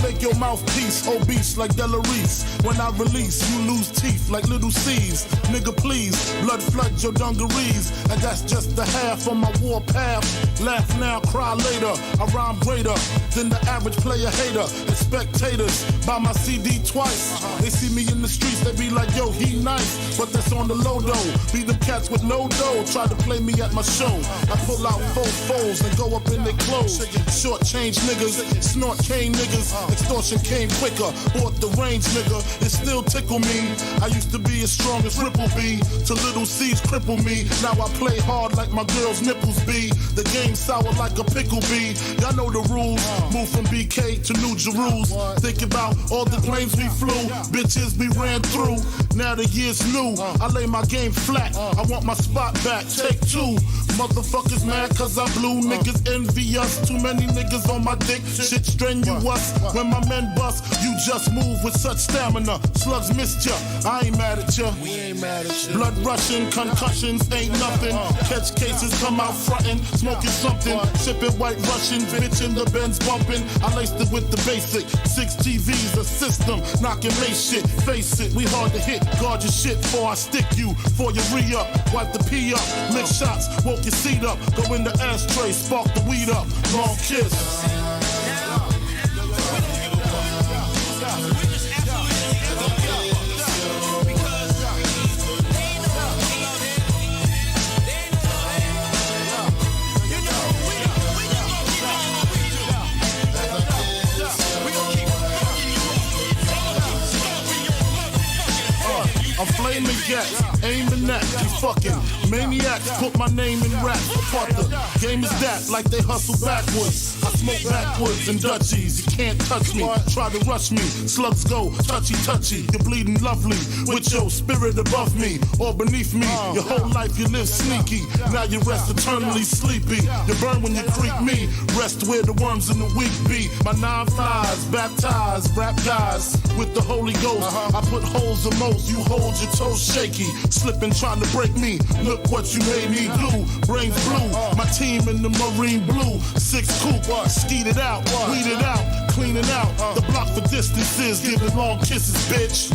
Make your mouthpiece obese like Delarice. When I release, you lose teeth like little C's. Nigga, please, blood flood your dungarees. And that's just the half of my war path. Laugh now, cry later. I rhyme greater than the average player hater. And spectators buy my CD twice. They see me in the streets, they be like, yo, he nice. But that's on the low though. Beat them cats with no dough. Try to play me at my show. I pull out 4 foes and go up in their clothes. Short change niggas, snort cane niggas. Extortion came quicker, bought the range, nigga. It still tickle me. I used to be as strong as Ripple B, till little C's cripple me. Now I play hard like my girl's nipples be. The game sour like a pickle bee. Y'all know the rules. Move from BK to New Jerusalem. Think about all the planes we flew, bitches we ran through. Now the year's new. I lay my game flat. I want my spot back. Take 2. Motherfuckers mad cause I blew. Niggas envy us. Too many niggas on my dick. Shit strenuous. When my men bust, you just move with such stamina. Slugs missed ya, I ain't mad at ya. We ain't mad at you. Blood rushing, concussions ain't nothing. Catch cases, come out frontin', smoking something. Sipping white Russians, bitch in the Benz bumping. I laced it with the basic. 6 TVs, a system, knocking lace shit. Face it, we hard to hit. Guard your shit before I stick you. For your re-up, wipe the pee up. Lick shots, woke your seat up. Go in the ashtray, spark the weed up. Long kiss. I'm flaming gas, aiming at you fucking maniacs. Put my name in rap. Part the game is that, like they hustle backwards. I smoke backwards and Dutchies. You can't touch me, try to rush me. Slugs go touchy touchy. You're bleeding lovely with your spirit above me or beneath me. Your whole life you live sneaky. Now you rest eternally sleepy. You burn when you creep me. Rest where the worms in the week be. My 9 flies, baptized, rap guys with the Holy Ghost. I put holes in most. You hold your toes shaky, slipping trying to break me. Look what you made me do. Brains blue, my team in the marine blue. 6 coupe, skeet it out, weed it out, clean it out. The block for distances, giving long kisses, bitch.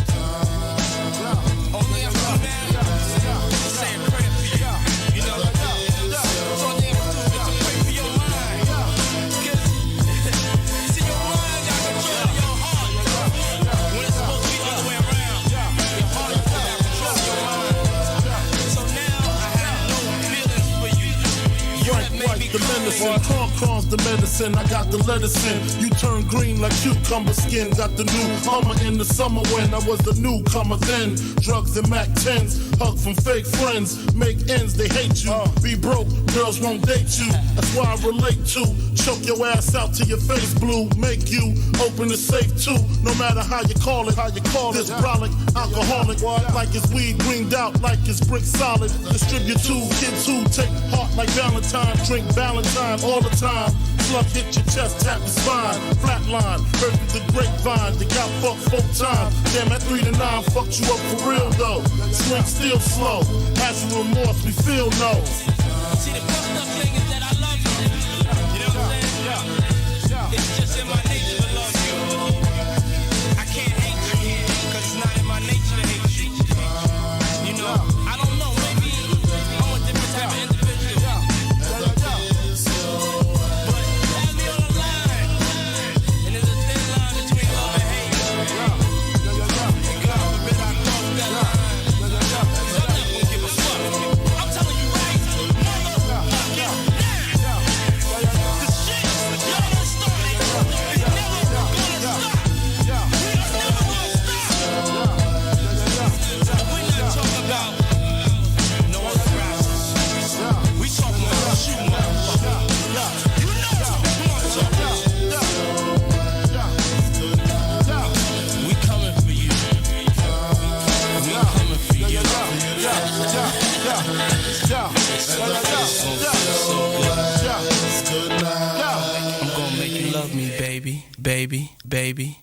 The medicine, corn's the medicine. I got the lettuce in. You turn green like cucumber skin. Got the new Hummer in the summer when I was the newcomer then. Drugs and Mac 10s, hug from fake friends. Make ends, they hate you. Be broke, girls won't date you. That's why I relate to. Choke your ass out till your face blue. Make you open the safe too. No matter how you call it, this brolic, alcoholic, like it's weed greened out, like it's brick solid. Distribute to kids who take heart like Valentine. Drink Valentine all the time. Slug hit your chest, tap your spine. Flatline, heard through the grapevine. They got fucked 4 times. Damn, at 3 to 9 fucked you up for real though. Swing still slow. Has a remorse, we feel no. See, the fucked up thing is that I love you. You know what I'm saying? It's just in my nature to love you. I can't hate you, cause it's not in my nature to hate you. You know, I don't know, maybe I'm a different type of individual. But have me on the line. And there's a thin line between love and hate. And God forbid I cross that line. I'm not gonna give a fuck. I'm telling you right, motherfucking now. The shit y'all done started is never gonna stop. We are never gonna stop. We're not talking about no other rappers. We talking about you, motherfucker. You know, come on, talk about we coming for you. We coming for you. I'm gonna make you love me, baby, baby, baby.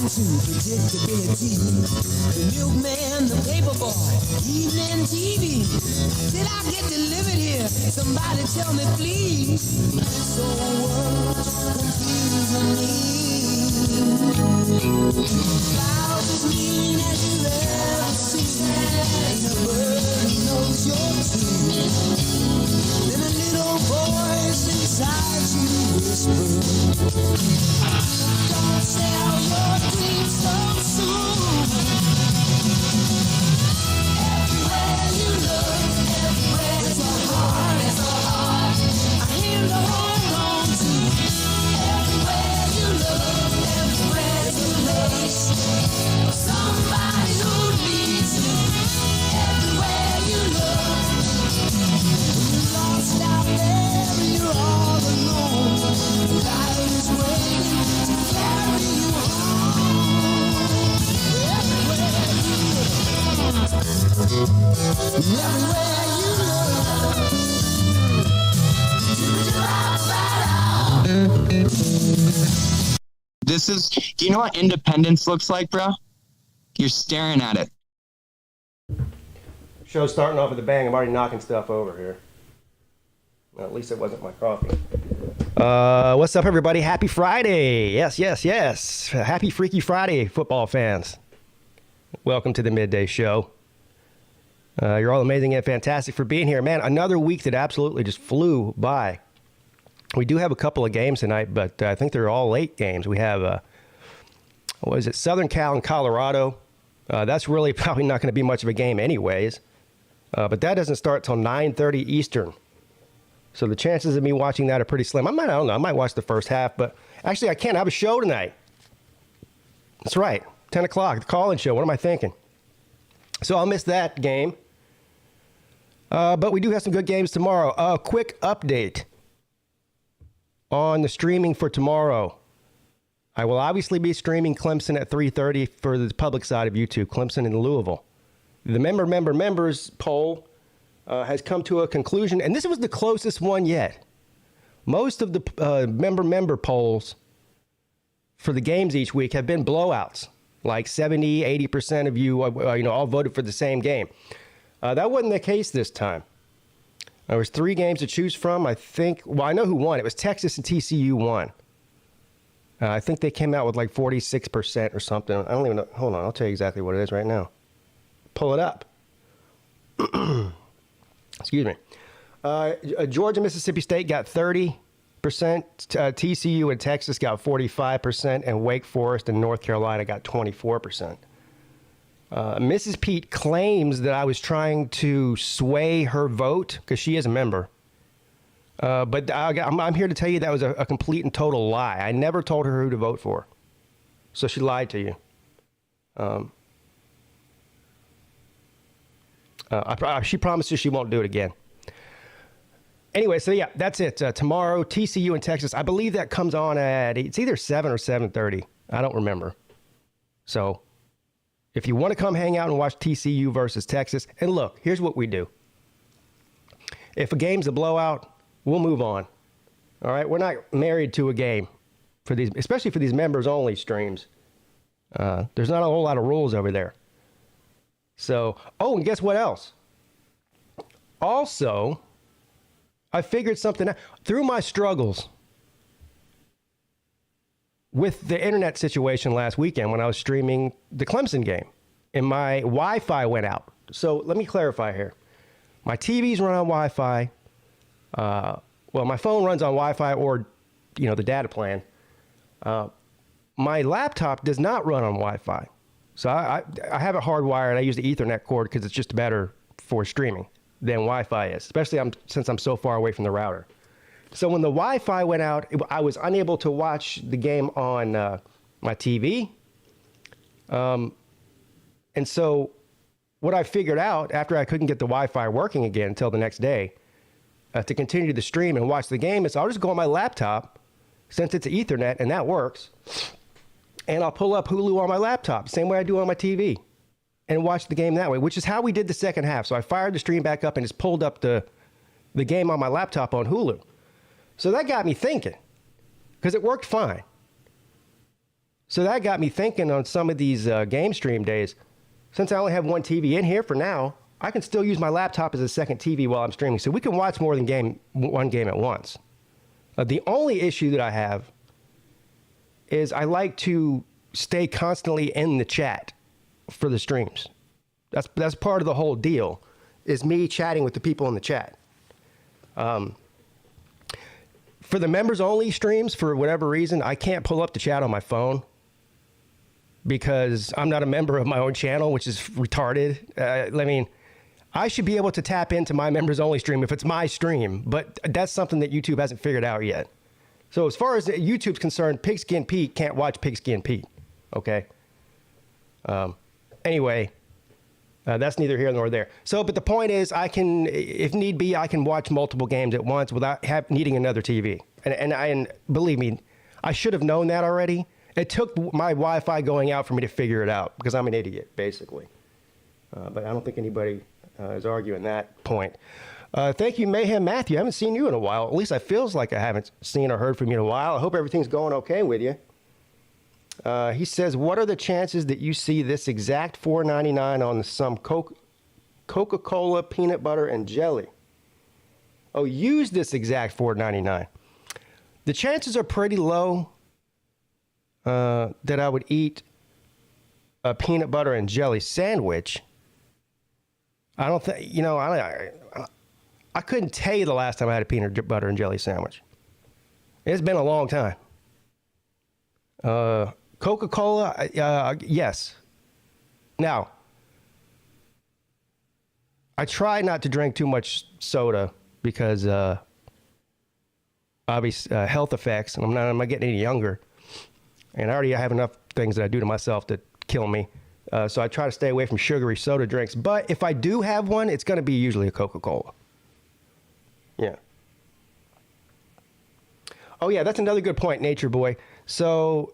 to predictability. The milkman, the paper boy, evening TV. Did I get delivered here? Somebody tell me please. So what's confusing me? Clouds as mean as you've ever seen. Ain't a bird knows your tune. Then a little voice inside you whispers, don't sell your dreams so soon. Everywhere you look, everywhere there's a heart, a hand to hold on to. Everywhere you look, everywhere there's a place, somebody who needs you. Everywhere you look, lost out there, you're all alone. Life is waiting to carry you home. Everywhere you look, everywhere you look. Do you know what independence looks like, bro? You're staring at it. Show's starting off with a bang. I'm already knocking stuff over here. Well, at least it wasn't my coffee. What's up, everybody? Happy Friday. Yes. Happy Freaky Friday, football fans. Welcome to the Midday Show. You're all amazing and fantastic for being here. Man, another week that absolutely just flew by. We do have a couple of games tonight, but I think they're all late games. We have, Southern Cal and Colorado. That's really probably not going to be much of a game anyways. But that doesn't start till 9:30 Eastern. So the chances of me watching that are pretty slim. I don't know. I might watch the first half, but actually I can't. I have a show tonight. That's right. 10 o'clock, the call-in show. What am I thinking? So I'll miss that game. But we do have some good games tomorrow. A quick update on the streaming for tomorrow. I will obviously be streaming Clemson at 3:30 for the public side of YouTube, Clemson and Louisville. The members poll has come to a conclusion, and this was the closest one yet. Most of the member polls for the games each week have been blowouts, like 70, 80% of you, all voted for the same game. That wasn't the case this time. There was 3 games to choose from. I know who won. It was Texas and TCU won. I think they came out with like 46% or something. I don't even know. Hold on. I'll tell you exactly what it is right now. Pull it up. Excuse me. Georgia, Mississippi State got 30%. TCU and Texas got 45%. And Wake Forest and North Carolina got 24%. Mrs. Peete claims that I was trying to sway her vote because she is a member. But I'm here to tell you that was a complete and total lie. I never told her who to vote for. So she lied to you. She promises she won't do it again. Anyway, so yeah, that's it. Tomorrow, TCU and Texas. I believe that comes on it's either 7 or 7:30. I don't remember. So if you want to come hang out and watch TCU versus Texas, and look, here's what we do. If a game's a blowout, we'll move on. All right? We're not married to a game for these, especially for these members-only streams. There's not a whole lot of rules over there. So, and guess what else? Also, I figured something out. Through my struggles with the internet situation last weekend when I was streaming the Clemson game, and my Wi-Fi went out. So let me clarify here. My TVs run on Wi-Fi. My phone runs on Wi-Fi or, the data plan. My laptop does not run on Wi-Fi. So I have it hardwired. I use the Ethernet cord because it's just better for streaming than Wi-Fi is, especially since I'm so far away from the router. So when the Wi-Fi went out, I was unable to watch the game on my TV. And so what I figured out after I couldn't get the Wi-Fi working again until the next day to continue the stream and watch the game is I'll just go on my laptop since it's Ethernet and that works. And I'll pull up Hulu on my laptop, same way I do on my TV, and watch the game that way, which is how we did the second half. So I fired the stream back up and just pulled up the game on my laptop on Hulu. So that got me thinking, because it worked fine. So that got me thinking on some of these game stream days. Since I only have one TV in here for now, I can still use my laptop as a second TV while I'm streaming. So we can watch more than one game at once. The only issue that I have is I like to stay constantly in the chat for the streams. That's part of the whole deal, is me chatting with the people in the chat. For the members only streams, for whatever reason, I can't pull up the chat on my phone because I'm not a member of my own channel, which is retarded. I mean, I should be able to tap into my members only stream if it's my stream, but that's something that YouTube hasn't figured out yet. So as far as YouTube's concerned, Pigskin Pete can't watch Pigskin Pete. Okay. Anyway, that's neither here nor there. So, but the point is, I can, if need be, I can watch multiple games at once without needing another TV. And believe me, I should have known that already. It took my Wi-Fi going out for me to figure it out because I'm an idiot, basically. But I don't think anybody is arguing that point. Thank you, Mayhem Matthew. I haven't seen you in a while. At least I feels like I haven't seen or heard from you in a while. I hope everything's going okay with you. He says, what are the chances that you see this exact $4.99 on some Coca-Cola peanut butter and jelly? Oh, use this exact $4.99. The chances are pretty low that I would eat a peanut butter and jelly sandwich. I don't think, you know, I couldn't tell you the last time I had a peanut butter and jelly sandwich. It's been a long time. Coca-Cola, yes. Now, I try not to drink too much soda because obvious health effects, and I'm not getting any younger. And I already have enough things that I do to myself that kill me. So I try to stay away from sugary soda drinks. But if I do have one, it's going to be usually a Coca-Cola. Yeah. Oh, yeah, that's another good point, Nature Boy. So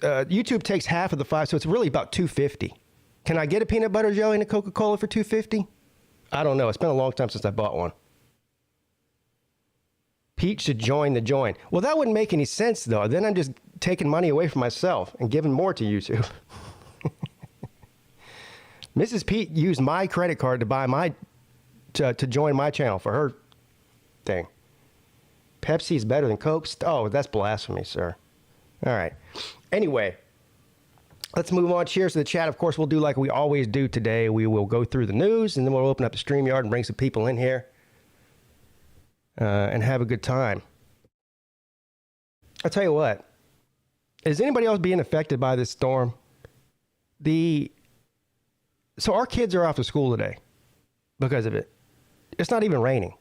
YouTube takes half of the $5, so it's really about $2.50. Can I get a peanut butter jelly and a Coca-Cola for $2.50? I don't know. It's been a long time since I bought one. Pete should join the join. Well, that wouldn't make any sense, though. Then I'm just taking money away from myself and giving more to YouTube. Mrs. Pete used my credit card to buy to join my channel for her thing. Pepsi's better than Coke? Oh, that's blasphemy, sir. All right. Anyway, let's move on. Cheers to the chat. Of course, we'll do like we always do today. We will go through the news, and then we'll open up the StreamYard and bring some people in here and have a good time. I'll tell you what. Is anybody else being affected by this storm? So our kids are off of school today because of it. It's not even raining.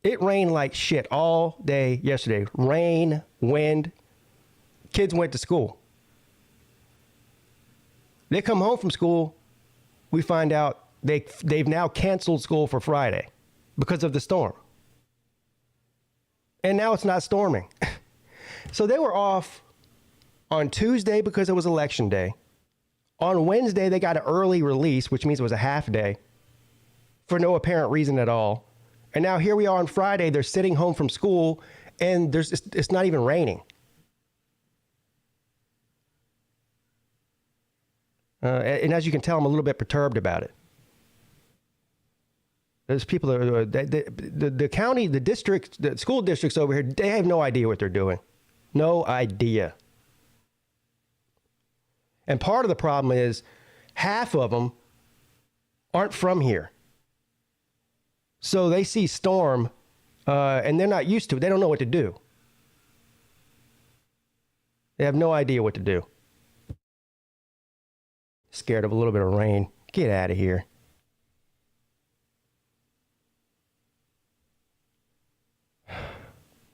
It rained like shit all day yesterday. Rain, wind. Kids went to school. They come home from school. We find out they've now canceled school for Friday because of the storm. And now it's not storming. So they were off on Tuesday because it was election day. On Wednesday, they got an early release, which means it was a half day for no apparent reason at all. And now here we are on Friday. They're sitting home from school, and it's not even raining. And as you can tell, I'm a little bit perturbed about it. There's people the county, the district, the school districts over here, they have no idea what they're doing. No idea. And part of the problem is half of them aren't from here. So they see storm and they're not used to it. They don't know what to do. They have no idea what to do. Scared of a little bit of rain. Get out of here.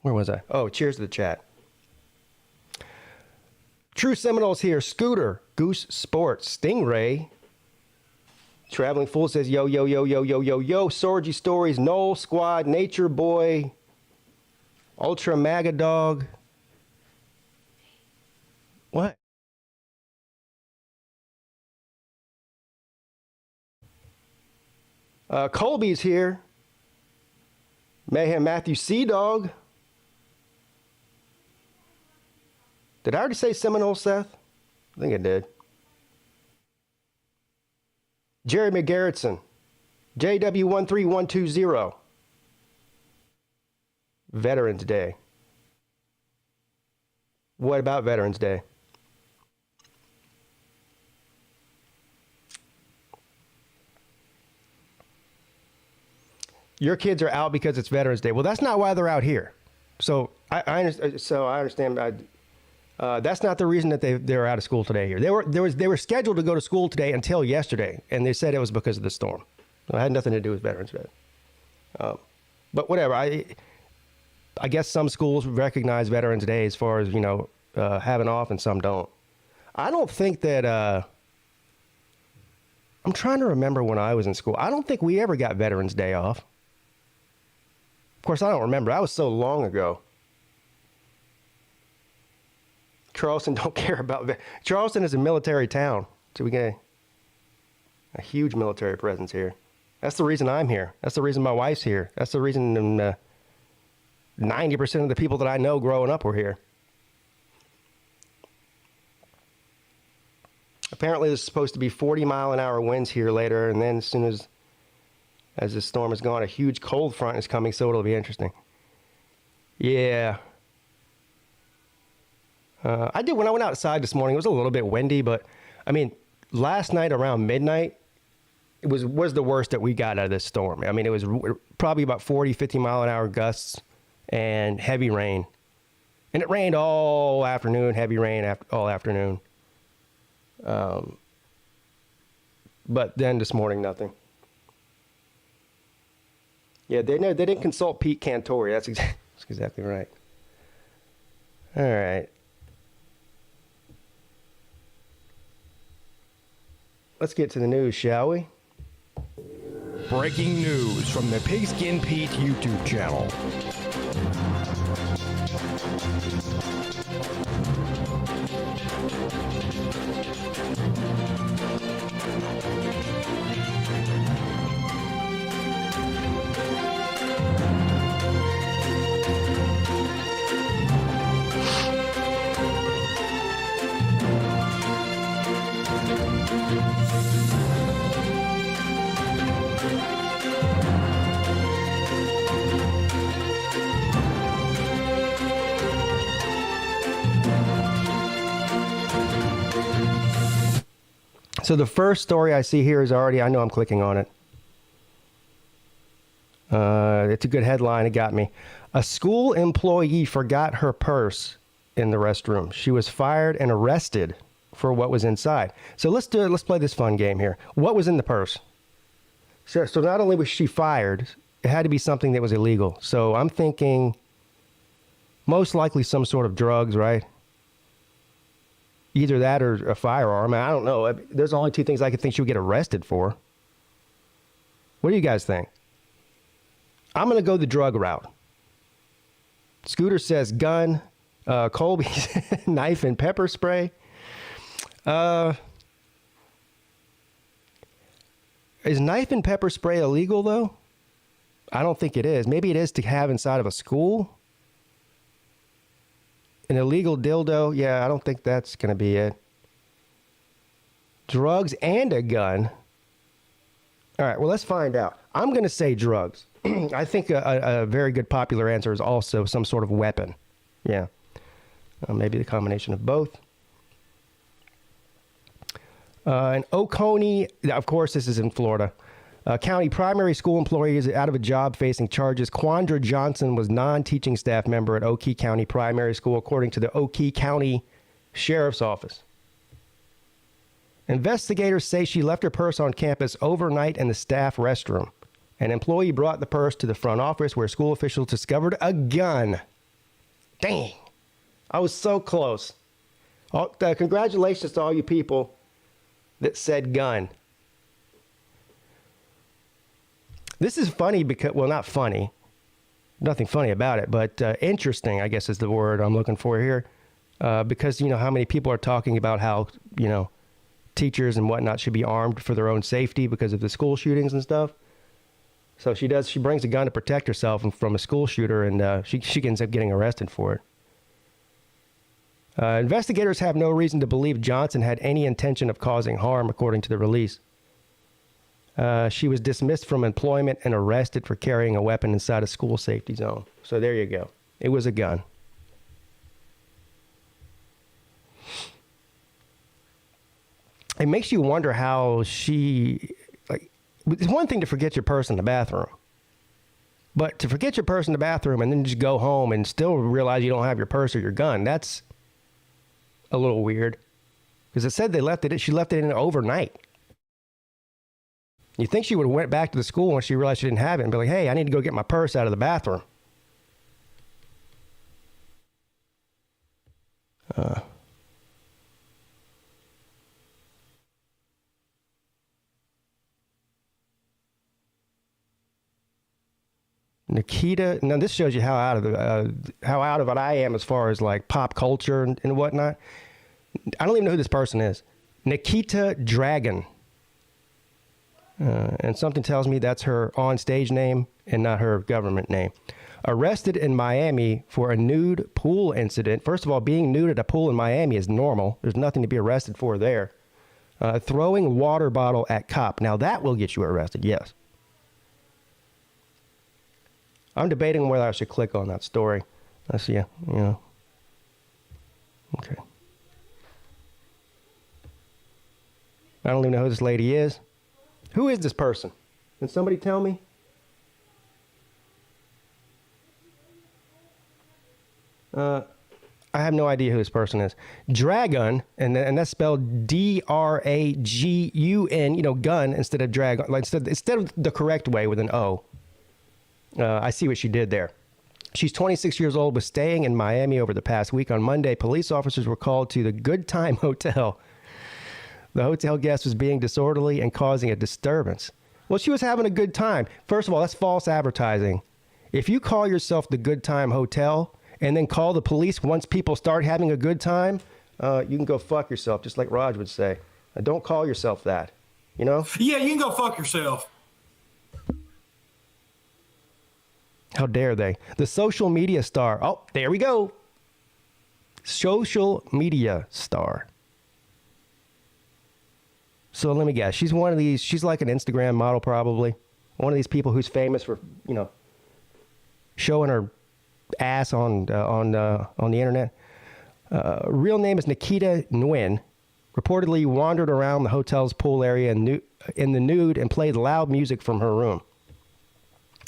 Where was I? Oh, cheers to the chat. True Seminoles here. Scooter, Goose Sports, Stingray. Traveling Fool says, yo, yo, yo, yo, yo, yo, yo. Sorgy Stories, Knoll Squad, Nature Boy, Ultra Maga Dog. What? Colby's here. Mayhem Matthew Sea Dog. Did I already say Seminoles, Seth? I think I did. Jerry McGarretson, JW13120. Veterans Day. What about Veterans Day? Your kids are out because it's Veterans Day. Well, that's not why they're out here. So I understand. That's not the reason that they were out of school today here. They were scheduled to go to school today until yesterday, and they said it was because of the storm. So it had nothing to do with Veterans Day. But whatever. I guess some schools recognize Veterans Day as far as having off, and some don't. I don't think that. I'm trying to remember when I was in school. I don't think we ever got Veterans Day off. Of course, I don't remember. That was so long ago. Charleston don't care about... Charleston is a military town. So we get a huge military presence here. That's the reason I'm here. That's the reason my wife's here. That's the reason 90% of the people that I know growing up were here. Apparently, there's supposed to be 40-mile-an-hour winds here later, and then as soon as the storm is gone, a huge cold front is coming, so it'll be interesting. Yeah. I did, when I went outside this morning, it was a little bit windy, but, I mean, last night around midnight, it was the worst that we got out of this storm. I mean, it was probably about 40, 50-mile-an-hour gusts and heavy rain. And it rained all afternoon, heavy rain all afternoon. But then this morning, nothing. Yeah, they didn't consult Pete Cantori. That's exactly right. All right. Let's get to the news, shall we? Breaking news from the Pigskin Pete YouTube channel. So the first story I see here is already, I know I'm clicking on it. It's a good headline. It got me. A school employee forgot her purse in the restroom. She was fired and arrested for what was inside. So let's play this fun game here. What was in the purse? So not only was she fired, it had to be something that was illegal. So I'm thinking most likely some sort of drugs, right? Either that or a firearm. I don't know. There's only two things I could think she would get arrested for. What do you guys think? I'm going to go the drug route. Scooter says gun. Colby, knife and pepper spray. Is knife and pepper spray illegal, though? I don't think it is. Maybe it is to have inside of a school. An illegal dildo, yeah, I don't think that's going to be it. Drugs and a gun. All right, well, let's find out. I'm going to say drugs. I think a very good popular answer is also some sort of weapon. Yeah. Maybe the combination of both. In Oconee, of course, this is in Florida. County primary school employee is out of a job facing charges. Quandra Johnson was non-teaching staff member at Okie County Primary School, according to the Okie County Sheriff's Office. Investigators say she left her purse on campus overnight in the staff restroom. An employee brought the purse to the front office where school officials discovered a gun. Dang. I was so close. Congratulations to all you people that said gun. This is funny because, well, not funny. Nothing funny about it, but interesting, I guess is the word I'm looking for here. Because, how many people are talking about how, teachers and whatnot should be armed for their own safety because of the school shootings and stuff. So she brings a gun to protect herself from a school shooter, and she ends up getting arrested for it. Investigators have no reason to believe Johnson had any intention of causing harm, according to the release. She was dismissed from employment and arrested for carrying a weapon inside a school safety zone. So there you go. It was a gun. It makes you wonder how she... Like, it's one thing to forget your purse in the bathroom. But to forget your purse in the bathroom and then just go home and still realize you don't have your purse or your gun, that's a little weird. Because it said she left it in overnight. You think she would have went back to the school when she realized she didn't have it and be like, hey, I need to go get my purse out of the bathroom. Nikita, now this shows you how out of it I am as far as like pop culture and whatnot. I don't even know who this person is. Nikita Dragon. And something tells me that's her on-stage name and not her government name. Arrested in Miami for a nude pool incident. First of all, being nude at a pool in Miami is normal. There's nothing to be arrested for there. Throwing water bottle at cop. Now that will get you arrested, yes. I'm debating whether I should click on that story. Let's see, Okay. I don't even know who this lady is. Who is this person? Can somebody tell me? I have no idea who this person is. Dragun, and that's spelled D-R-A-G-U-N, gun instead of dragon. Like instead of the correct way with an O. I see what she did there. She's 26 years old, was staying in Miami over the past week. On Monday, police officers were called to the Good Time Hotel. The hotel guest was being disorderly and causing a disturbance. Well, she was having a good time. First of all, that's false advertising. If you call yourself the Good Time Hotel and then call the police once people start having a good time, you can go fuck yourself, just like Raj would say. Don't call yourself that, Yeah, you can go fuck yourself. How dare they? The social media star. Oh, there we go. Social media star. So let me guess. She's one of these. She's like an Instagram model, probably. One of these people who's famous for, showing her ass on the internet. Real name is Nikita Nguyen. Reportedly wandered around the hotel's pool area in the nude and played loud music from her room.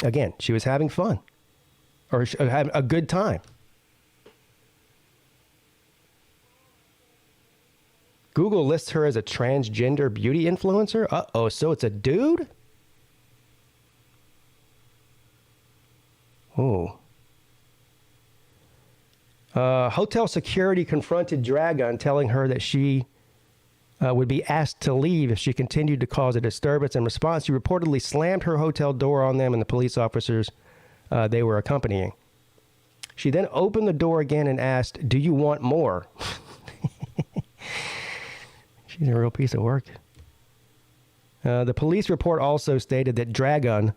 Again, she was having fun, or having a good time. Google lists her as a transgender beauty influencer. Uh-oh, so it's a dude? Oh. Hotel security confronted Dragon, telling her that she would be asked to leave if she continued to cause a disturbance. In response, she reportedly slammed her hotel door on them and the police officers they were accompanying. She then opened the door again and asked, "Do you want more?" She's a real piece of work. The police report also stated that Dragon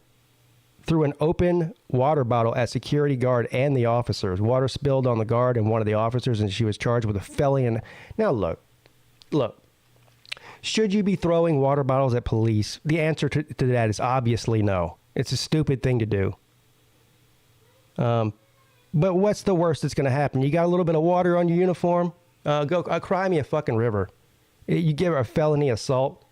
threw an open water bottle at security guard and the officers. Water spilled on the guard and one of the officers, and she was charged with a felony. Now, look. Should you be throwing water bottles at police? The answer to that is obviously no. It's a stupid thing to do. But what's the worst that's going to happen? You got a little bit of water on your uniform? Go cry me a fucking river. You give her a felony assault.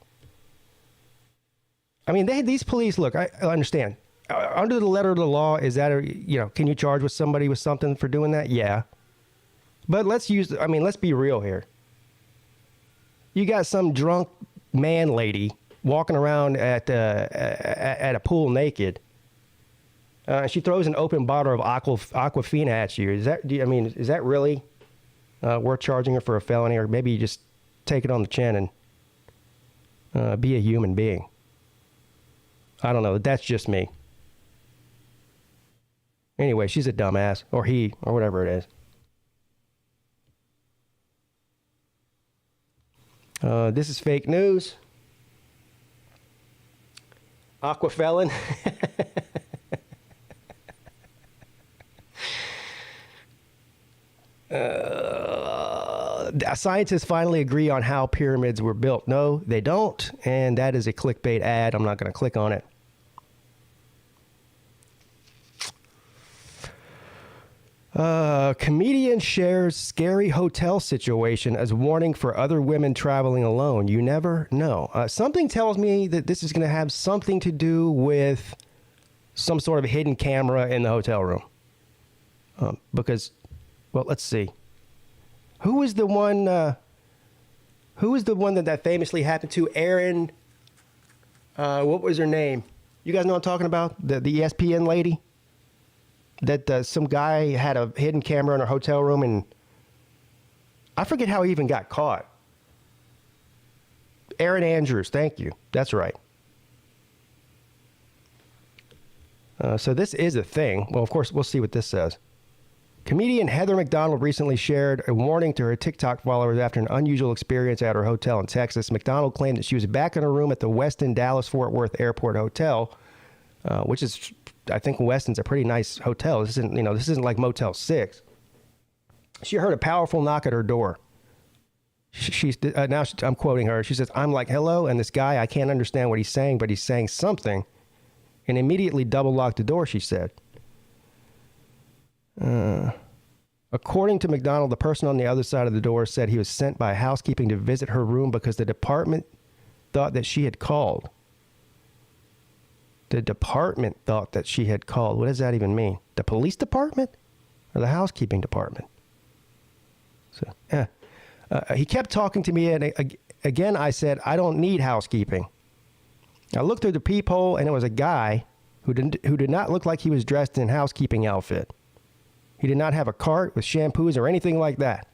I mean, these police, look, I understand. Under the letter of the law, is that, can you charge with somebody with something for doing that? Yeah. But let's be real here. You got some drunk man lady walking around at a pool naked. She throws an open bottle of Aquafina at you. Is that really worth charging her for a felony? Or maybe you just take it on the chin and be a human being. I don't know. That's just me. Anyway, she's a dumbass. Or he, or whatever it is. This is fake news. Aquafelon. Scientists finally agree on how pyramids were built. No, they don't. And that is a clickbait ad. I'm not going to click on it. Comedian shares scary hotel situation as warning for other women traveling alone. You never know. Something tells me that this is going to have something to do with some sort of hidden camera in the hotel room. Because, well, let's see. Who was the one that famously happened to? Erin, what was her name? You guys know what I'm talking about? The ESPN lady? That some guy had a hidden camera in her hotel room, and I forget how he even got caught. Erin Andrews, thank you. That's right. So this is a thing. Well, of course, we'll see what this says. Comedian Heather McDonald recently shared a warning to her TikTok followers after an unusual experience at her hotel in Texas. McDonald claimed that she was back in her room at the Westin Dallas-Fort Worth Airport Hotel, which is, I think Westin's a pretty nice hotel. This isn't like Motel 6. She heard a powerful knock at her door. I'm quoting her. She says, "I'm like, hello," and this guy, I can't understand what he's saying, but he's saying something, and immediately double locked the door, she said. According to McDonald, the person on the other side of the door said he was sent by housekeeping to visit her room because the department thought that she had called. The department thought that she had called. What does that even mean? The police department or the housekeeping department? So, he kept talking to me, and again, I said, I don't need housekeeping. I looked through the peephole, and it was a guy who did not look like he was dressed in housekeeping outfit. He did not have a cart with shampoos or anything like that.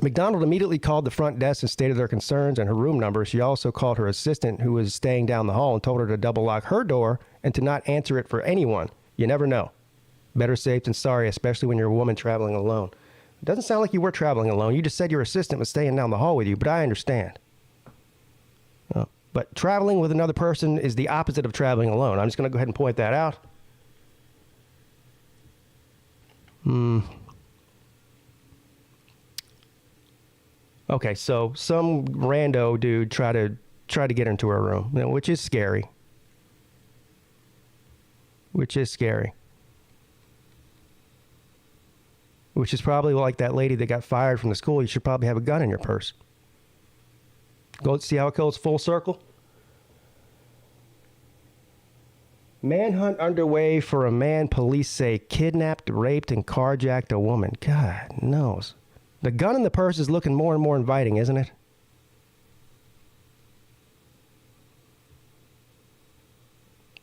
McDonald immediately called the front desk and stated their concerns and her room number. She also called her assistant, who was staying down the hall, and told her to double lock her door and to not answer it for anyone. You never know. Better safe than sorry, especially when you're a woman traveling alone. It doesn't sound like you were traveling alone. You just said your assistant was staying down the hall with you, but I understand. But traveling with another person is the opposite of traveling alone. I'm just going to go ahead and point that out. Okay, so some rando dude tried to get into her room, which is scary. Which is probably like that lady that got fired from the school. You should probably have a gun in your purse. Go see how it goes full circle. Manhunt underway for a man police say kidnapped, raped, and carjacked a woman. God knows. The gun in the purse is looking more and more inviting, isn't it?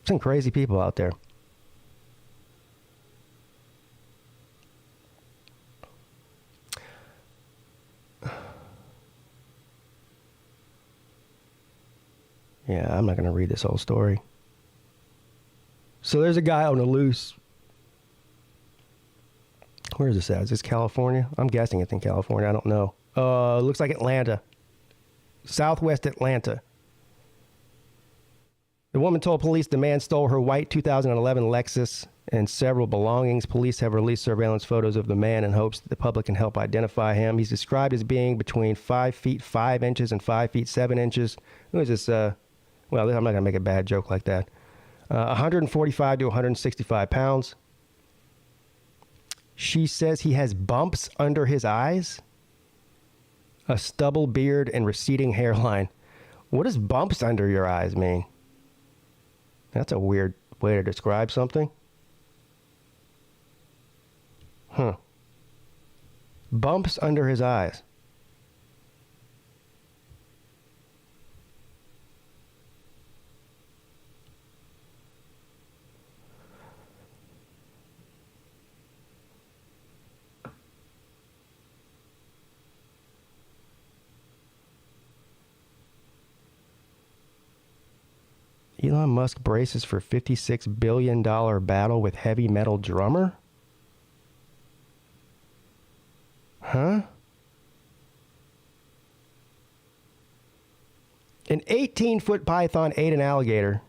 Some crazy people out there. Yeah, I'm not going to read this whole story. So there's a guy on the loose. Where is this at? Is this California? I'm guessing it's in California. I don't know. Looks like Atlanta. Southwest Atlanta. The woman told police the man stole her white 2011 Lexus and several belongings. Police have released surveillance photos of the man in hopes that the public can help identify him. He's described as being between 5 feet 5 inches and 5 feet 7 inches. Who is this? Well, I'm not going to make a bad joke like that. 145 to 165 pounds. She says he has bumps under his eyes, a stubble beard, and receding hairline. What does bumps under your eyes mean? That's a weird way to describe something. Bumps under his eyes. Elon Musk braces for $56 billion battle with heavy metal drummer? Huh? An 18-foot python ate an alligator.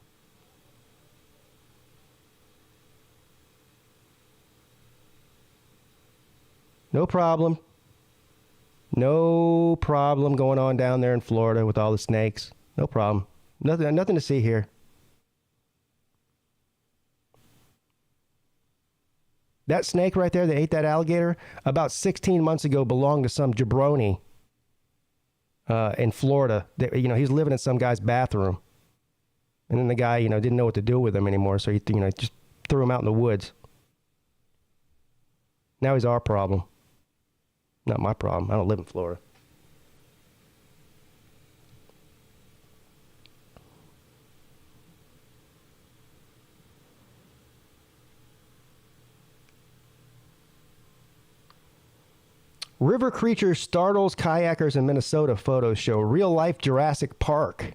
No problem. No problem going on down there in Florida with all the snakes. No problem. Nothing to see here. That snake right there that ate that alligator about 16 months ago belonged to some jabroni in Florida. That, you know, he's living in some guy's bathroom. And then the guy, you know, didn't know what to do with him anymore. So he, you know, just threw him out in the woods. Now he's our problem. Not my problem. I don't live in Florida. River creature startles kayakers in Minnesota. Photos show real-life Jurassic Park.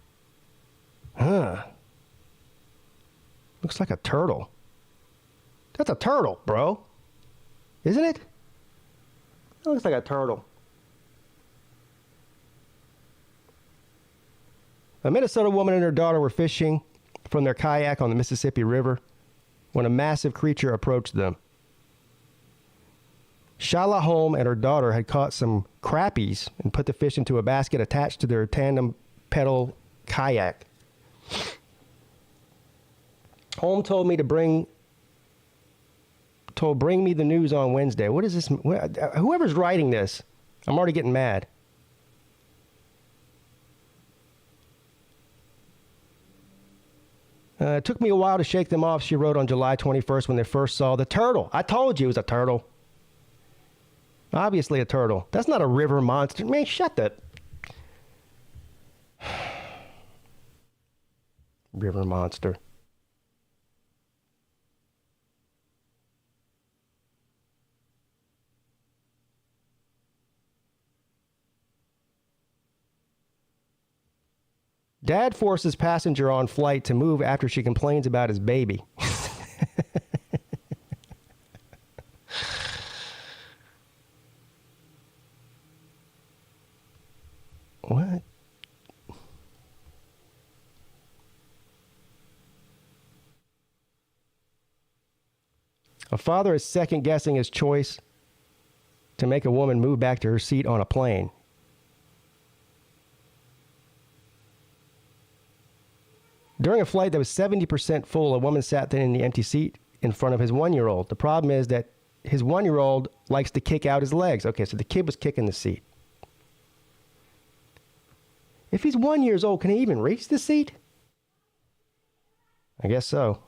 Huh. Looks like a turtle. That's a turtle, bro. Isn't it? It looks like a turtle. A Minnesota woman and her daughter were fishing from their kayak on the Mississippi River when a massive creature approached them. Shala Holm and her daughter had caught some crappies and put the fish into a basket attached to their tandem pedal kayak. Holm told me to bring me the news on Wednesday. What is this? Whoever's writing this, I'm already getting mad. It took me a while to shake them off, she wrote on July 21st when they first saw the turtle. I told you it was a turtle. Obviously a turtle. That's not a river monster. Man, shut that. River monster. Dad forces passenger on flight to move after she complains about his baby. What? A father is second-guessing his choice to make a woman move back to her seat on a plane. During a flight that was 70% full, a woman sat in the empty seat in front of his 1-year-old. The problem is that his 1-year-old likes to kick out his legs. Okay, so the kid was kicking the seat. If he's 1 year old, can he even reach the seat? I guess so.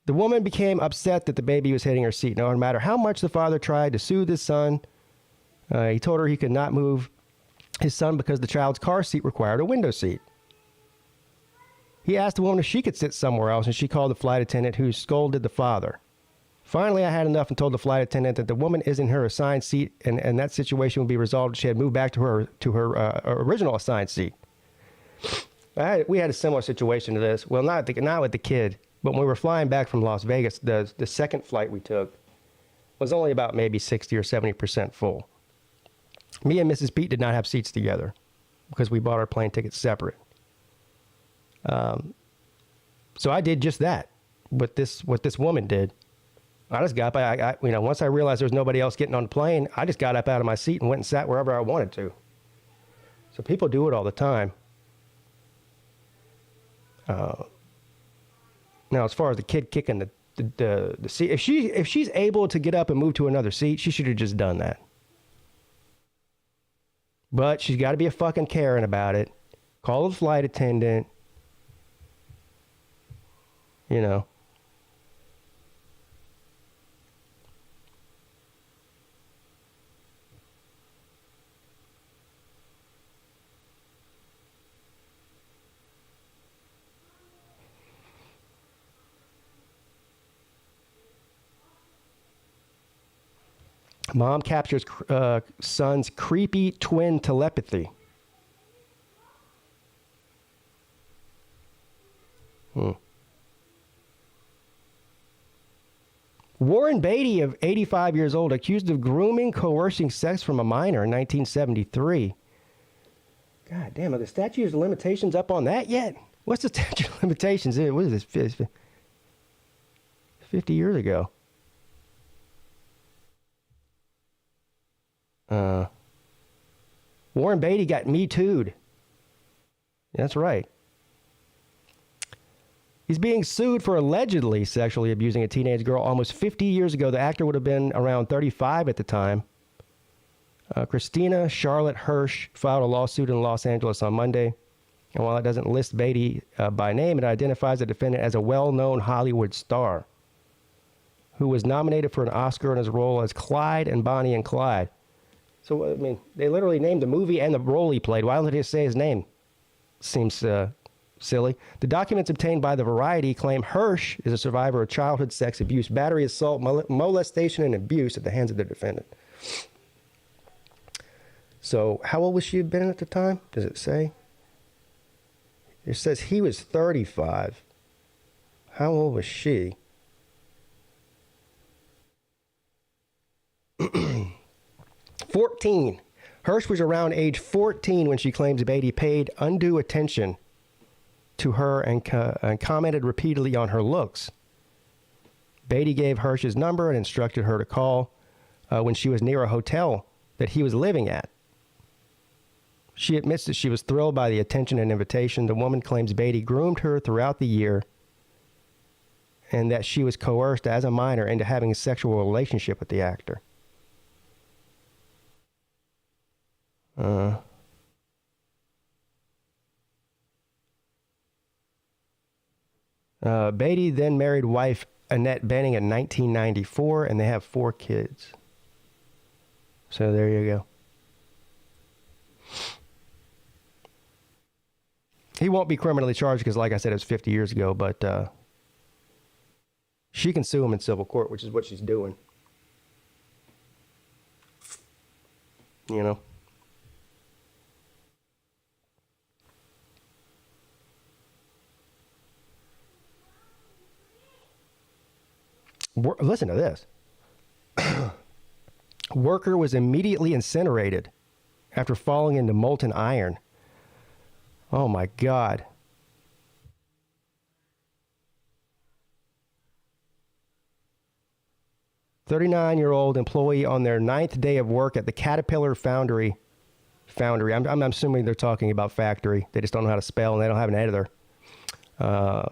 The woman became upset that the baby was hitting her seat. No matter how much the father tried to soothe his son, he told her he could not move his son because the child's car seat required a window seat. He asked the woman if she could sit somewhere else, and she called the flight attendant, who scolded the father. Finally, I had enough and told the flight attendant that the woman is in her assigned seat, and that situation would be resolved if she had moved back to her original assigned seat. We had a similar situation to this. Well, not with the kid, but when we were flying back from Las Vegas, the second flight we took was only about maybe 60 or 70% full. Me and Mrs. Peete did not have seats together because we bought our plane tickets separate. So I did just that. What this woman did. I just got up. Once I realized there was nobody else getting on the plane, I just got up out of my seat and went and sat wherever I wanted to. So people do it all the time. Now, as far as the kid kicking the seat, if she's able to get up and move to another seat, she should have just done that. But she's got to be a fucking Karen about it. Call the flight attendant. You know. Mom captures son's creepy twin telepathy. Warren Beatty, of 85 years old, accused of grooming, coercing sex from a minor in 1973. God damn, are the statute of limitations up on that yet? What's the statute of limitations? What is this? 50 years ago. Warren Beatty got Me Too'd. That's right. He's being sued for allegedly sexually abusing a teenage girl almost 50 years ago. The actor would have been around 35 at the time. Christina Charlotte Hirsch filed a lawsuit in Los Angeles on Monday. And while it doesn't list Beatty by name, it identifies the defendant as a well-known Hollywood star who was nominated for an Oscar in his role as Clyde and Bonnie and Clyde. So, I mean, they literally named the movie and the role he played. Why don't they just say his name? Seems silly. The documents obtained by the Variety claim Hirsch is a survivor of childhood sex abuse, battery, assault, molestation, and abuse at the hands of the defendant. So, how old was she been at the time? Does it say? It says he was 35. How old was she? 14. Hirsch was around age 14 when she claims Beatty paid undue attention to her and commented repeatedly on her looks. Beatty gave Hirsch his number and instructed her to call when she was near a hotel that he was living at. She admits that she was thrilled by the attention and invitation. The woman claims Beatty groomed her throughout the year and that she was coerced as a minor into having a sexual relationship with the actor. Beatty then married wife Annette Benning in 1994, and they have 4 kids. So there you go. He won't be criminally charged because, like I said, it was 50 years ago, but she can sue him in civil court, which is what she's doing. You know? Listen to this. Worker was immediately incinerated after falling into molten iron. Oh my God. "39-year-old employee on their 9th day of work at the Caterpillar Foundry. I'm assuming they're talking about factory. They just don't know how to spell and they don't have an editor.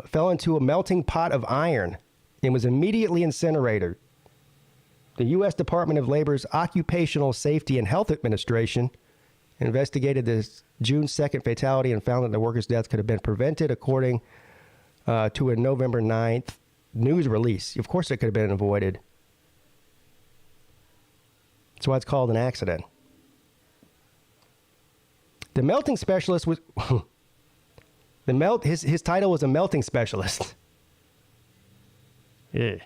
Fell into a melting pot of iron and was immediately incinerated. The U.S. Department of Labor's Occupational Safety and Health Administration investigated this June 2nd fatality and found that the worker's death could have been prevented according to a November 9th news release. Of course it could have been avoided. That's why it's called an accident. The melting specialist was... his title was a melting specialist. Yeah.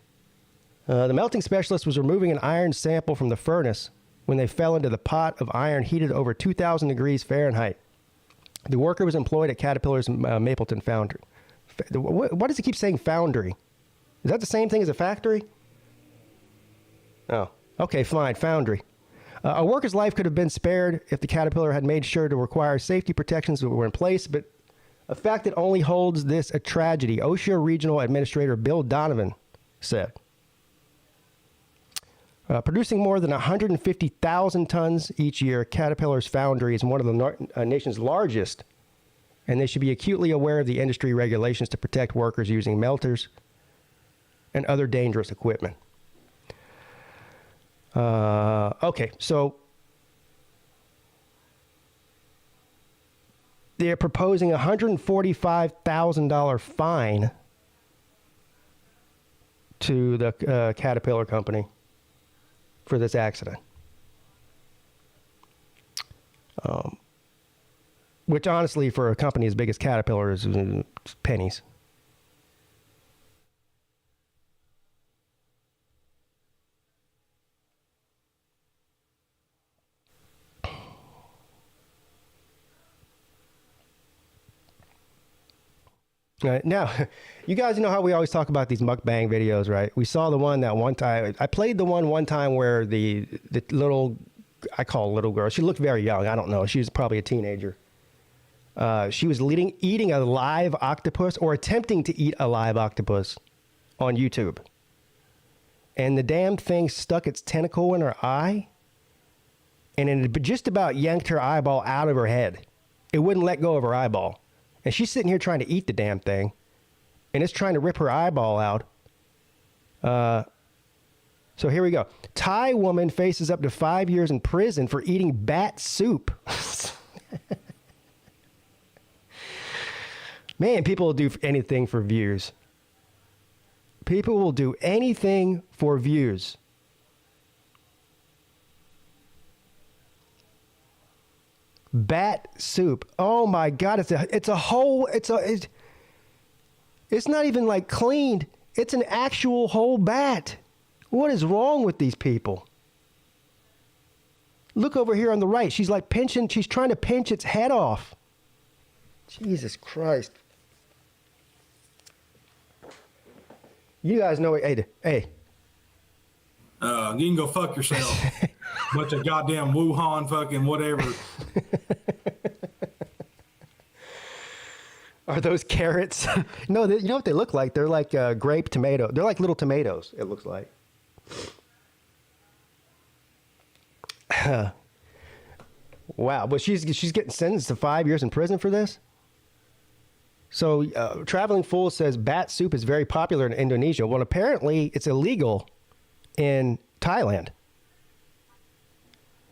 The melting specialist was removing an iron sample from the furnace when they fell into the pot of iron heated over 2,000 degrees Fahrenheit. The worker was employed at Caterpillar's Mapleton Foundry. What does he keep saying foundry? Is that the same thing as a factory? Oh, okay, fine, foundry. A worker's life could have been spared if the Caterpillar had made sure to require safety protections that were in place, but a fact that only holds this a tragedy, OSHA Regional Administrator Bill Donovan said. Producing more than 150,000 tons each year, Caterpillar's foundry is one of the nation's largest, and they should be acutely aware of the industry regulations to protect workers using melters and other dangerous equipment. Okay, so they're proposing a $145,000 fine to the Caterpillar company for this accident. Which honestly, for a company as big as Caterpillar, is pennies. Now, you guys know how we always talk about these mukbang videos, right? We saw the one that one time. I played the one time where the little, I call it little girl. She looked very young. I don't know. She was probably a teenager. She was eating a live octopus or attempting to eat a live octopus on YouTube. And the damn thing stuck its tentacle in her eye and it just about yanked her eyeball out of her head. It wouldn't let go of her eyeball. And she's sitting here trying to eat the damn thing, and it's trying to rip her eyeball out. So here we go. Thai woman faces up to 5 years in prison for eating bat soup. Man, people will do anything for views. People will do anything for views. Bat soup. Oh my God! It's not even like cleaned. It's an actual whole bat. What is wrong with these people? Look over here on the right. She's like pinching. She's trying to pinch its head off. Jesus Christ! You guys know it. Hey. You can go fuck yourself. Bunch of goddamn Wuhan fucking whatever. Are those carrots? No, you know what they look like? They're like grape tomato. They're like little tomatoes, it looks like. Wow, but she's getting sentenced to 5 years in prison for this? So Traveling Fool says bat soup is very popular in Indonesia. Well, apparently it's illegal in Thailand.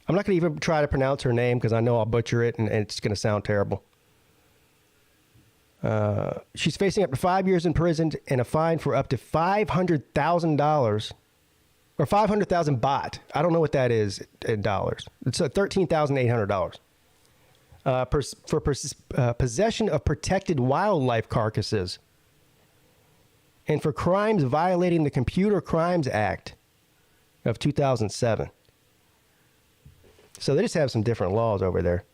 I'm not going to even try to pronounce her name because I know I'll butcher it and it's going to sound terrible. She's facing up to 5 years in prison and a fine for up to $500,000 or 500,000 baht. I don't know what that is in dollars. It's $13,800 for possession of protected wildlife carcasses and for crimes violating the Computer Crimes Act of 2007. So they just have some different laws over there.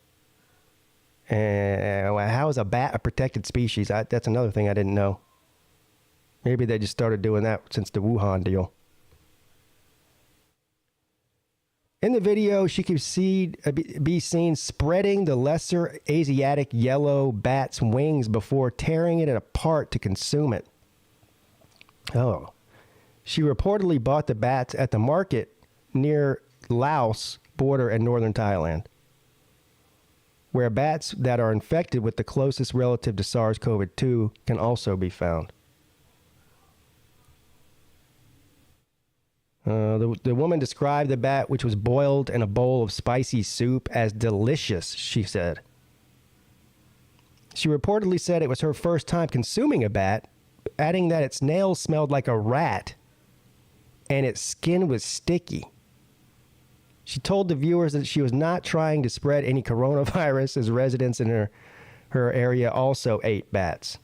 And how is a bat a protected species? That's another thing I didn't know. Maybe they just started doing that since the Wuhan deal. In the video, she could be seen spreading the lesser Asiatic yellow bat's wings before tearing it apart to consume it. Oh. She reportedly bought the bats at the market near Laos border in northern Thailand, where bats that are infected with the closest relative to SARS-CoV-2 can also be found. The woman described the bat, which was boiled in a bowl of spicy soup, as delicious, she said. She reportedly said it was her first time consuming a bat, adding that its nails smelled like a rat and its skin was sticky. She told the viewers that she was not trying to spread any coronavirus, as residents in her area also ate bats.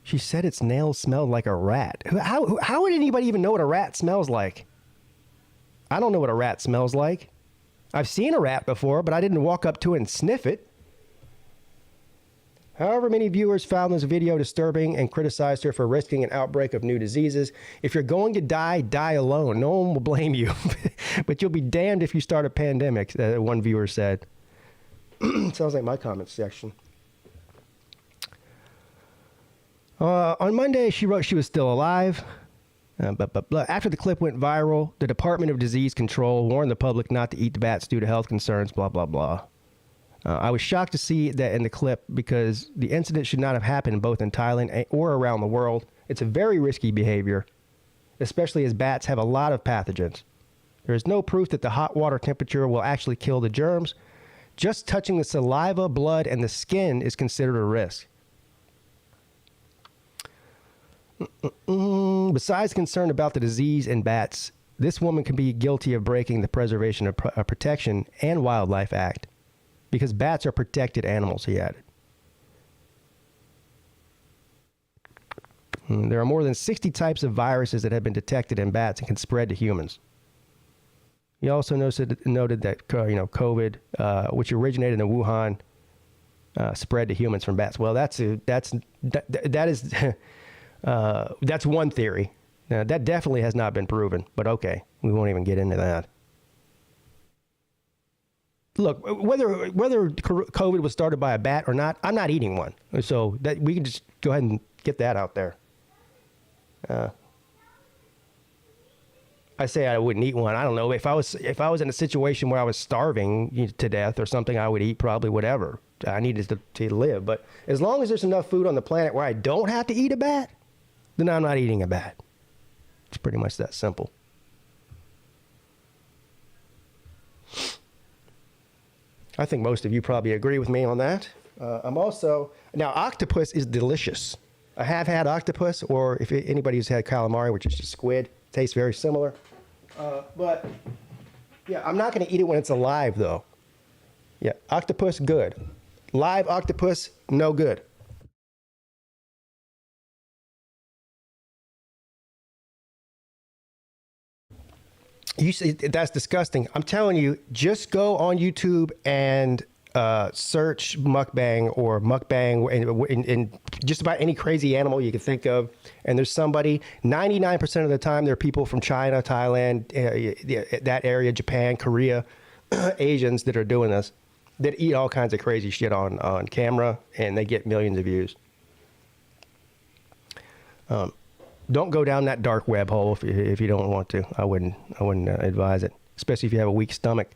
She said its nails smelled like a rat. How would anybody even know what a rat smells like? I don't know what a rat smells like. I've seen a rat before, but I didn't walk up to it and sniff it. However, many viewers found this video disturbing and criticized her for risking an outbreak of new diseases. If you're going to die, die alone. No one will blame you. But you'll be damned if you start a pandemic, one viewer said. Sounds like my comment section. On Monday, she wrote she was still alive. But after the clip went viral, the Department of Disease Control warned the public not to eat the bats due to health concerns, blah, blah, blah. I was shocked to see that in the clip because the incident should not have happened both in Thailand or around the world. It's a very risky behavior, especially as bats have a lot of pathogens. There is no proof that the hot water temperature will actually kill the germs. Just touching the saliva, blood, and the skin is considered a risk. Besides concern about the disease in bats, this woman can be guilty of breaking the Preservation of Protection and Wildlife Act because bats are protected animals, he added. There are more than 60 types of viruses that have been detected in bats and can spread to humans. He also noted that COVID, which originated in Wuhan, spread to humans from bats. Well, that's one theory. Now, that definitely has not been proven, but okay, we won't even get into that. Look, whether COVID was started by a bat or not, I'm not eating one. So that we can just go ahead and get that out there. I say I wouldn't eat one. I don't know. If I was in a situation where I was starving to death or something, I would eat probably whatever. I needed to live. But as long as there's enough food on the planet where I don't have to eat a bat, then I'm not eating a bat. It's pretty much that simple. I think most of you probably agree with me on that. I'm also... Now, octopus is delicious. I have had octopus, or if anybody who's had calamari, which is just squid, tastes very similar. But, yeah, I'm not going to eat it when it's alive, though. Yeah, octopus, good. Live octopus, no good. You say that's disgusting. I'm telling you, just go on YouTube and search mukbang or mukbang in just about any crazy animal you can think of. And there's somebody, 99% of the time, there are people from China, Thailand, that area, Japan, Korea, Asians that are doing this, that eat all kinds of crazy shit on camera, and they get millions of views. Don't go down that dark web hole if you don't want to. I wouldn't advise it, especially if you have a weak stomach.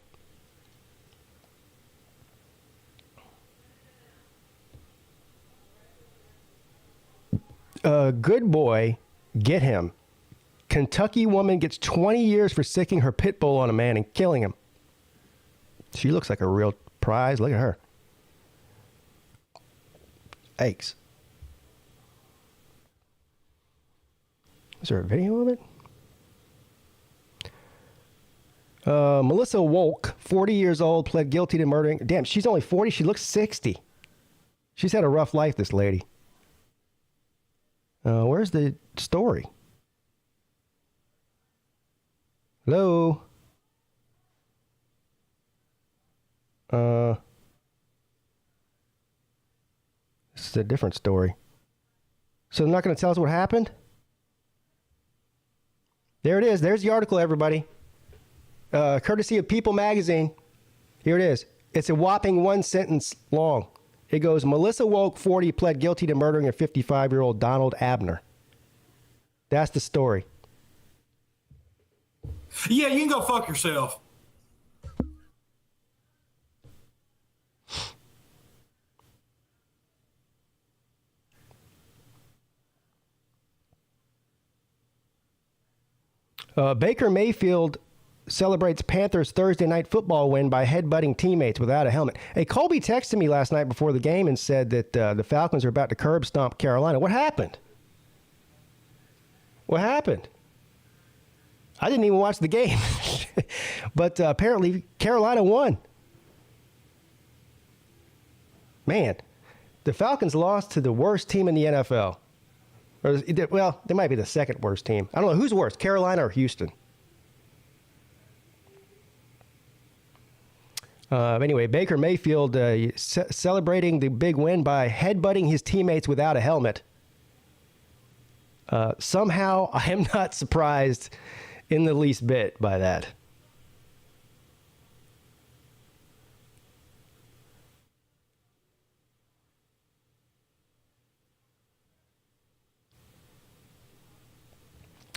Good boy, get him. Kentucky woman gets 20 years for sicking her pit bull on a man and killing him. She looks like a real prize. Look at her. Aches. Is there a video of it? Melissa Wolk, 40 years old, pled guilty to murdering. Damn, she's only 40. She looks 60. She's had a rough life, this lady. Where's the story? Hello? This is a different story. So they're not going to tell us what happened? There it is. There's the article, everybody. Courtesy of People magazine. Here it is. It's a whopping one sentence long. It goes, Melissa Woke, 40, pled guilty to murdering a 55-year-old Donald Abner. That's the story. Yeah, you can go fuck yourself. Baker Mayfield celebrates Panthers' Thursday night football win by headbutting teammates without a helmet. Hey, Colby texted me last night before the game and said that the Falcons are about to curb stomp Carolina. What happened? What happened? I didn't even watch the game. But apparently Carolina won. Man, the Falcons lost to the worst team in the NFL. Well, they might be the second worst team. I don't know. Who's worse, Carolina or Houston? Anyway, Baker Mayfield celebrating the big win by headbutting his teammates without a helmet. Somehow, I am not surprised in the least bit by that.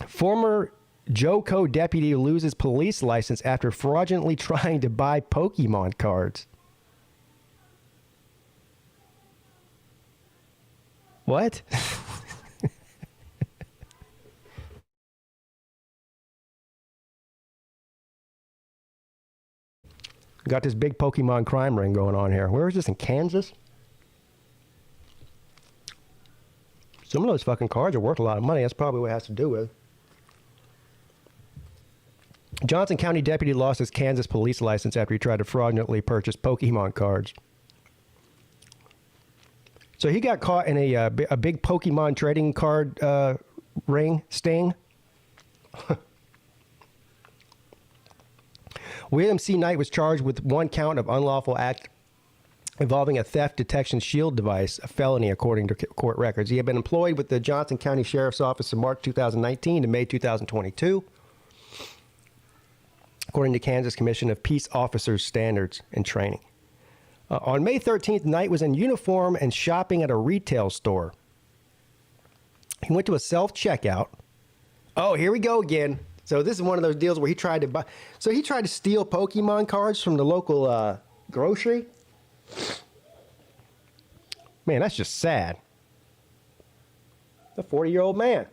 Former JoCo deputy loses police license after fraudulently trying to buy Pokemon cards. What? Got this big Pokemon crime ring going on here. Where is this, in Kansas? Some of those fucking cards are worth a lot of money. That's probably what it has to do with. Johnson County deputy lost his Kansas police license after he tried to fraudulently purchase Pokemon cards. So he got caught in a big Pokemon trading card ring sting. William C. Knight was charged with one count of unlawful act involving a theft detection shield device, a felony according to court records. He had been employed with the Johnson County Sheriff's Office from March 2019 to May 2022, according to Kansas Commission of Peace Officers Standards and Training. On May 13th, Knight was in uniform and shopping at a retail store. He went to a self-checkout. Oh, here we go again. So this is one of those deals where he tried to buy. So he tried to steal Pokemon cards from the local grocery. Man, that's just sad. A 40-year-old man.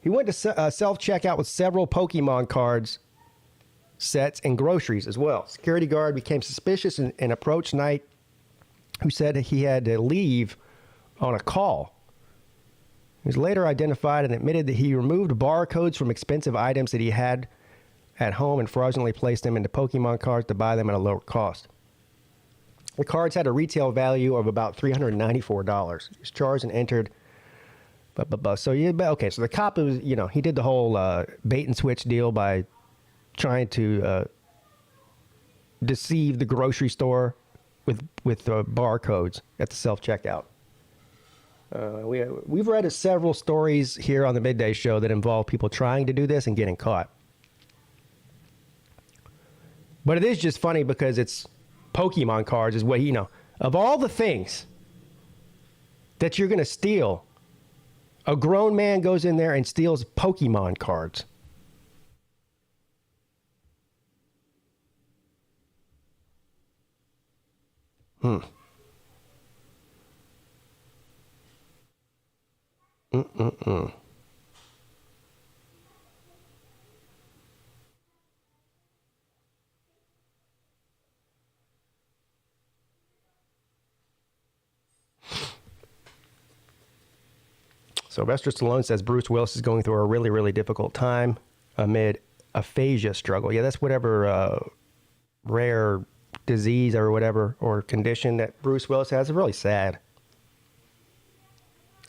He went to self-checkout with several Pokemon cards, sets, and groceries as well. Security guard became suspicious and approached Knight, who said he had to leave on a call. He was later identified and admitted that he removed barcodes from expensive items that he had at home and fraudulently placed them into Pokemon cards to buy them at a lower cost. The cards had a retail value of about $394. He was charged and entered. So okay, so the cop was, he did the whole bait and switch deal by trying to deceive the grocery store with barcodes at the self-checkout. We've read several stories here on the Midday Show that involve people trying to do this and getting caught. But it is just funny because it's Pokemon cards is what, of all the things that you're going to steal, a grown man goes in there and steals Pokemon cards. Sylvester Stallone says Bruce Willis is going through a really, really difficult time amid aphasia struggle. Yeah, that's whatever rare disease or whatever, or condition that Bruce Willis has. It's really sad.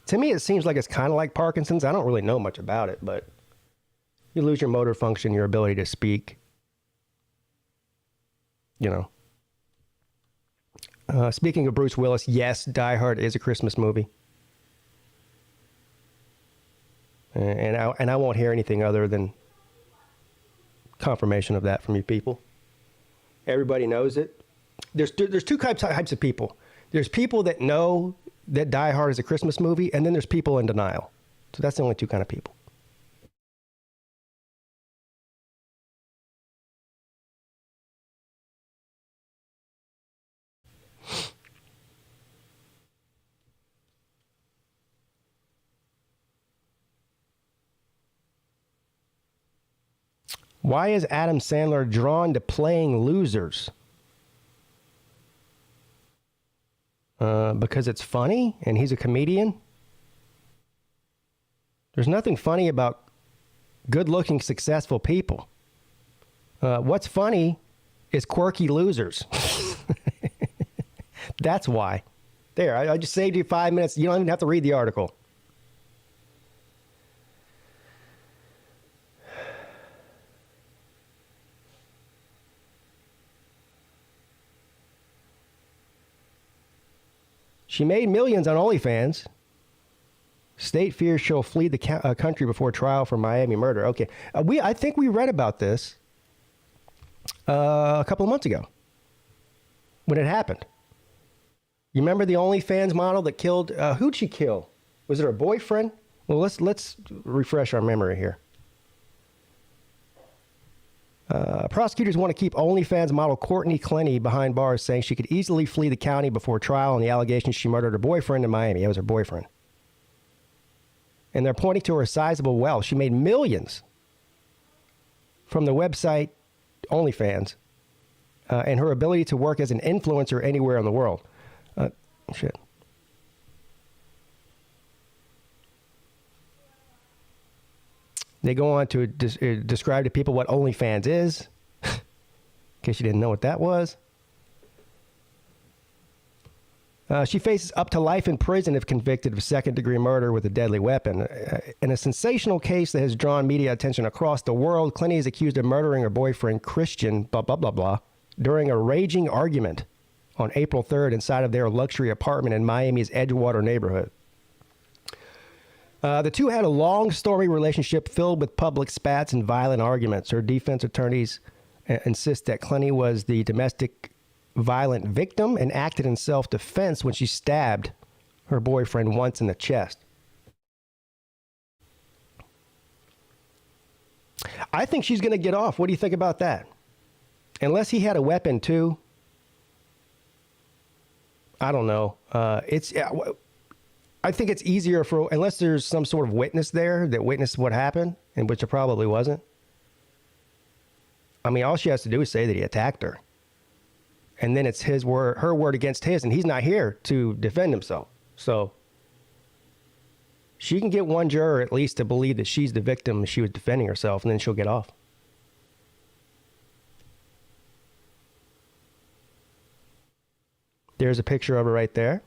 To me, it seems like it's kind of like Parkinson's. I don't really know much about it, but you lose your motor function, your ability to speak. Speaking of Bruce Willis, yes, Die Hard is a Christmas movie. And I won't hear anything other than confirmation of that from you people. Everybody knows it. There's two types of people. There's people that know that Die Hard is a Christmas movie, and then there's people in denial. So that's the only two kind of people. Why is Adam Sandler drawn to playing losers? Because it's funny and he's a comedian? There's nothing funny about good-looking, successful people. What's funny is quirky losers. That's why. There, I just saved you 5 minutes. You don't even have to read the article. She made millions on OnlyFans. State fears she'll flee the country before trial for Miami murder. Okay, I think we read about this a couple of months ago when it happened. You remember the OnlyFans model that killed? Who'd she kill? Was it her boyfriend? Well, let's refresh our memory here. Prosecutors want to keep OnlyFans model Courtney Clenny behind bars, saying she could easily flee the county before trial on the allegations she murdered her boyfriend in Miami. It was her boyfriend. And they're pointing to her sizable wealth. She made millions from the website OnlyFans and her ability to work as an influencer anywhere in the world. Shit. They go on to describe to people what OnlyFans is, in case you didn't know what that was. She faces up to life in prison if convicted of second-degree murder with a deadly weapon. In a sensational case that has drawn media attention across the world, Clenny is accused of murdering her boyfriend, Christian, blah, blah, blah, blah, during a raging argument on April 3rd inside of their luxury apartment in Miami's Edgewater neighborhood. The two had a long, stormy relationship filled with public spats and violent arguments. Her defense attorneys insist that Clenny was the domestic violent victim and acted in self-defense when she stabbed her boyfriend once in the chest. I think she's going to get off. What do you think about that? Unless he had a weapon too. I don't know. I think it's easier for, unless there's some sort of witness there that witnessed what happened, and which it probably wasn't. I mean, all she has to do is say that he attacked her. And then it's his word, her word against his, and he's not here to defend himself. So she can get one juror at least to believe that she's the victim and she was defending herself, and then she'll get off. There's a picture of her right there.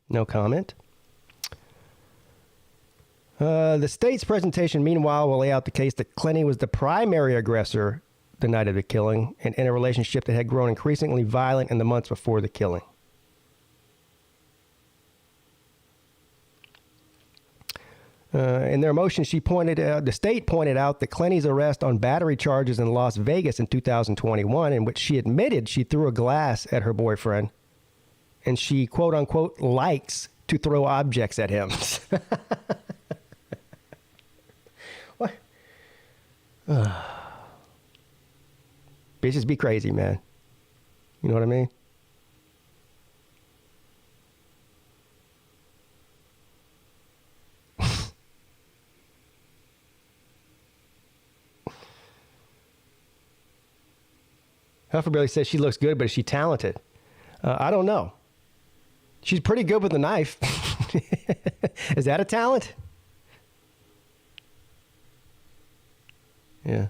No comment. The state's presentation, meanwhile, will lay out the case that Clenny was the primary aggressor the night of the killing and in a relationship that had grown increasingly violent in the months before the killing. In their motion, the state pointed out that Clenny's arrest on battery charges in Las Vegas in 2021, in which she admitted she threw a glass at her boyfriend, and she, quote unquote, likes to throw objects at him. What? Bitches be crazy, man. You know what I mean? Hufferbilly says she looks good, but is she talented? I don't know. She's pretty good with a knife. Is that a talent? Yeah.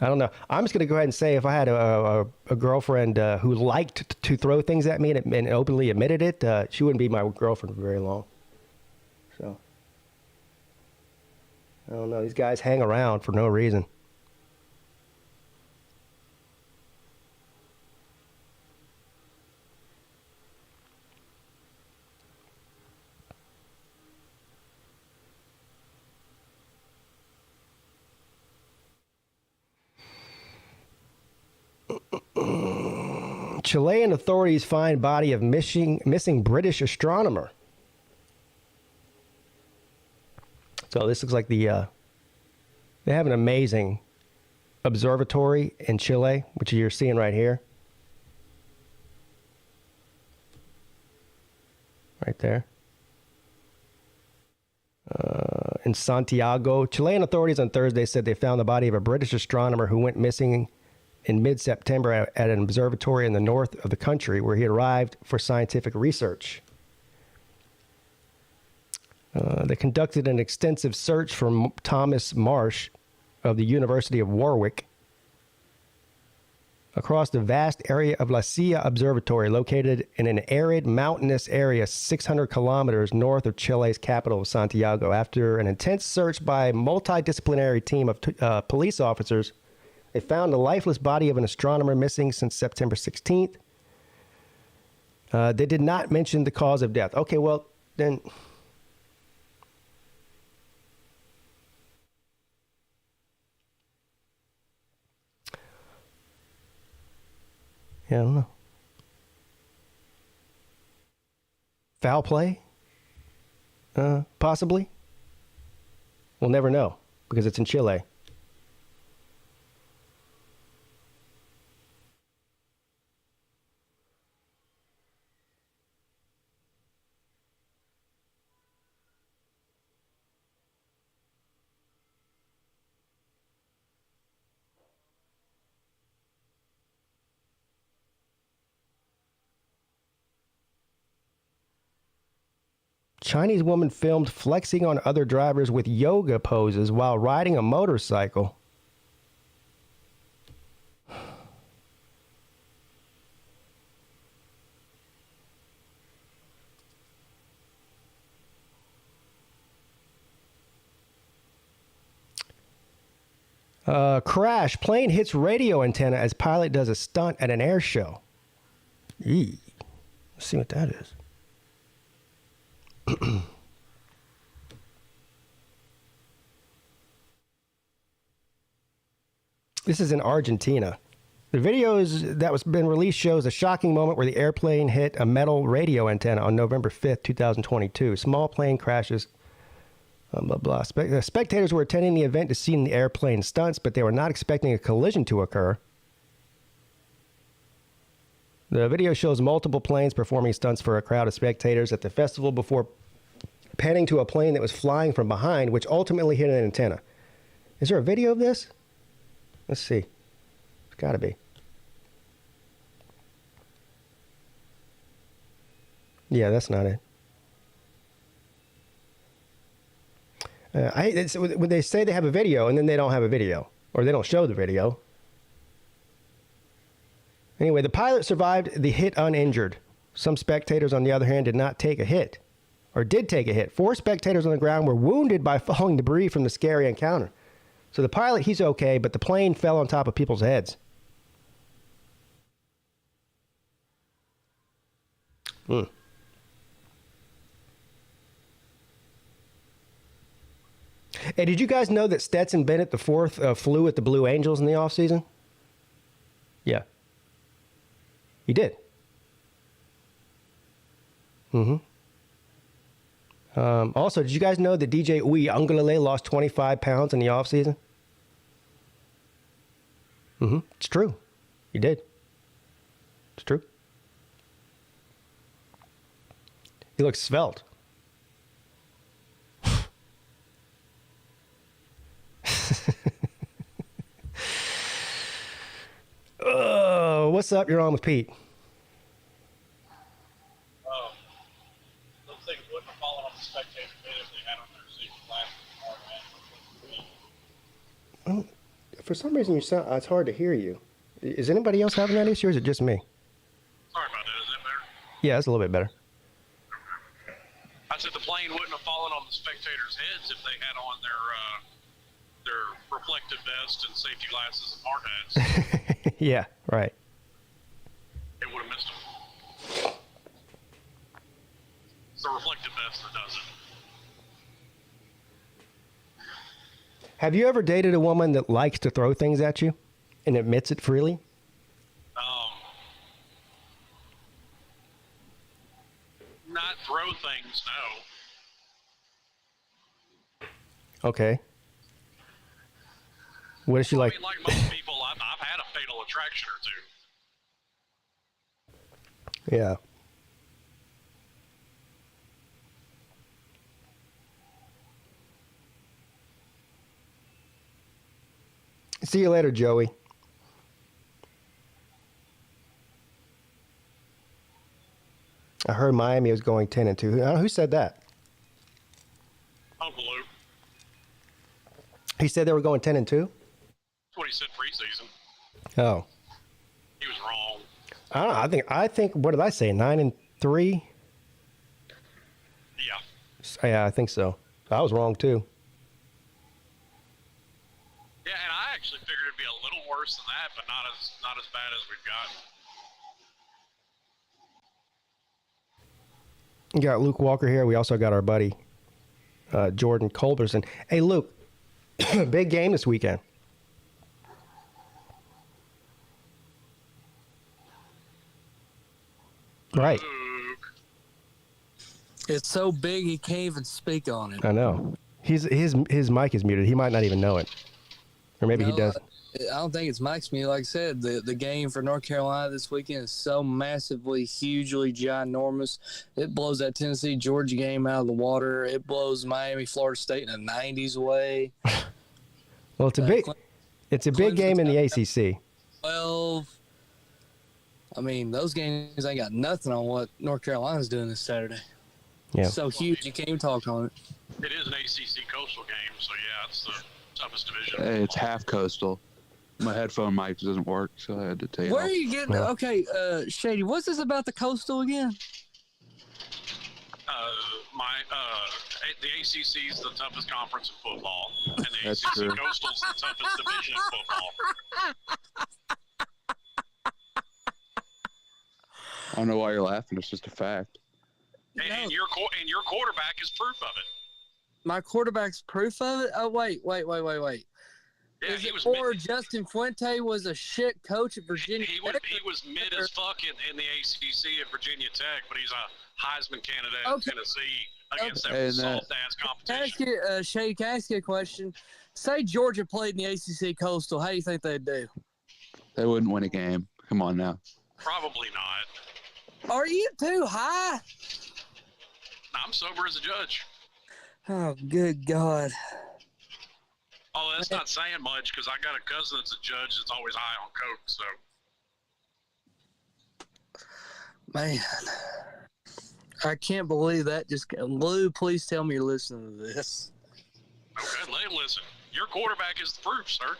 I don't know. I'm just going to go ahead and say if I had a girlfriend who liked to throw things at me and openly admitted it, she wouldn't be my girlfriend for very long. So, I don't know. These guys hang around for no reason. Chilean authorities find body of missing British astronomer. So this looks like they have an amazing observatory in Chile, which you're seeing right here. Right there. In Santiago, Chilean authorities on Thursday said they found the body of a British astronomer who went missing in mid-September at an observatory in the north of the country where he arrived for scientific research. They conducted an extensive search for Thomas Marsh of the University of Warwick across the vast area of La Silla Observatory, located in an arid mountainous area 600 kilometers north of Chile's capital of Santiago. After an intense search by a multidisciplinary team of police officers, they found the lifeless body of an astronomer missing since September 16th. They did not mention the cause of death. Okay, well, then... Yeah, I don't know. Foul play? Possibly. We'll never know because it's in Chile. Chinese woman filmed flexing on other drivers with yoga poses while riding a motorcycle. Crash. Plane hits radio antenna as pilot does a stunt at an air show. Eee. Let's see what that is. This is in Argentina. The video that was been released shows a shocking moment where the airplane hit a metal radio antenna on November 5th, 2022. Small plane crashes. Blah, blah. Spectators were attending the event to see the airplane stunts, but they were not expecting a collision to occur. The video shows multiple planes performing stunts for a crowd of spectators at the festival before panning to a plane that was flying from behind, which ultimately hit an antenna. Is there a video of this? Let's see. It's got to be. Yeah, that's not it. When they say they have a video and then they don't have a video, or they don't show the video. Anyway, the pilot survived the hit uninjured. Some spectators, on the other hand, did not take a hit, or did take a hit. 4 spectators on the ground were wounded by falling debris from the scary encounter. So the pilot, he's okay, but the plane fell on top of people's heads. Hey, did you guys know that Stetson Bennett IV flew with the Blue Angels in the offseason? Yeah. He did. Also, did you guys know that DJ Uiagalelei lost 25 pounds in the offseason? It's true. He did. It's true. He looks svelte. Oh, what's up? You're on with Pete. Those things wouldn't have fallen on the spectator pit if they had on their safety glasses. For some reason, it's hard to hear you. Is anybody else having that issue, or is it just me? Sorry about that. Is that better? Yeah, that's a little bit better. I said the plane wouldn't have fallen on the spectators' heads if they had on their reflective vest and safety glasses and hard hats. Yeah, right. They would have missed them. It's the reflective vest that does it. Have you ever dated a woman that likes to throw things at you and admits it freely? Not throw things, no. Okay. What is she like? I mean, like most people, I've had a fatal attraction or two. Yeah. See you later, Joey. I heard Miami was going 10-2. Who said that? Uncle Luke. He said they were going 10-2? That's what he said preseason. Oh. He was wrong. I don't know. I think what did I say? 9-3? Yeah. Yeah, I think so. I was wrong too. Yeah, and I actually figured it'd be a little worse than that, but not as bad as we've got. You got Luke Walker here. We also got our buddy Jordan Culberson. Hey, Luke, big game this weekend. Right. It's so big he can't even speak on it. I know. His mic is muted. He might not even know it. Or maybe he does. I don't think it's Mike's muted. Like I said, the game for North Carolina this weekend is so massively, hugely ginormous. It blows that Tennessee-Georgia game out of the water. It blows Miami-Florida State in the 90s away. Well, it's a big game in the ACC. Well, I mean, those games ain't got nothing on what North Carolina's doing this Saturday. Yeah. It's so huge you can't even talk on it. It is an ACC coastal game, so yeah, it's the toughest division. Hey, it's half coastal. My headphone mic doesn't work, so I had to take it Where off. are you getting? Okay, Shady, what's this about the coastal again? The ACC is the toughest conference in football, and the That's ACC true. Coastal is the toughest division in football. I don't know why you're laughing. It's just a fact. And your quarterback is proof of it. My quarterback's proof of it? Oh, wait. Yeah, Is he it was more mid, Justin Fuente was a shit coach at Virginia he was mid as fuck in the ACC at Virginia Tech, but he's a Heisman candidate at Tennessee against that And, soft-ass Can I competition. ask you, Shay, can I ask you a question? Say Georgia played in the ACC Coastal. How do you think they'd do? They wouldn't win a game. Come on now. Probably not. Are you too high? I'm sober as a judge. Oh, good God. Oh, that's not saying much because I got a cousin that's a judge that's always high on coke. So Man, I can't believe that. Lou, please tell me you're listening to this. okay, listen. Your quarterback is the proof, sir.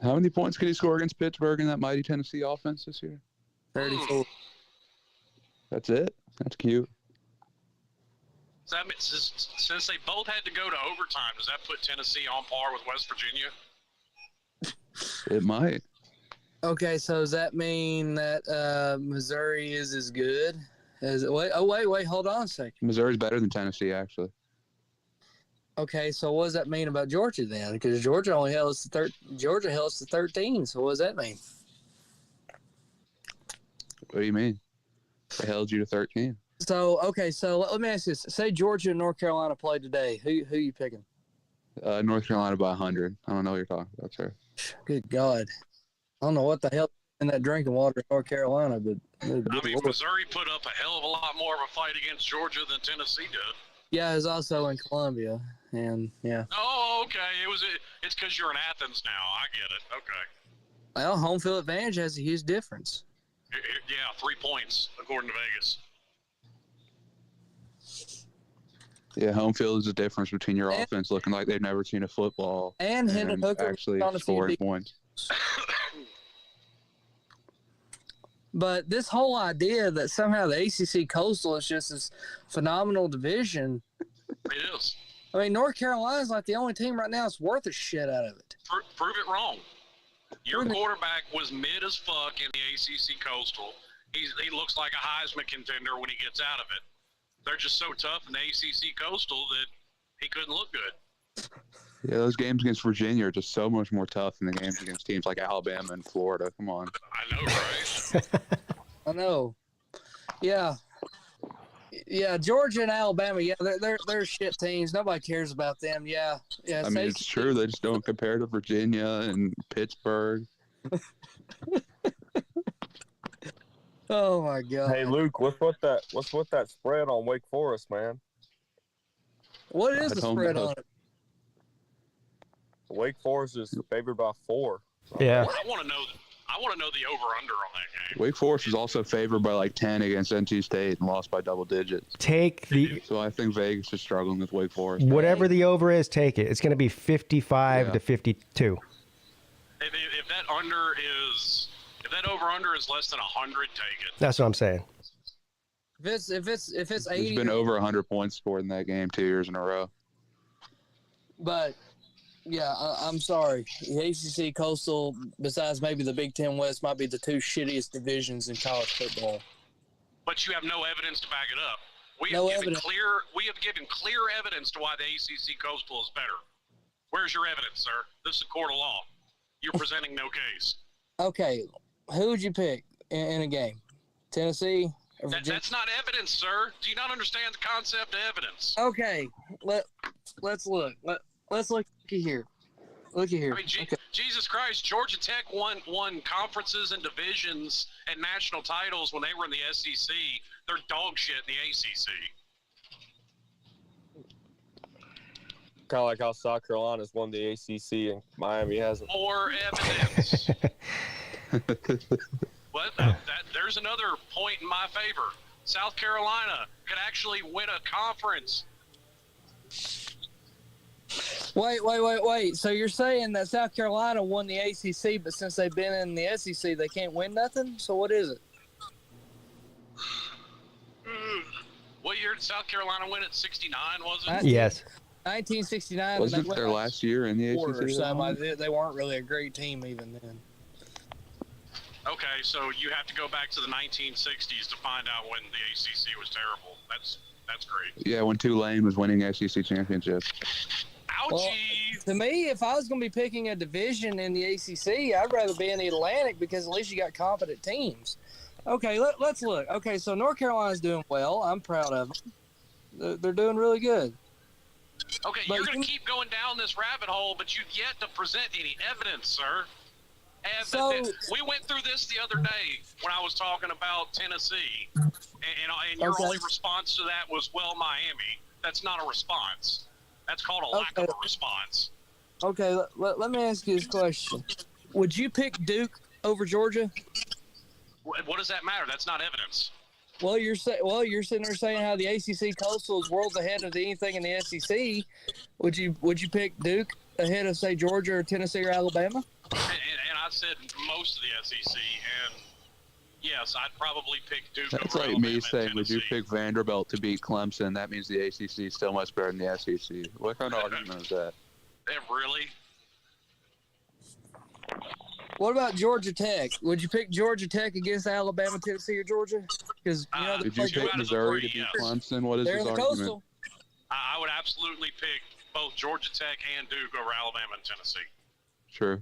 How many points could he score against Pittsburgh in that mighty Tennessee offense this year? 34. That's it? That's cute. So that means, since they both had to go to overtime, does that put Tennessee on par with West Virginia? It might. Okay, so does that mean that Missouri is as good as wait, hold on a second. Missouri's better than Tennessee, actually. Okay, so what does that mean about Georgia then? Because Georgia only held us to 13. So what does that mean? What do you mean? They held you to 13. So okay, so let me ask you this: say Georgia and North Carolina play today. Who you picking? North Carolina by 100. I don't know what you're talking about, sir. Good God, I don't know what the hell in that drinking water in North Carolina, but I mean, Missouri put up a hell of a lot more of a fight against Georgia than Tennessee did. yeah, it's also in Columbia, and yeah. Oh, okay. It's because you're in Athens now. I get it. Okay. Well, home field advantage has a huge difference. Yeah, 3 points according to Vegas. Yeah, home field is the difference between your offense looking like they've never seen a football And Hendon Hooker actually on the scoring CD. points. But this whole idea that somehow the ACC Coastal is just this phenomenal division. It is. I mean, North Carolina's like the only team right now that's worth a shit out of it. Prove it wrong. Your quarterback was mid as fuck in the ACC Coastal. He looks like a Heisman contender when he gets out of it. They're just so tough in the ACC Coastal that he couldn't look good. Yeah, those games against Virginia are just so much more tough than the games against teams like Alabama and Florida. Come on. I know, right? I know. Yeah. Yeah, Georgia and Alabama, yeah, they're shit teams. Nobody cares about them. Yeah. I mean, it's true. They just don't compare to Virginia and Pittsburgh. Oh my God. Hey Luke, what's with that spread on Wake Forest, man? What is the spread on it? Wake Forest is favored by 4. Yeah. I want to know the over/under on that game. Wake Forest is also favored by like 10 against NC State and lost by double digits. So I think Vegas is struggling with Wake Forest. Whatever the over is, take it. It's going to be 55 to 52. If that over/under is less than 100, take it. That's what I'm saying. If it's 80, There's been over 100 points scored in that game 2 years in a row. But yeah, I'm sorry. The ACC Coastal, besides maybe the Big Ten West, might be the two shittiest divisions in college football. But you have no evidence to back it up. We No have given evidence. clear evidence to why the ACC Coastal is better. Where's your evidence, sir? This is a court of law. You're presenting no case. Okay, who would you pick in a game? Tennessee or Virginia? That's not evidence, sir. Do you not understand the concept of evidence? Okay, let's look. Let's look here. Look at here. I mean, Jesus Christ, Georgia Tech won conferences and divisions and national titles when they were in the SEC. They're dog shit in the ACC. Kind of like how South Carolina's won the ACC and Miami hasn't. More evidence. But there's another point in my favor. South Carolina could actually win a conference. Wait. So you're saying that South Carolina won the ACC, but since they've been in the SEC, they can't win nothing? So what is it? What year did South Carolina win at 69, was it? Yes. 1969. Was and it their last year in the or ACC? something. They weren't really a great team even then. Okay, so you have to go back to the 1960s to find out when the ACC was terrible. That's great. Yeah, when Tulane was winning SEC championships. Ouchie! To me, if I was going to be picking a division in the ACC, I'd rather be in the Atlantic because at least you got competent teams. Okay, let's look. Okay, so North Carolina's doing well. I'm proud of them. They're doing really good. Okay, you're going to keep going down this rabbit hole, but you've yet to present any evidence, sir. And we went through this the other day when I was talking about Tennessee, and your only response to that was, well, Miami. That's not a response. That's called a lack of a response. Okay, let me ask you this question. Would you pick Duke over Georgia? What does that matter? That's not evidence. Well, you're sitting there saying how the ACC Coastal is worlds ahead of anything in the SEC. Would you pick Duke ahead of, say, Georgia or Tennessee or Alabama? And I said most of the SEC, and yes, I'd probably pick Duke. That's over like Alabama me saying, and would you Tennessee. pick Vanderbilt to beat Clemson? That means the ACC is still much better than the SEC. What kind of argument is that? Really? What about Georgia Tech? Would you pick Georgia Tech against Alabama, Tennessee, or Georgia? Because Did you pick Missouri to beat Clemson? What is They're his the argument? Coastal. I would absolutely pick both Georgia Tech and Duke over Alabama and Tennessee. Sure.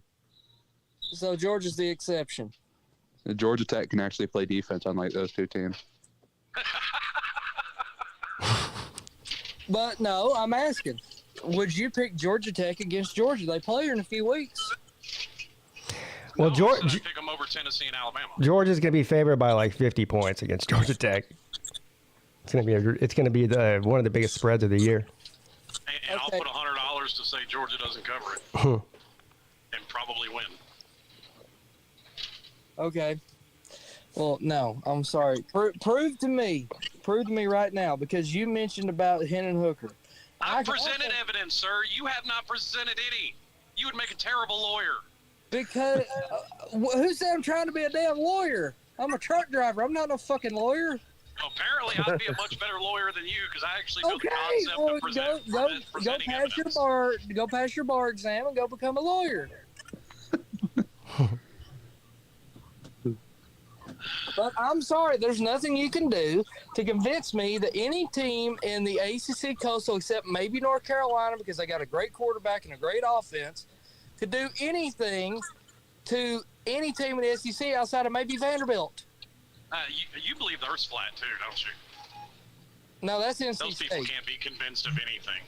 So Georgia's the exception. Georgia Tech can actually play defense, unlike those two teams. But no, I'm asking. Would you pick Georgia Tech against Georgia? They play her in a few weeks. Well, No, I'd pick them over Tennessee and Alabama. Georgia's going to be favored by like 50 points against Georgia Tech. It's going to be one of the biggest spreads of the year. And I'll put $100 to say Georgia doesn't cover it and probably win. Okay. Well, no, I'm sorry. Prove to me right now, because you mentioned about Hendon Hooker. I presented evidence, sir. You have not presented any. You would make a terrible lawyer. Because who said I'm trying to be a damn lawyer? I'm a truck driver. I'm not no fucking lawyer. Well, apparently, I'd be a much better lawyer than you because I actually know the concept of presenting go pass your bar exam and go become a lawyer. But I'm sorry, there's nothing you can do to convince me that any team in the ACC Coastal, except maybe North Carolina, because they got a great quarterback and a great offense, could do anything to any team in the SEC outside of maybe Vanderbilt. You believe the Earth's flat too, don't you? No, that's NC Those State. people can't be convinced of anything.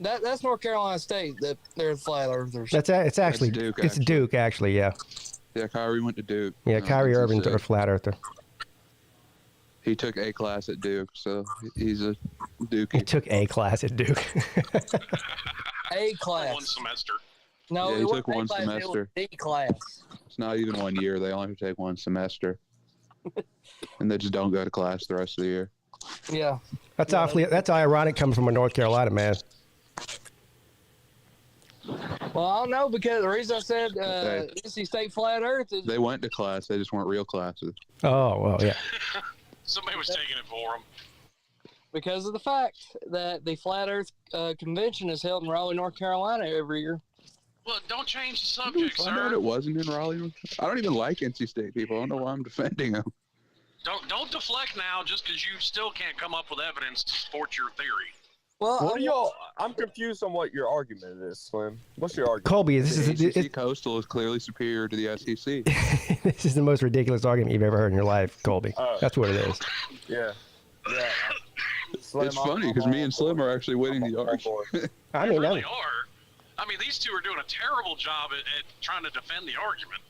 That's North Carolina State. That they're flat earthers. It's actually Duke, it's Duke actually, yeah. Yeah, Kyrie went to Duke. Yeah, Kyrie Irving's a flat earther. He took A class at Duke, so he's a Duke. He took A class at Duke. A class. One semester. No, Yeah, it he wasn't took one A class, it was semester. D class. It's not even 1 year. They only have to take one semester. And they just don't go to class the rest of the year. Yeah. That's ironic coming from a North Carolina man. Well, I don't know, because the reason I said NC State flat earth is They went to class. They just weren't real classes. Oh, well, yeah. Somebody was taking it for them. because of the fact that the flat earth convention is held in Raleigh, North Carolina every year. Well, don't change the Did subject, we find out sir. it wasn't in Raleigh? I don't even like NC State people. I don't know why I'm defending them. Don't deflect now just because you still can't come up with evidence to support your theory. Well, What are y'all? I'm confused on what your argument is, Slim. What's your argument? Colby, this The is ACC Coastal is clearly superior to the SEC. this is the most ridiculous argument you've ever heard in your life, Colby. That's what it is. Yeah. Slim, It's funny because me and Slim are actually winning the argument. I They mean, really are. I mean, these two are doing a terrible job at trying to defend the argument.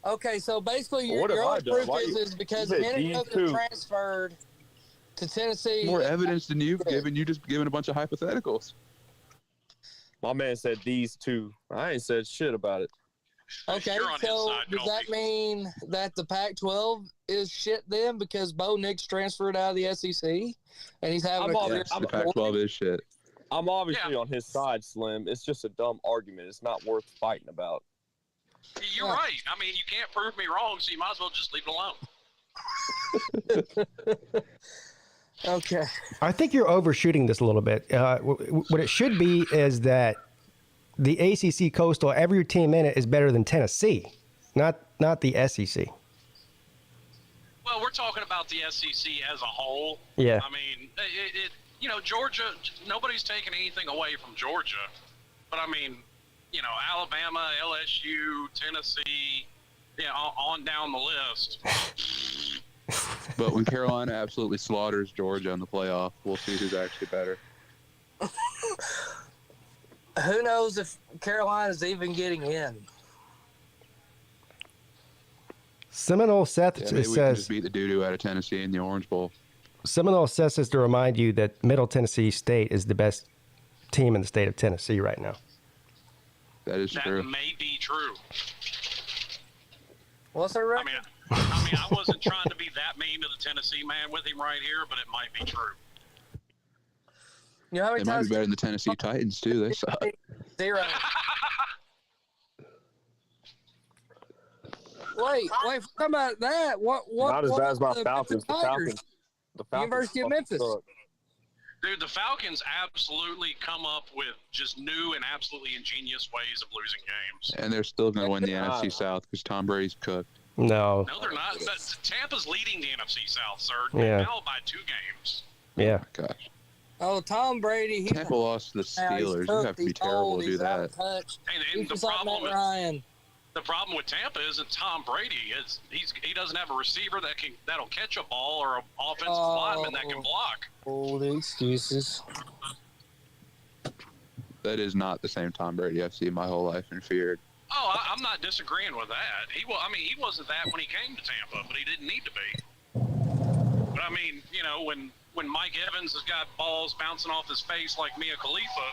okay, so basically your What have I only done? proof Why is you- because you said Hendon these Hooker two. transferred to Tennessee. More evidence than you've given. You just given a bunch of hypotheticals. My man said these two. I ain't said shit about it. Okay, You're on his so side, does Colby. that mean that the Pac-12 is shit then because Bo Nix transferred out of the SEC and he's having I'm a all- career? Yes, the Pac-12 is shit. I'm obviously on his side, Slim. It's just a dumb argument. It's not worth fighting about. You're Yeah. right. I mean, you can't prove me wrong, so you might as well just leave it alone. Okay. I think you're overshooting this a little bit. What it should be is that the ACC Coastal, every team in it is better than Tennessee, not the SEC. Well, we're talking about the SEC as a whole. Yeah. I mean, Georgia, nobody's taking anything away from Georgia. But I mean, you know, Alabama, LSU, Tennessee, on down the list. But when Carolina absolutely slaughters Georgia in the playoff, we'll see who's actually better. Who knows if Carolina's even getting in? Seminole Seth Yeah, maybe we can says just beat the doo-doo out of Tennessee in the Orange Bowl. Seminole Seth says to remind you that Middle Tennessee State is the best team in the state of Tennessee right now. That is That true. may be true. What's their record? I mean, I wasn't trying to be that mean to the Tennessee man with him right here, but it might be true. You know how They many might be times? better than the Tennessee Titans, too. They suck. 0. Wait, talking about that. What? Not as bad as my the Falcons. The Tigers? Falcons. University of fucking Memphis. suck. Dude, the Falcons absolutely come up with just new and absolutely ingenious ways of losing games. And they're still going to win the NFC South because Tom Brady's cooked. No. No, they're not. Tampa's leading the NFC South, sir. Yeah. Now by 2 games. Yeah. Oh, gosh. Oh, Tom Brady. He's Tampa lost to the Steelers. You have to be terrible to do that. And the problem with the problem with Tampa isn't Tom Brady. He doesn't have a receiver that'll catch a ball or an offensive lineman that can block. Oh, the excuses. That is not the same Tom Brady I've seen my whole life and feared. Oh, I'm not disagreeing with that. He wasn't that when he came to Tampa, but he didn't need to be. But I mean, you know, when Mike Evans has got balls bouncing off his face like Mia Khalifa,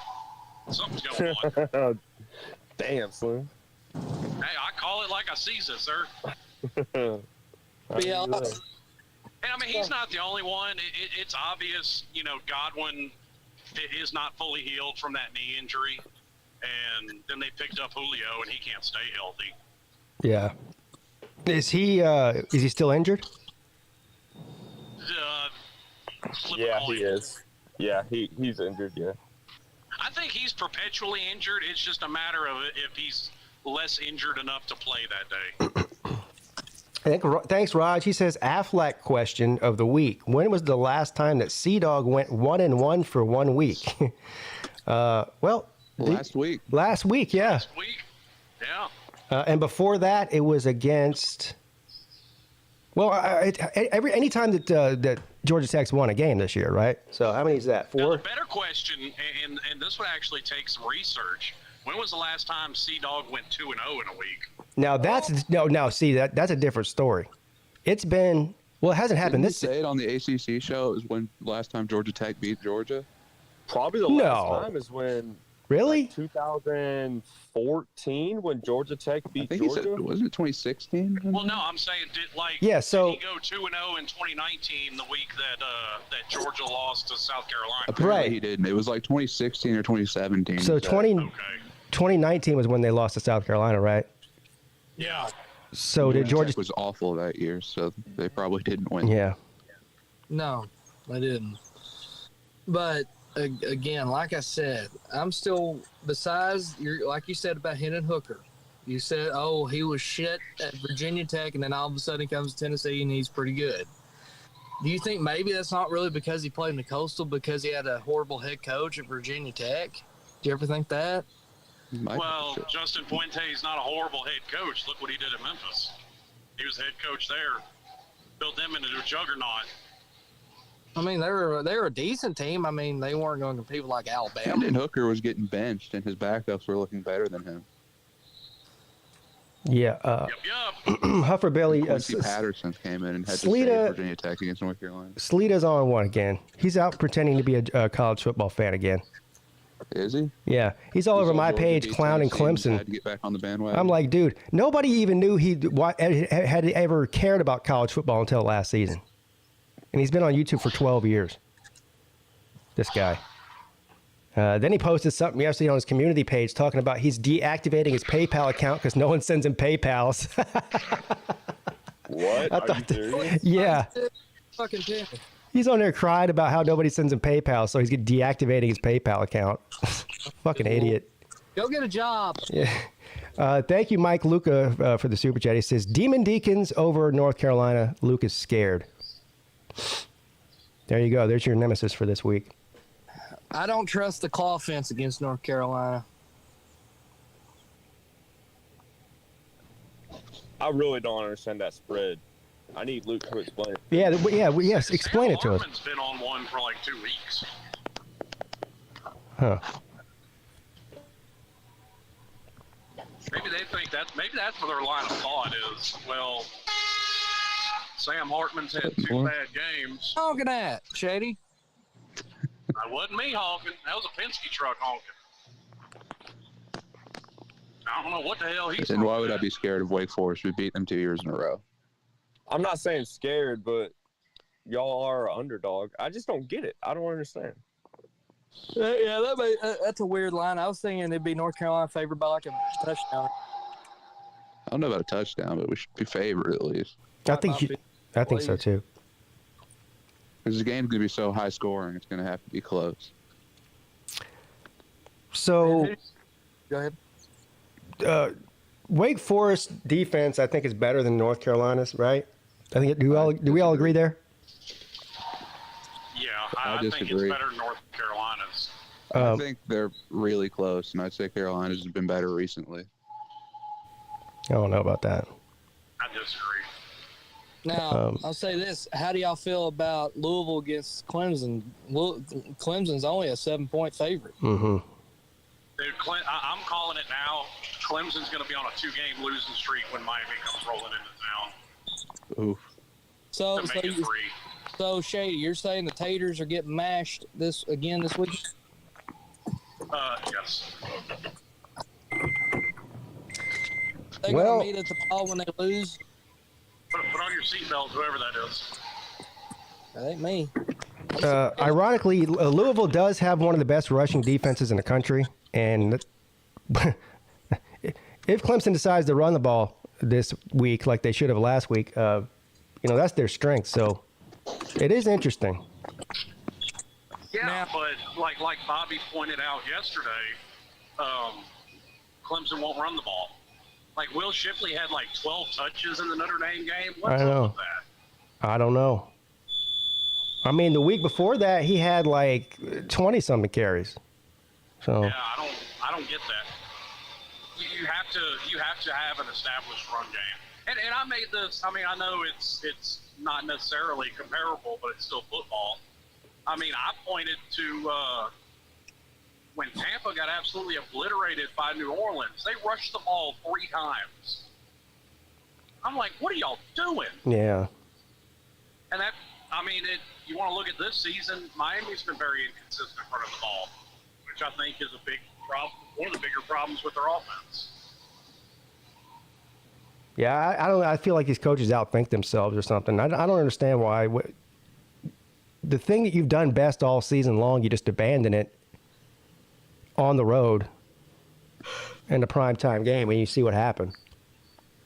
something's going on. Damn, Slim. Hey, I call it like I sees it, sir. Yeah. And I mean, he's not the only one. It's obvious, you know, Godwin is not fully healed from that knee injury. And then they picked up Julio, and he can't stay healthy. Yeah. Is he still injured? Yeah, he is. Yeah, he's injured, yeah. I think he's perpetually injured. It's just a matter of if he's less injured enough to play that day. Thanks, Raj. He says, Affleck question of the week. When was the last time that Sea-Dog went 1-1 for 1 week? Last week. Last week, yeah. Last week? Yeah. And before that, it was against... Well, any time that Georgia Tech's won a game this year, right? So how many is that? 4? Now, the better question, and this would actually take some research. When was the last time Sea-Dog went 2-0 in a week? Now that's that's a different story. It's been it hasn't happened Didn't this. you say it on the ACC show? It was when last time Georgia Tech beat Georgia. Probably the last time is when. Really? 2014 when Georgia Tech beat I think Georgia. he said, wasn't it 2016? Well, no, I'm saying did he go 2-0 in 2019, the week that Georgia lost to South Carolina? Apparently he didn't. It was like 2016 or 2017. So 2019 was when they lost to South Carolina, right? Yeah. So did Georgia Tech was awful that year, so they probably didn't win. Yeah. No, I didn't. But again, like I said, I'm still, besides, like you said about Hendon Hooker, you said, oh, he was shit at Virginia Tech, and then all of a sudden he comes to Tennessee and he's pretty good. Do you think maybe that's not really because he played in the Coastal, because he had a horrible head coach at Virginia Tech? Do you ever think that? Well, Justin Fuente is not a horrible head coach. Look what he did at Memphis. He was head coach there. Built them into a juggernaut. I mean, they were a decent team. I mean, they weren't going to compete with like Alabama. Hendon Hooker was getting benched, and his backups were looking better than him. Yeah. Huffer Billy. Quincy Patterson came in and had to save Virginia Tech against North Carolina. Sleeta's on one again. He's out pretending to be a college football fan again. Is he? Yeah, he's all over my page clowning Clemson. Had to get back on the bandwagon. I'm like, dude, nobody even knew he had ever cared about college football until last season, and he's been on YouTube for 12 years. This guy. Then he posted something yesterday on his community page talking about he's deactivating his PayPal account because no one sends him PayPals. What? Are you serious? Yeah. Fucking damn. He's on there crying about how nobody sends him PayPal, so he's deactivating his PayPal account. Fucking idiot. Go get a job. Yeah. Thank you, Mike Luca, for the super chat. He says, Demon Deacons over North Carolina. Luke is scared. There you go. There's your nemesis for this week. I don't trust the claw fence against North Carolina. I really don't understand that spread. I need Luke to explain it. Yes, explain it to us. Hartman's been on one for like 2 weeks. Huh. Maybe they think maybe that's what their line of thought is. Well, Sam Hartman's had 2 bad games. Honking at, Shady. That wasn't me honking. That was a Penske truck honking. I don't know what the hell he's And why would I be scared of Wake Forest? We beat them 2 years in a row. I'm not saying scared, but y'all are an underdog. I just don't get it. I don't understand. Yeah, that's a weird line. I was thinking it'd be North Carolina favored by like a touchdown. I don't know about a touchdown, but we should be favored at least. I think so too. Because the game's going to be so high scoring, it's going to have to be close. So, Go ahead. Wake Forest defense, I think, is better than North Carolina's, right? I think. Do we all agree there? Yeah, I think it's better than North Carolina's. I think they're really close, and I'd say Carolina's has been better recently. I don't know about that. I disagree. Now, I'll say this. How do y'all feel about Louisville against Clemson? Clemson's only a 7-point favorite. Mm-hmm. Dude, I'm calling it now. Clemson's going to be on a 2-game losing streak when Miami comes rolling into town. Oof. So Shady, you're saying the Taters are getting mashed this week? Yes. They're going to meet at the ball when they lose? Put on your seatbelt, whoever that is. That ain't me. Ironically, Louisville does have one of the best rushing defenses in the country, and if Clemson decides to run the ball this week like they should have last week, that's their strength. So it is interesting. Yeah, but like Bobby pointed out yesterday, Clemson won't run the ball. Like Will Shipley had like 12 touches in the Notre Dame game. What's up with that? I don't know. I mean, the week before that, he had like 20-something carries. So yeah, I don't get that. You have to have an established run game. And I made this. I mean, I know it's not necessarily comparable, but it's still football. I mean, I pointed to when Tampa got absolutely obliterated by New Orleans. They rushed the ball 3 times. I'm like, what are y'all doing? Yeah. And that, I mean, you want to look at this season, Miami's been very inconsistent in front of the ball, which I think is a big problem, one of the bigger problems with their offense. Yeah, I feel like these coaches outthink themselves or something. I don't understand why. The thing that you've done best all season long, you just abandon it on the road in a primetime game, and you see what happened.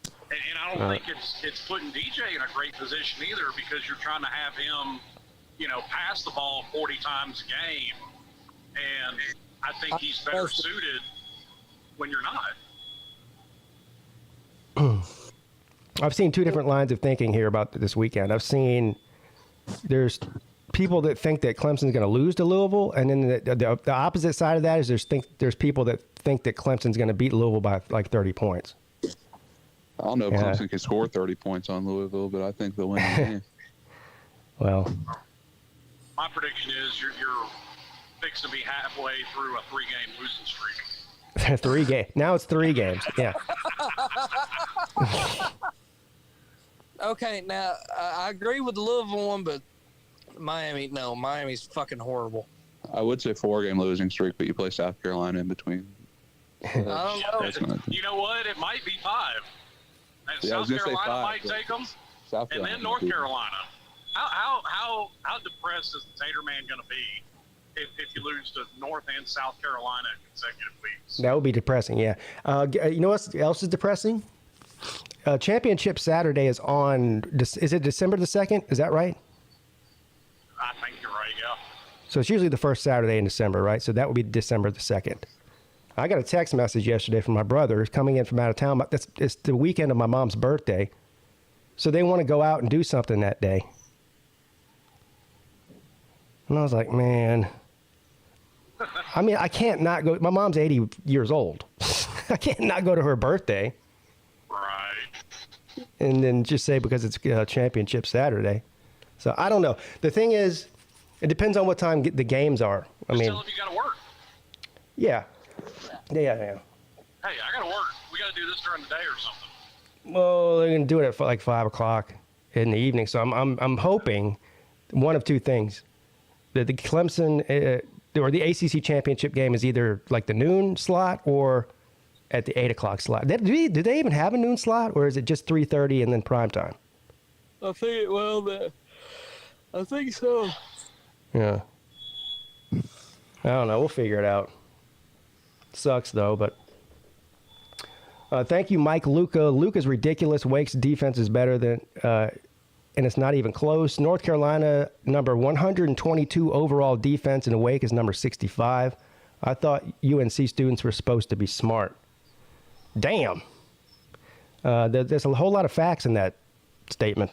And I don't think it's putting DJ in a great position either, because you're trying to have him, pass the ball 40 times a game, and I think he's better suited when you're not. I've seen 2 different lines of thinking here about this weekend. I've seen there's people that think that Clemson's going to lose to Louisville, and then the opposite side of that is there's people that think that Clemson's going to beat Louisville by like 30 points. I don't know if Clemson can score 30 points on Louisville, but I think they'll win the game. Well, my prediction is you're fixing to be halfway through a 3-game losing streak. 3 games. Now it's 3 games. Yeah. Okay, now I agree with the Louisville one, but Miami's fucking horrible. I would say 4-game losing streak, but you play South Carolina in between. I don't know. You know what? It might be 5. And South Carolina might take them, and then North Carolina. How depressed is the Tater Man going to be if you lose to North and South Carolina in consecutive weeks? That would be depressing, yeah. You know what else is depressing? Championship Saturday is on, is it December the 2nd? Is that right? I think you're right, yeah. So it's usually the first Saturday in December, right? So that would be December the 2nd. I got a text message yesterday from my brother coming in from out of town. It's the weekend of my mom's birthday. So they want to go out and do something that day. And I was like, man, I mean, I can't not go. My mom's 80 years old. I can't not go to her birthday. Right. and then just say because it's championship Saturday. So I don't know. The thing is, it depends on what time the games are. I mean, tell them you got to work. Yeah. Hey, I got to work. We got to do this during the day or something. Well, they're gonna do it at like 5 o'clock in the evening. So I'm hoping one of two things: that the Clemson or the ACC championship game is either like the noon slot or at the 8 o'clock slot. Do they even have a noon slot, or is it just 3:30 and then prime time? I think I think so. Yeah. I don't know. We'll figure it out. Sucks though, but. Thank you, Mike Luca. Luca's ridiculous. Wake's defense is better than, and it's not even close. North Carolina, number 122 overall defense, and Wake is number 65. I thought UNC students were supposed to be smart. Damn. There's a whole lot of facts in that statement.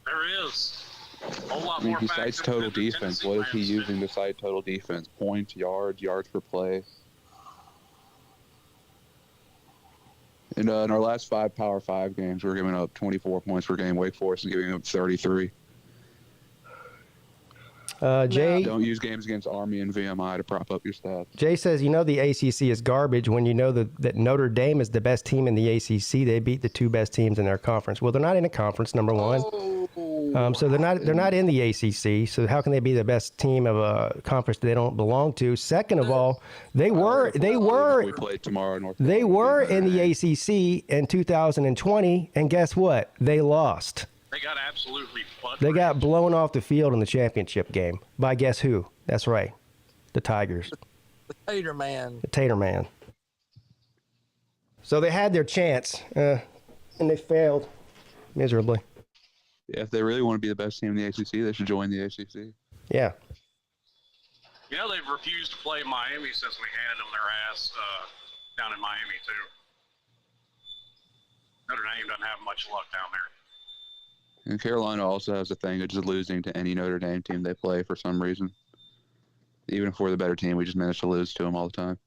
There is. A whole lot I mean, more facts besides than total the defense, Tennessee what is he fans using besides total defense? Points, yards per play. And in our last 5 Power 5 games, we're giving up 24 points per game. Wake Forest is giving up 33. Jay, don't use games against Army and VMI to prop up your stats. Jay says, the ACC is garbage when you know that Notre Dame is the best team in the ACC. They beat the 2 best teams in their conference. Well, they're not in a conference, number one. So they're not in the ACC. So how can they be the best team of a conference they don't belong to? Second of all, they were We played tomorrow. They were in the ACC in 2020, and guess what? They lost. They got absolutely butt. They got blown off the field in the championship game by guess who? That's right, the Tigers. The Tater Man. The Tater Man. So they had their chance, and they failed miserably. Yeah, if they really want to be the best team in the ACC, they should join the ACC. Yeah. You know, they've refused to play Miami since we handed them their ass down in Miami, too. Notre Dame doesn't have much luck down there. And Carolina also has a thing of just losing to any Notre Dame team they play for some reason. Even if we're the better team, we just manage to lose to them all the time.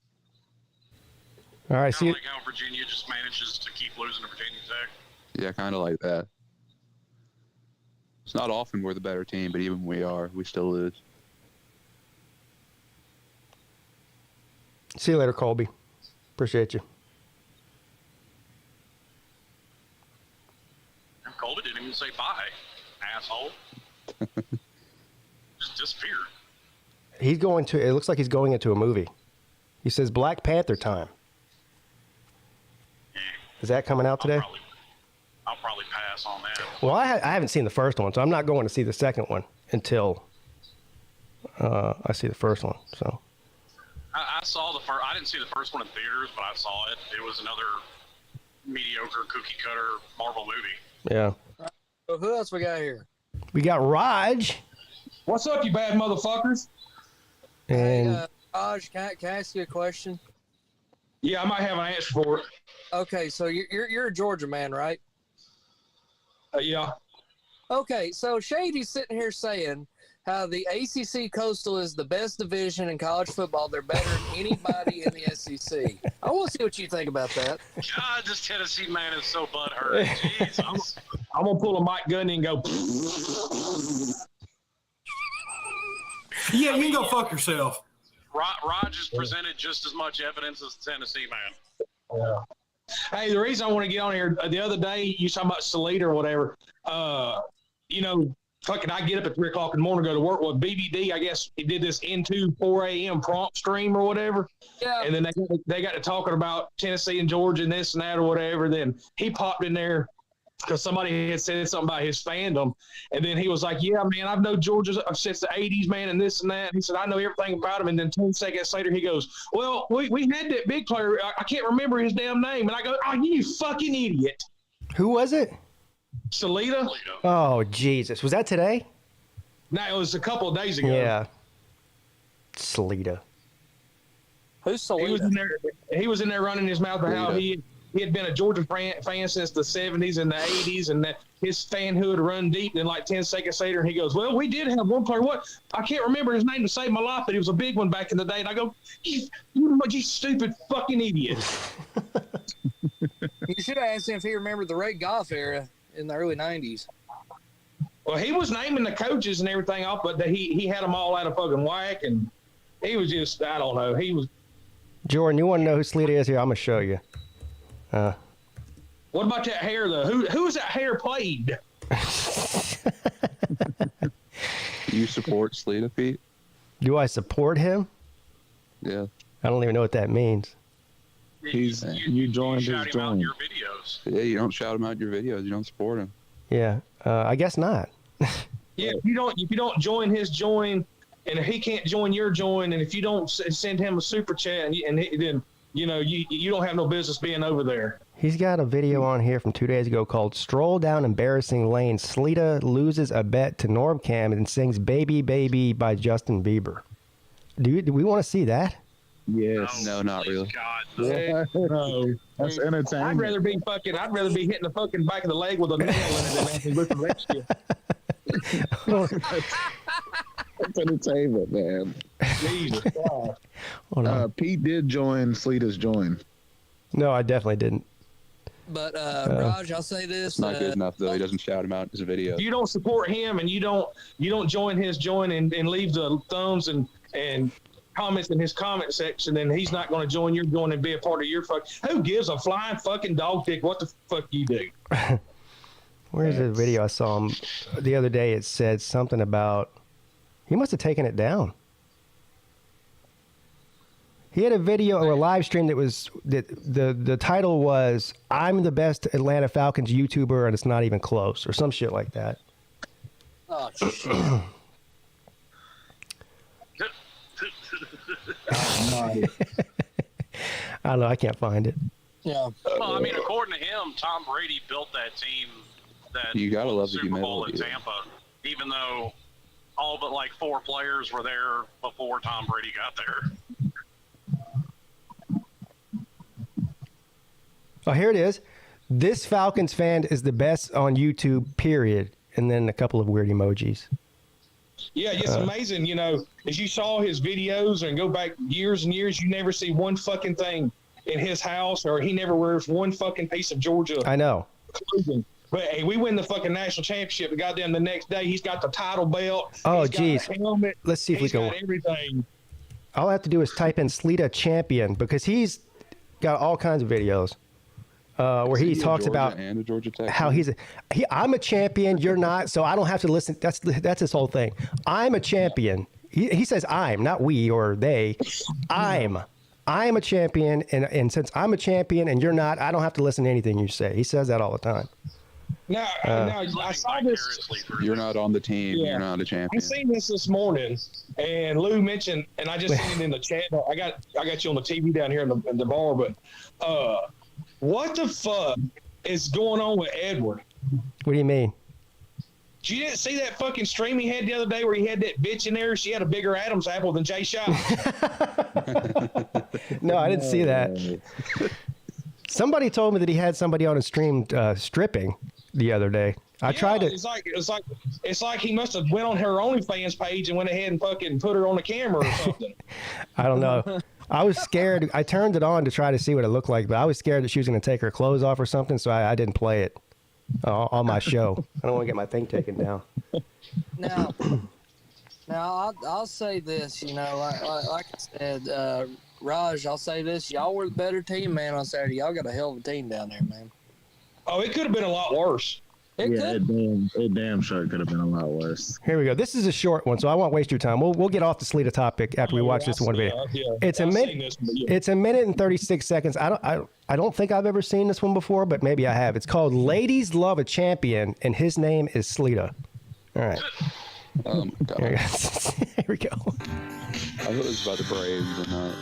All right, Kind of like how Virginia just manages to keep losing to Virginia Tech. Yeah, kind of like that. It's not often we're the better team, but even when we are, we still lose. See you later, Colby. Appreciate you. Colby didn't even say bye, asshole. Just disappeared. It looks like he's going into a movie. He says Black Panther time. Is that coming out today? I'll probably pass on that. Well, I haven't seen the first one, so I'm not going to see the second one until I see the first one. So I saw the first. I didn't see the first one in theaters, but I saw it. It was another mediocre cookie cutter Marvel movie. yeah, So who else we got here? we got Raj What's up, you bad motherfuckers? and Hey, Raj, can I ask you a question? Yeah, I might have an answer for it. Okay, so you're a Georgia man, right? Yeah. Okay, so Shady's sitting here saying how the ACC Coastal is the best division in college football. They're better than anybody in the SEC. I want to see what you think about that. God, this Tennessee man is so butthurt. Jesus. I'm going to pull a Mike Gundy and go. Yeah, you can go fuck yourself. Raj has presented just as much evidence as the Tennessee man. Yeah. Hey, the reason I want to get on here, the other day, you talking about Salita or whatever, fucking I get up at 3 o'clock in the morning to go to work with BBD. I guess he did this into 4 a.m. prompt stream or whatever. Yeah. And then they got to talking about Tennessee and Georgia and this and that or whatever. Then he popped in there because somebody had said something about his fandom. And then he was like, yeah, man, I've known Georgia since the 80s, man, and this and that. And he said, I know everything about him. And then 10 seconds later, he goes, well, we had that big player. I can't remember his damn name. And I go, oh, you fucking idiot. who was it? Salita? Oh Jesus, was that today? No, it was a couple of days ago. Yeah, Salita. Who's Salita? He was in there running his mouth about how he he had been a Georgia fan since the 70s and the 80s, and that his fanhood run deep. And then like 10 seconds later, he goes, "Well, we did have one player. What? I can't remember his name to save my life, but he was a big one back in the day." And I go, "You stupid fucking idiot." You should have asked him if he remembered the Ray Goff era in the early 90s. Well, he was naming the coaches and everything off, but he had them all out of fucking whack, and he was just, I don't know. He was. Jordan, you want to know who Sleeta is here? I'm going to show you. What about that hair, though? Who is that hair played? Do you support Sleeta, Pete? Do I support him? Yeah. I don't even know what that means. You joined his shout him out in join. your videos. Yeah, you don't shout him out in your videos. You don't support him. Yeah, I guess not. Yeah, if you don't join his join, and if he can't join your join, and if you don't send him a super chat, then you don't have no business being over there. He's got a video on here from 2 days ago called "Stroll Down Embarrassing Lane. Sleeta loses a bet to Normcam and sings Baby Baby by Justin Bieber." Do we want to see that? Yes. No, not really. Yeah, no, that's entertaining. I'd rather be hitting the fucking back of the leg with a nail in it than actually listen to that shit. That's entertainment, man. Jesus God. Pete did join Sleeta's join. No, I definitely didn't. But Raj, I'll say this: It's not good enough though. He doesn't shout him out in his video. If you don't support him and you don't join his join and leave the thumbs and comments in his comment section, then he's not going to join your join and be a part of your fuck. Who gives a flying fucking dog dick what the fuck you do? Where's the video I saw him the other day? It said something about he must have taken it down. He had a video or a live stream that was the title was "I'm the best Atlanta Falcons YouTuber and it's not even close" or some shit like that. Oh shit. I don't know. I can't find it. Yeah. Well, I mean, according to him, Tom Brady built that team that You gotta love the Super Bowl humility. at Tampa, even though all but like 4 players were there before Tom Brady got there. Oh, here it is. This Falcons fan is the best on YouTube, period. And then a couple of weird emojis. Yeah, it's amazing. As you saw his videos and go back years and years, you never see one fucking thing in his house, or he never wears one fucking piece of Georgia I know. clothing. But hey, we win the fucking national championship. The goddamn the next day, he's got the title belt. Oh, he's got geez. a helmet. Let's see if we He's can. got everything. All I have to do is type in Sleeta Champion because he's got all kinds of videos where he talks about and a Georgia Tech. how I'm a champion, you're not, so I don't have to listen. That's his whole thing. I'm a champion. He says I'm, not we or they. I am a champion, and since I'm a champion and you're not, I don't have to listen to anything you say. He says that all the time. Now, I saw this. You're not on the team. Yeah. You're not a I champion. seen this morning, and Lou mentioned, and I just seen it in the chat. I got you on the TV down here in the bar, but what the fuck is going on with Edward? What do you mean? You didn't see that fucking stream he had the other day where he had that bitch in there? She had a bigger Adam's apple than Jay Shaw. No, I didn't see that. Somebody told me that he had somebody on his stream stripping the other day. I tried to. It's like he must have went on her OnlyFans page and went ahead and fucking put her on the camera or something. I don't know. I was scared. I turned it on to try to see what it looked like, but I was scared that she was going to take her clothes off or something, so I didn't play it on my show. I don't want to get my thing taken down. Now I'll say this. Like I said, Raj, I'll say this. Y'all were the better team, man, on Saturday. Y'all got a hell of a team down there, man. Oh, it could have been a lot worse. It damn sure could have been a lot worse. Here we go. This is a short one, so I won't waste your time. We'll get off the Sleeta topic after we watch this one video. It's a minute. It's a minute and 36 seconds. I don't think I've ever seen this one before, but maybe I have. It's called "Ladies Love a Champion," and his name is Sleeta. All right. Oh my God. Here we go. I thought it was about the Braves, but not.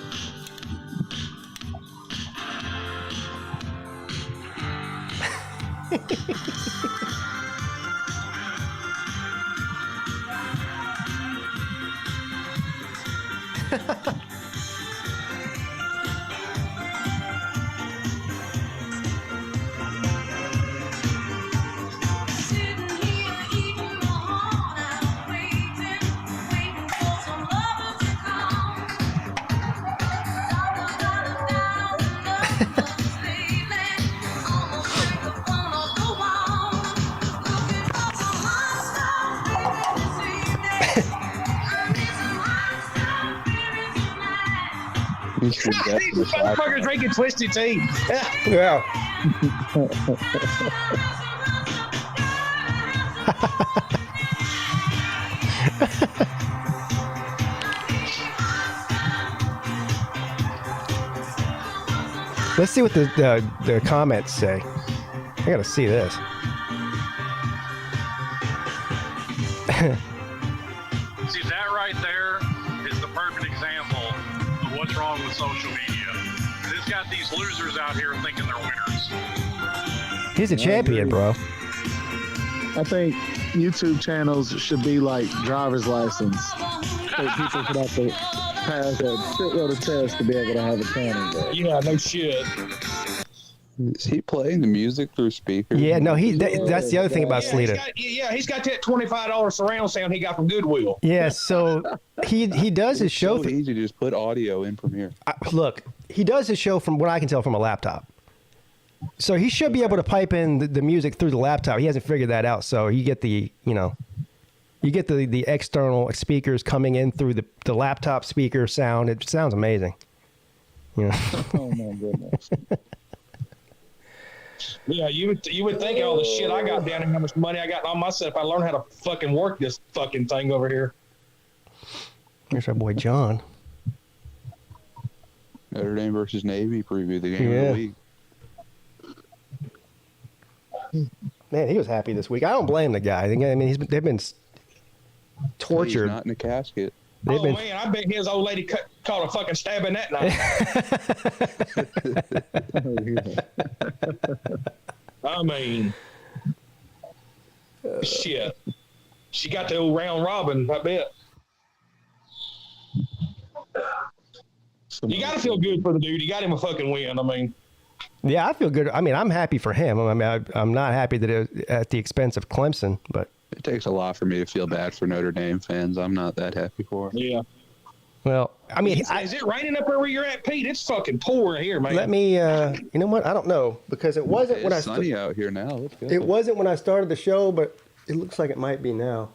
These motherfuckers drinking Twisted Tea. Yeah. Let's see what the comments say. I gotta see this. See, that right there is the perfect example of what's wrong with social media. It's got these losers out here thinking they're winners. He's a champion, bro. I think YouTube channels should be like driver's license. So people should have to pass a shitload of tests to be able to have a training day. Yeah, no shit. Is he playing the music through speakers? Yeah, no, that's the other thing about Sleeta. He's got that $25 surround sound he got from Goodwill. Yeah, so he does his show. It's so easy to just put audio in Premiere. Look, he does his show from what I can tell from a laptop. So he should be able to pipe in the music through the laptop. He hasn't figured that out. So you get the external speakers coming in through the laptop speaker sound. It sounds amazing. You know. Oh my goodness. Yeah, you would think all the shit I got down and how much money I got on myself. I learned how to fucking work this fucking thing over here. Here's our boy John. Notre Dame versus Navy preview, the game of the week. Man, he was happy this week. I don't blame the guy. I mean, they've been tortured. He's not in a casket. Man, I bet his old lady caught a fucking stabbing that night. I mean, shit. She got the old round robin, I bet. You got to feel good for the dude. You got him a fucking win, I mean. Yeah, I feel good. I mean, I'm happy for him. I mean, I'm not happy that it was at the expense of Clemson, but it takes a lot for me to feel bad for Notre Dame fans. I'm not that happy for it. Yeah. Well, I mean, is it raining up where you're at, Pete? It's fucking pouring here, man. Let me. You know what? I don't know because it wasn't when it's sunny out here now. Let's go. It wasn't when I started the show, but it looks like it might be now.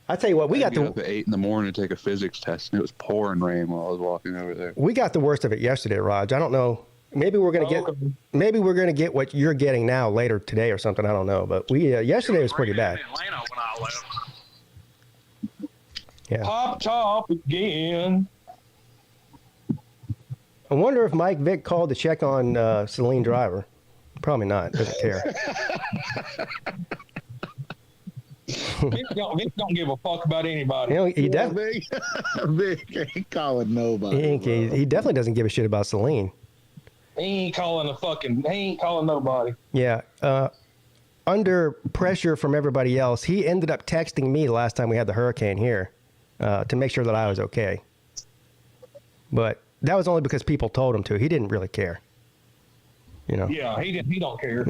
I tell you what, we got up at 8 a.m. to take a physics test, and it was pouring rain while I was walking over there. We got the worst of it yesterday, Raj. I don't know. Maybe we're gonna get what you're getting now later today or something. I don't know, but yesterday was pretty bad. Atlanta when I left. Yeah. Pop top again. I wonder if Mike Vick called to check on Celine Driver. Probably not. Doesn't care. Vic don't give a fuck about anybody. You know, he definitely. Vic ain't calling nobody. He definitely doesn't give a shit about Celine. He ain't calling nobody. Yeah. Under pressure from everybody else, he ended up texting me last time we had the hurricane here to make sure that I was okay. But that was only because people told him to. He didn't really care. You know. Yeah, he don't care.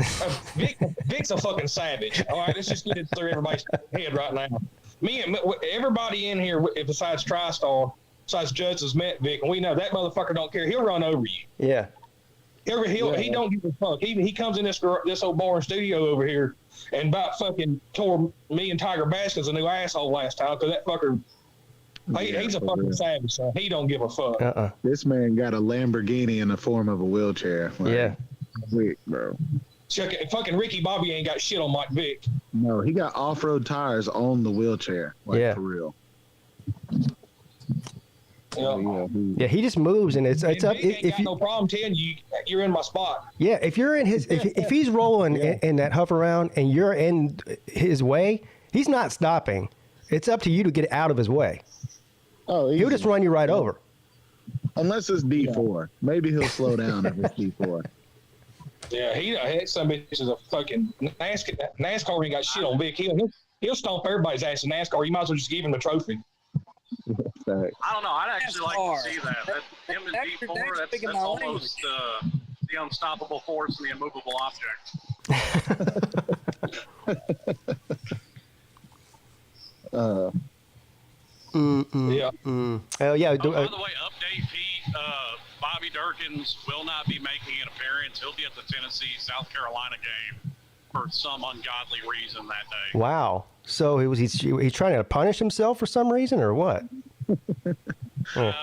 Vic's a fucking savage. All right, let's just get it through everybody's head right now. Everybody in here, besides TriStar, besides Judge, has met Vic, and we know that motherfucker don't care. He'll run over you. Yeah. He don't give a fuck. He comes in this old boring studio over here and about fucking tore me and Tiger Baskins a new asshole last time because that fucker, he's a fucking savage, so he don't give a fuck. This man got a Lamborghini in the form of a wheelchair. Yeah. Vic, bro. Fucking Ricky Bobby ain't got shit on Mike Vick. No, he got off-road tires on the wheelchair. For real. Yeah, he just moves and it's up. Vic ain't got no problem telling you you're in my spot. Yeah, if you're in his, if he's rolling in that huff around and you're in his way, he's not stopping. It's up to you to get out of his way. Oh, he'll just run you right over. Unless it's D4, maybe he'll slow down if it's D4. Yeah, some bitch is a fucking NASCAR ain't got shit on Vic. He'll stomp everybody's ass in NASCAR. You might as well just give him the trophy. I don't know. I'd actually like to see that. Him and D4, that's almost the unstoppable force and the immovable object. Yeah. Oh, yeah. By the way, update Pete. Bobby Durkins will not be making an appearance. He'll be at the Tennessee-South Carolina game for some ungodly reason that day. Wow. So he's trying to punish himself for some reason or what? I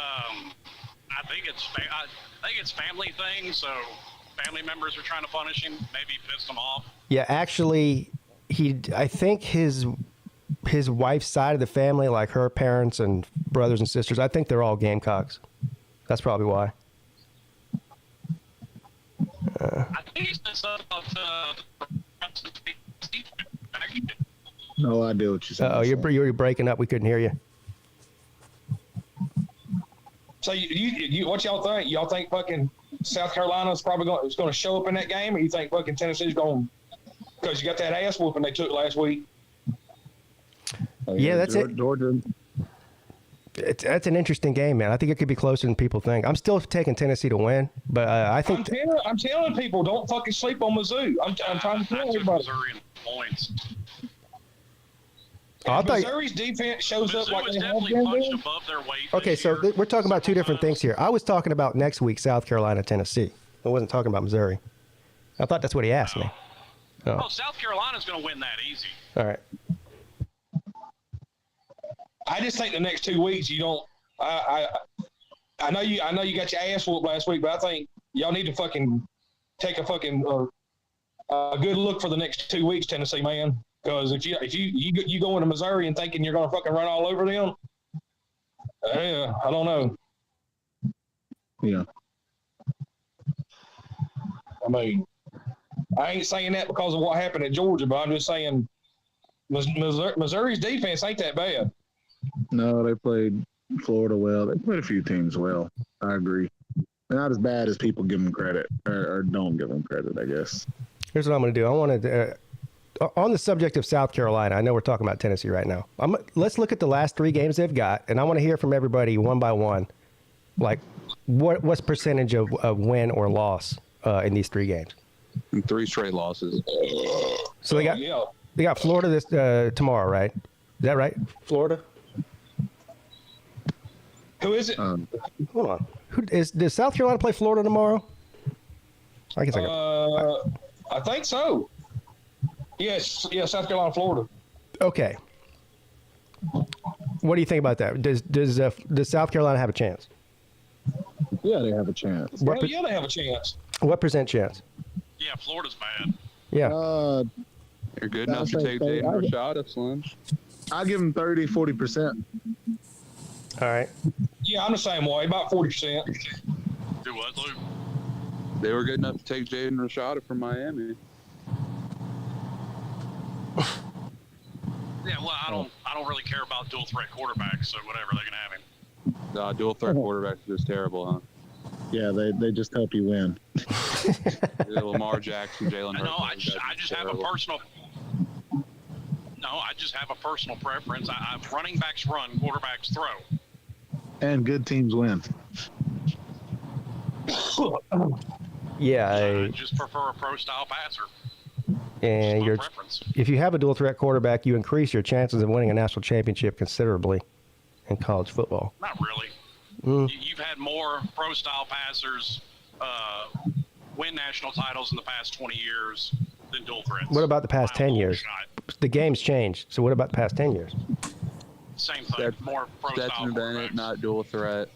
think think it's family thing, so family members are trying to punish him. Maybe pissed him off. Yeah, actually, I think his wife's side of the family, like her parents and brothers and sisters, I think they're all Gamecocks. That's probably why. I think he said something about No idea what you're saying. Oh, you're breaking up. We couldn't hear you. So you what y'all think? Y'all think fucking South Carolina's probably going to show up in that game, or you think fucking Tennessee's going because you got that ass whooping they took last week? Yeah, that's it. Georgia. That's an interesting game, man. I think it could be closer than people think. I'm still taking Tennessee to win, but I think I'm telling people, don't fucking sleep on Mizzou. I'm trying to tell everybody. Missouri in points. Oh, I thought, Missouri's defense shows up Mizzou like was they have definitely been punched doing. above their weight. okay, so we're talking about two different things here. I was talking about next week, South Carolina, Tennessee. I wasn't talking about Missouri. I thought that's what he asked me. Oh, South Carolina's going to win that easy. All right. I just think the next 2 weeks you don't. I know you got your ass whooped last week, but I think y'all need to fucking take a fucking a good look for the next 2 weeks, Tennessee, man. Because if you go into Missouri and thinking you're gonna fucking run all over them, I don't know. Yeah. I mean, I ain't saying that because of what happened at Georgia, but I'm just saying Missouri's defense ain't that bad. No, they played Florida well. They played a few teams well. I agree. They're not as bad as people give them credit, or don't give them credit, I guess. Here's what I'm going to do. I want to, on the subject of South Carolina, I know we're talking about Tennessee right now. Let's look at the last 3 games they've got, and I want to hear from everybody one by one, like what's percentage of win or loss in these 3 games? 3 straight losses. So they got Florida this tomorrow, right? Is that right? Florida. Who is it? Hold on. Does South Carolina play Florida tomorrow? I guess I think so. Yes, South Carolina, Florida. Okay. What do you think about that? Does South Carolina have a chance? Yeah, they have a chance. Yeah, they have a chance. What percent chance? Yeah, Florida's bad. Yeah. You're good enough to take Jaden Rashada, Slim. I'll give them 30, 40%. All right. Yeah, I'm the same way, about 40%. Do what, Luke? They were good enough to take Jaden Rashada from Miami. Yeah, well, I don't really care about dual threat quarterbacks, so whatever, they can have him. Dual threat quarterbacks are just terrible, huh? Yeah, they just help you win. Lamar Jackson, Jalen Hurts. No, I just have a personal. No, I just have a personal preference. Running backs run, quarterbacks throw. And good teams win. Yeah, I just prefer a pro-style passer. And if you have a dual threat quarterback, you increase your chances of winning a national championship considerably in college football. Not really. You've had more pro-style passers win national titles in the past 20 years than dual threats. What about the past 10 years? The game's changed. So what about the past 10 years? Same thing. More pro-style Stetson Bennett, not dual threat.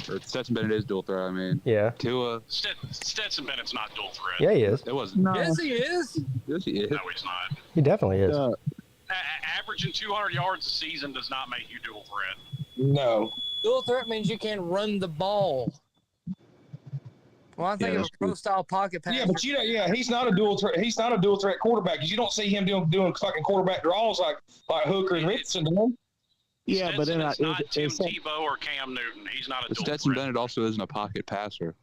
Or Stetson Bennett is dual threat, I mean. Yeah. Tua. Stetson Bennett's not dual threat. Yeah, he is. It wasn't. No. Yes, he is. Yes, he is. No, he's not. He definitely is. Averaging 200 yards a season does not make you dual threat. No. Dual threat means you can run the ball. Well, I think of a pro-style pocket pass. Yeah, but he's not a dual threat. He's not a dual threat quarterback because you don't see him doing fucking quarterback draws like Hooker and Richardson do. Yeah, but then it's not Tim Tebow or Cam Newton. He's not a dual Stetson threat. Bennett also isn't a pocket passer.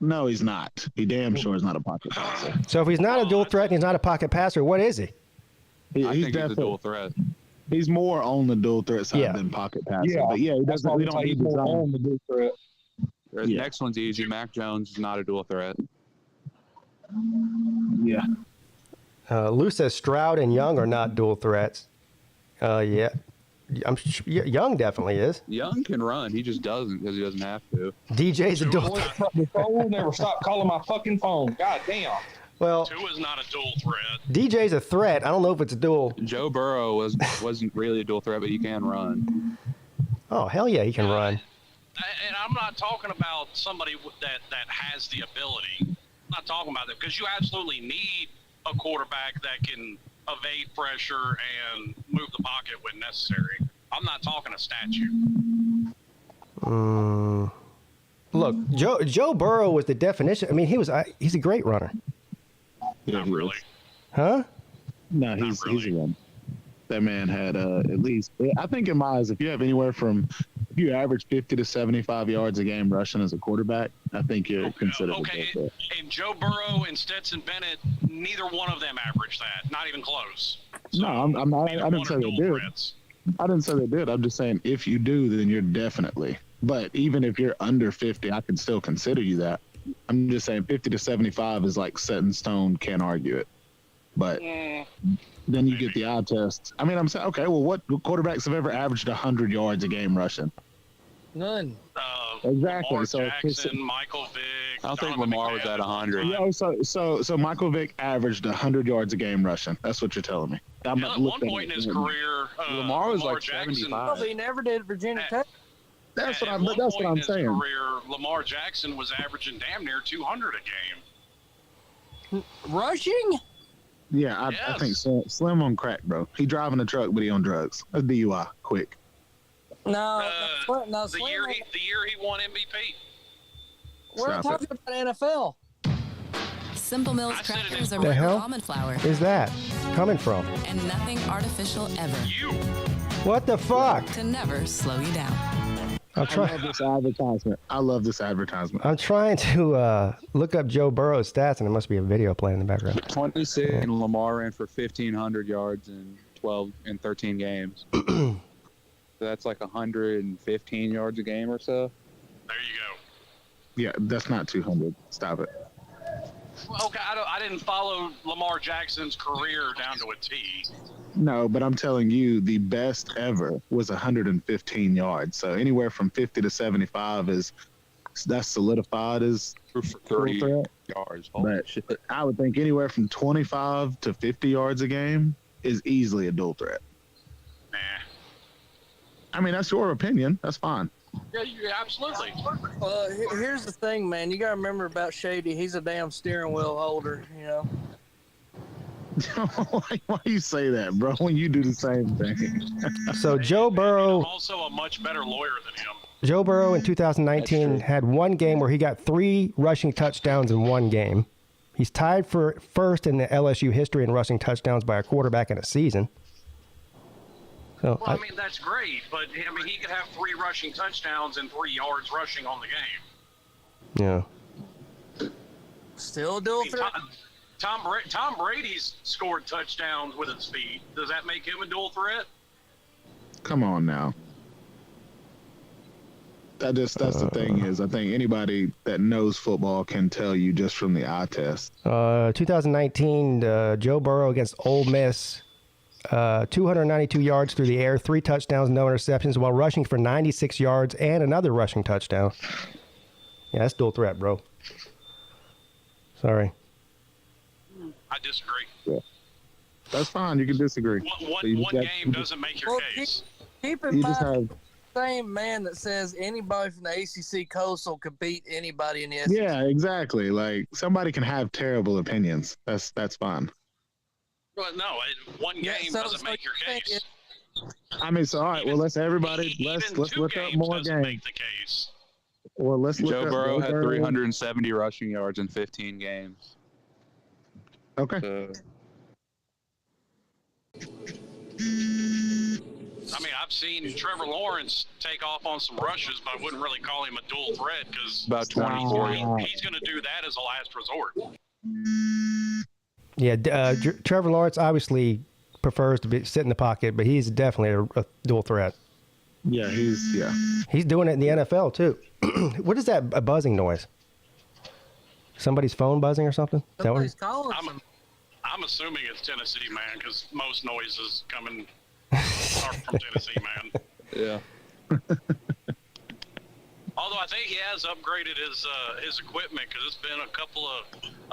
No, he's not. He damn sure is not a pocket passer. So if he's not a dual threat and he's not a pocket passer, what is he? I think he's a dual threat. He's more on the dual threat side than pocket passer. Yeah, but yeah, he doesn't. We don't need more design. on the dual threat. The next one's easy. Mac Jones is not a dual threat. Yeah. Lou says Stroud and Young are not dual threats. Yeah. Young definitely is. Young can run. He just doesn't because he doesn't have to. DJ's a dual threat. The phone never stop calling my fucking phone. God damn. Well, Tua's not a dual threat. DJ's a threat. I don't know if it's a dual. Joe Burrow wasn't really a dual threat, but he can run. Oh, hell yeah, he can run. And I I'm not talking about somebody that has the ability. I'm not talking about that because you absolutely need a quarterback that can evade pressure and move the pocket when necessary. I'm not talking a statue. Look, Joe Burrow was the definition. I mean, he's a great runner. Yeah, Not really. Huh? No, he's a one. That man had at least, I think in my eyes, if you have anywhere from, if you average 50 to 75 yards a game rushing as a quarterback, I think you're considered okay. a And Joe Burrow and Stetson Bennett, neither one of them averaged that. Not even close. So no, I'm not. I didn't say they did. threats. I didn't say they did. I'm just saying if you do, then you're definitely. But even if you're under 50, I can still consider you that. I'm just saying 50 to 75 is like set in stone. Can't argue it. But then you get the eye test. I mean, I'm saying, okay, well, what quarterbacks have ever averaged 100 yards a game rushing? None. Exactly. Lamar So Jackson, Michael Vick. I don't think Lamar was at 100. Yeah, so Michael Vick averaged 100 yards a game rushing. That's what you're telling me. I'm At one point in his career, Lamar was like Jackson, 75. He never did Virginia Tech. That's what at I'm. one That's point what I'm in his saying. Career, Lamar Jackson was averaging damn near 200 a game. Rushing? Yeah, I think Slim on crack, bro. He driving a truck, but he on drugs. That's DUI. Quick. No, the year he won MVP. We're talking about NFL. Simple Mills crackers are The made hell with almond flour is that coming from? and nothing artificial ever. What the fuck? To never slow you down. I'll try. I love this advertisement. I love this advertisement. I'm trying to look up Joe Burrow's stats, and there must be a video playing in the background. 26 and Lamar ran for 1,500 yards in 13 games. So that's like 115 yards a game or so. There you go. Yeah, that's not 200. Stop it. Well, okay, I didn't follow Lamar Jackson's career down to a T. No, but I'm telling you, the best ever was 115 yards. So anywhere from 50 to 75 that's solidified as for 30 yards. Holy but shit. I would think anywhere from 25 to 50 yards a game is easily a dual threat. Nah. I mean, that's your opinion. That's fine. Yeah, absolutely. Well, here's the thing, man. You got to remember about Shady. He's a damn steering wheel holder, you know. Why you say that, bro, when you do the same thing? So Joe Burrow. I'm also a much better lawyer than him. Joe Burrow in 2019 had one game where he got 3 rushing touchdowns in one game. He's tied for first in the LSU history in rushing touchdowns by a quarterback in a season. So Well, I mean, that's great, but I mean, he could have 3 rushing touchdowns and 3 yards rushing on the game. yeah. Still a dual threat. Tom Brady's scored touchdowns with his feet. Does that make him a dual threat? Come on now. That's the thing is, I think anybody that knows football can tell you just from the eye test. 2019, Joe Burrow against Ole Miss, 292 yards through the air, 3 touchdowns, no interceptions, while rushing for 96 yards and another rushing touchdown. Yeah, that's dual threat, bro. Sorry. I disagree. Yeah. That's fine. You can disagree. One game doesn't make your case. Keep in You just mind, same man that says anybody from the ACC Coastal could beat anybody in the SEC. Yeah, exactly. Like somebody can have terrible opinions. That's fine. Well, no, one game doesn't make your case. I mean, so all right. Well, let's everybody let's look up more games. Make the case. Well, let's look Joe up Burrow had those 370 rushing yards in 15 games. Okay. So, I mean, I've seen Trevor Lawrence take off on some rushes, but I wouldn't really call him a dual threat because about 24. he's going to do that as a last resort. Yeah, Trevor Lawrence obviously prefers to sit in the pocket, but he's definitely a dual threat. Yeah, he's doing it in the NFL too. What is that a buzzing noise? Somebody's phone buzzing or something? Is that what? calling. I'm assuming it's Tennessee, man, because most noises coming are from Tennessee, man. Yeah. Although I think he has upgraded his equipment because it's been a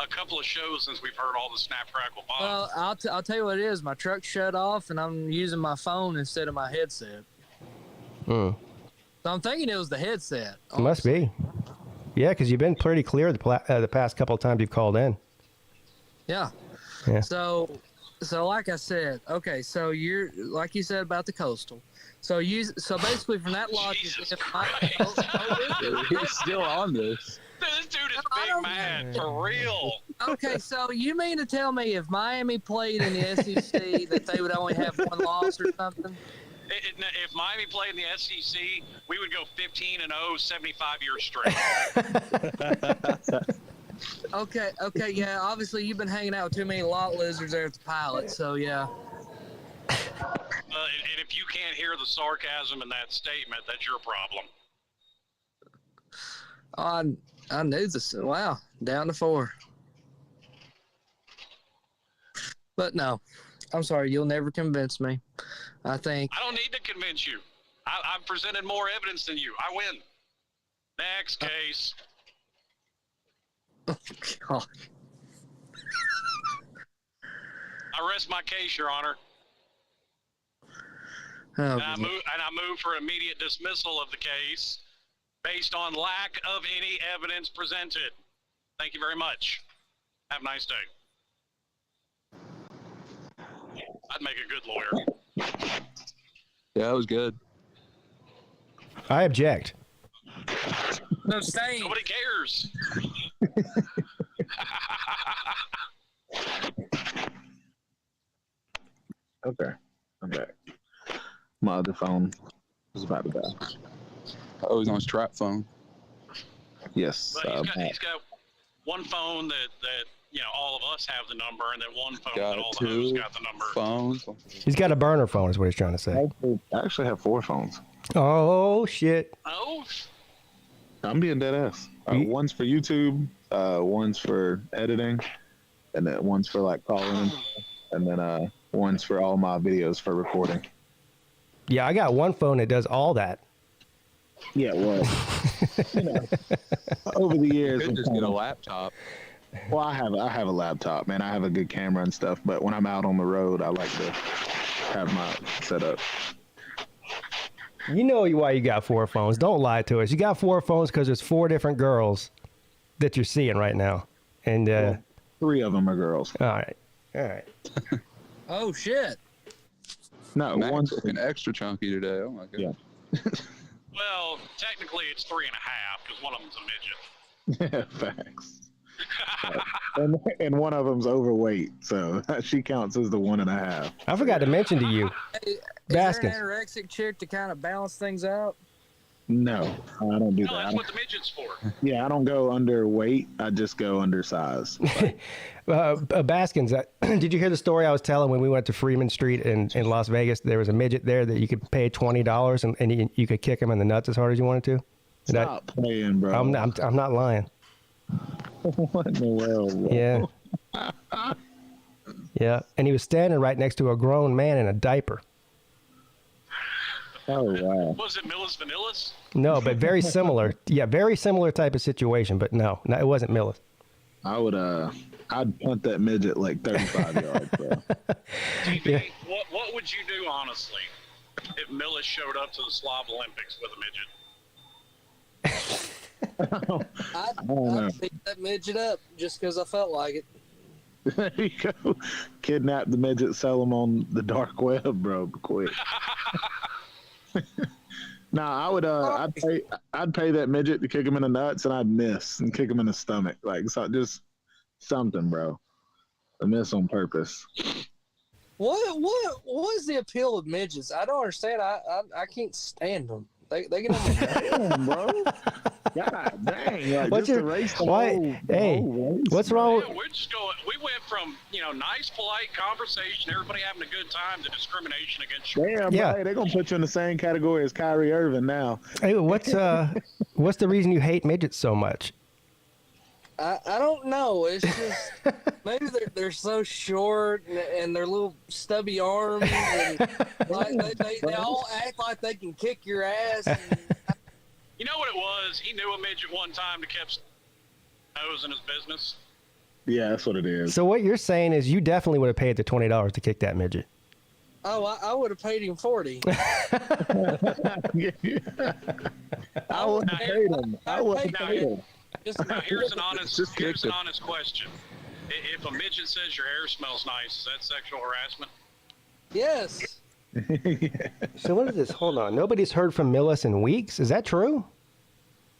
couple of shows since we've heard all the snap crackle pop. Well, I'll tell you what it is. My truck shut off, and I'm using my phone instead of my headset. So I'm thinking it was the headset. It must be. Yeah, because you've been pretty clear the past couple of times you've called in. Yeah. Yeah. So like I said, okay, so you're like you said about the Coastal. So basically from that logic, Jesus if He's still on this. This dude is big mad for real. Okay, so you mean to tell me if Miami played in the SEC that they would only have one loss or something? If Miami played in the SEC, we would go 15-0, 75 years straight. Okay, yeah. Obviously, you've been hanging out with too many lot lizards there at the Pilot, so yeah. And if you can't hear the sarcasm in that statement, that's your problem. I knew this. Wow, down to 4. But no, I'm sorry. You'll never convince me. I think. I don't need to convince you. I've presented more evidence than you. I win. Next case. Oh, God. I rest my case, Your Honor. Oh, and I move for immediate dismissal of the case based on lack of any evidence presented. Thank you very much. Have a nice day. I'd make a good lawyer. Yeah, that was good. I object. No stain. Nobody cares. Okay, I'm back. My other phone was about to die. Oh, he's on his trap phone. Yes. But he's got one phone that all of us have the number, and then one phone that all the hoes got the number. Phones. He's got a burner phone, is what he's trying to say. I actually have 4 phones. Oh, shit. Oh. I'm being dead ass. One's for YouTube, one's for editing, and then one's for like calling, and then one's for all my videos for recording. Yeah, I got one phone that does all that. Yeah, well, over the years, You could just get a laptop. Well, I have a laptop, man. I have a good camera and stuff, but when I'm out on the road, I like to have my setup. You know why you got 4 phones. Don't lie to us. You got 4 phones because there's 4 different girls that you're seeing right now. And well, 3 of them are girls. All right. Oh, shit. No, one's looking extra chunky today. Oh, my God. Yeah. Well, technically it's 3.5 because one of them's a midget. Yeah, facts. and one of them's overweight, so she counts as the 1.5. I forgot to mention to you, Is Baskins. there an anorexic chick to kind of balance things out? No, I don't do No, that. that's what the midget's for. Yeah, I don't go underweight. I just go undersized. Baskins, did you hear the story I was telling when we went to Freeman Street in Las Vegas? There was a midget there that you could pay $20 and you could kick him in the nuts as hard as you wanted to. Stop playing, bro. I'm not lying. What in the world, bro? Yeah. Yeah, and he was standing right next to a grown man in a diaper. Oh, wow. Was it Millis Vanillas? No, but very similar. Yeah, very similar type of situation, but no, it wasn't Millis. I'd punt that midget like 35 yards, bro. TB, Yeah. what would you do, honestly, if Millis showed up to the Slav Olympics with a midget? I'd pick that midget up just because I felt like it. There you go. Kidnap the midget, sell them on the dark web, bro. Quick. Nah, I would. I'd pay that midget to kick him in the nuts, and I'd miss and kick him in the stomach, like so, just something, bro. A miss on purpose. What is the appeal of midgets? I don't understand. I can't stand them. They get on my damn, bro. God dang! Like, What's just your erase the why? whole Hey, race, what's bro. wrong? Yeah, we're just going. We went from nice, polite conversation, everybody having a good time, to discrimination against you. Damn, Yeah. bro, they're gonna put you in the same category as Kyrie Irving now. Hey, what's the reason you hate midgets so much? I don't know. It's just maybe they're so short and their little stubby arms, and like they all act like they can kick your ass. And, You know what it was? He knew a midget one time that kept nose in his business. Yeah, that's what it is. So what you're saying is you definitely would have paid the $20 to kick that midget. Oh, I would have paid him 40. I would have paid him. I would have paid him. Now, here's an honest question. If a midget says your hair smells nice, is that sexual harassment? Yes. So what is this? Hold on. Nobody's heard from Millis in weeks. Is that true?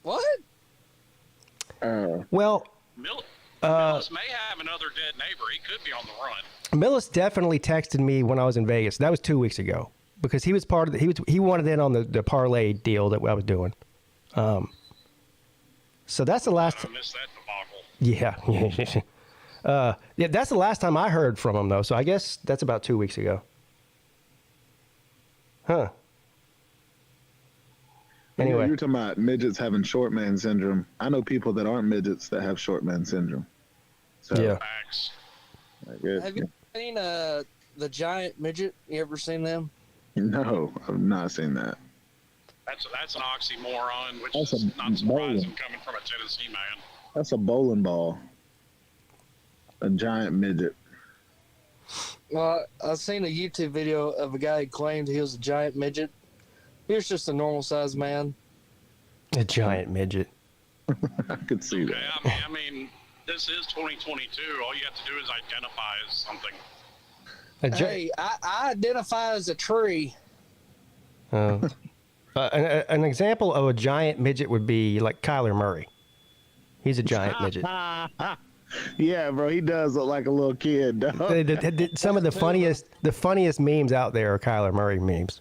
What? Well, Millis may have another dead neighbor. He could be on the run. Millis definitely texted me when I was in Vegas. That was 2 weeks ago because he was part of he wanted in on the parlay deal that I was doing. So that's the last. I missed that debacle. Yeah. Yeah, that's the last time I heard from him though. So I guess that's about 2 weeks ago. Huh. Anyway, you're talking about midgets having short man syndrome. I know people that aren't midgets that have short man syndrome. So, yeah. Facts. Have you seen the giant midget? You ever seen them? No, I've not seen that. That's an oxymoron, which That's is a not surprising bowling. coming from a Tennessee man. That's a bowling ball. A giant midget. Well, I've seen a YouTube video of a guy who claimed he was a giant midget. He was just a normal sized man. A giant midget. I could see that. I mean, this is 2022. All you have to do is identify as something. Hey, I identify as a tree. An example of a giant midget would be like Kyler Murray. He's a giant midget. Yeah, bro, he does look like a little kid. Dog. Some of the funniest memes out there are Kyler Murray memes.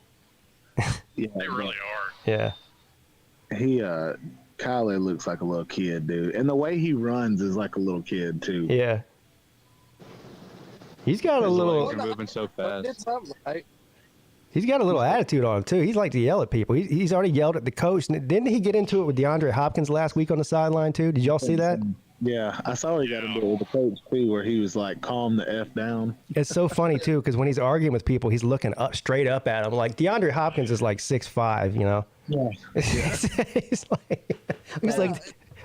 Yeah, they really are. Yeah. Kyler looks like a little kid, dude. And the way he runs is like a little kid, too. Yeah. He's got a little. Legs are moving so fast. He's got a little attitude on him too. He's like to yell at people. He's already yelled at the coach. Didn't he get into it with DeAndre Hopkins last week on the sideline too? Did y'all see that? Yeah, I saw he got into it with the coach too, where he was like, "Calm the f down." It's so funny too because when he's arguing with people, he's looking straight up at them. Like DeAndre Hopkins is like 6'5", you know. Yeah.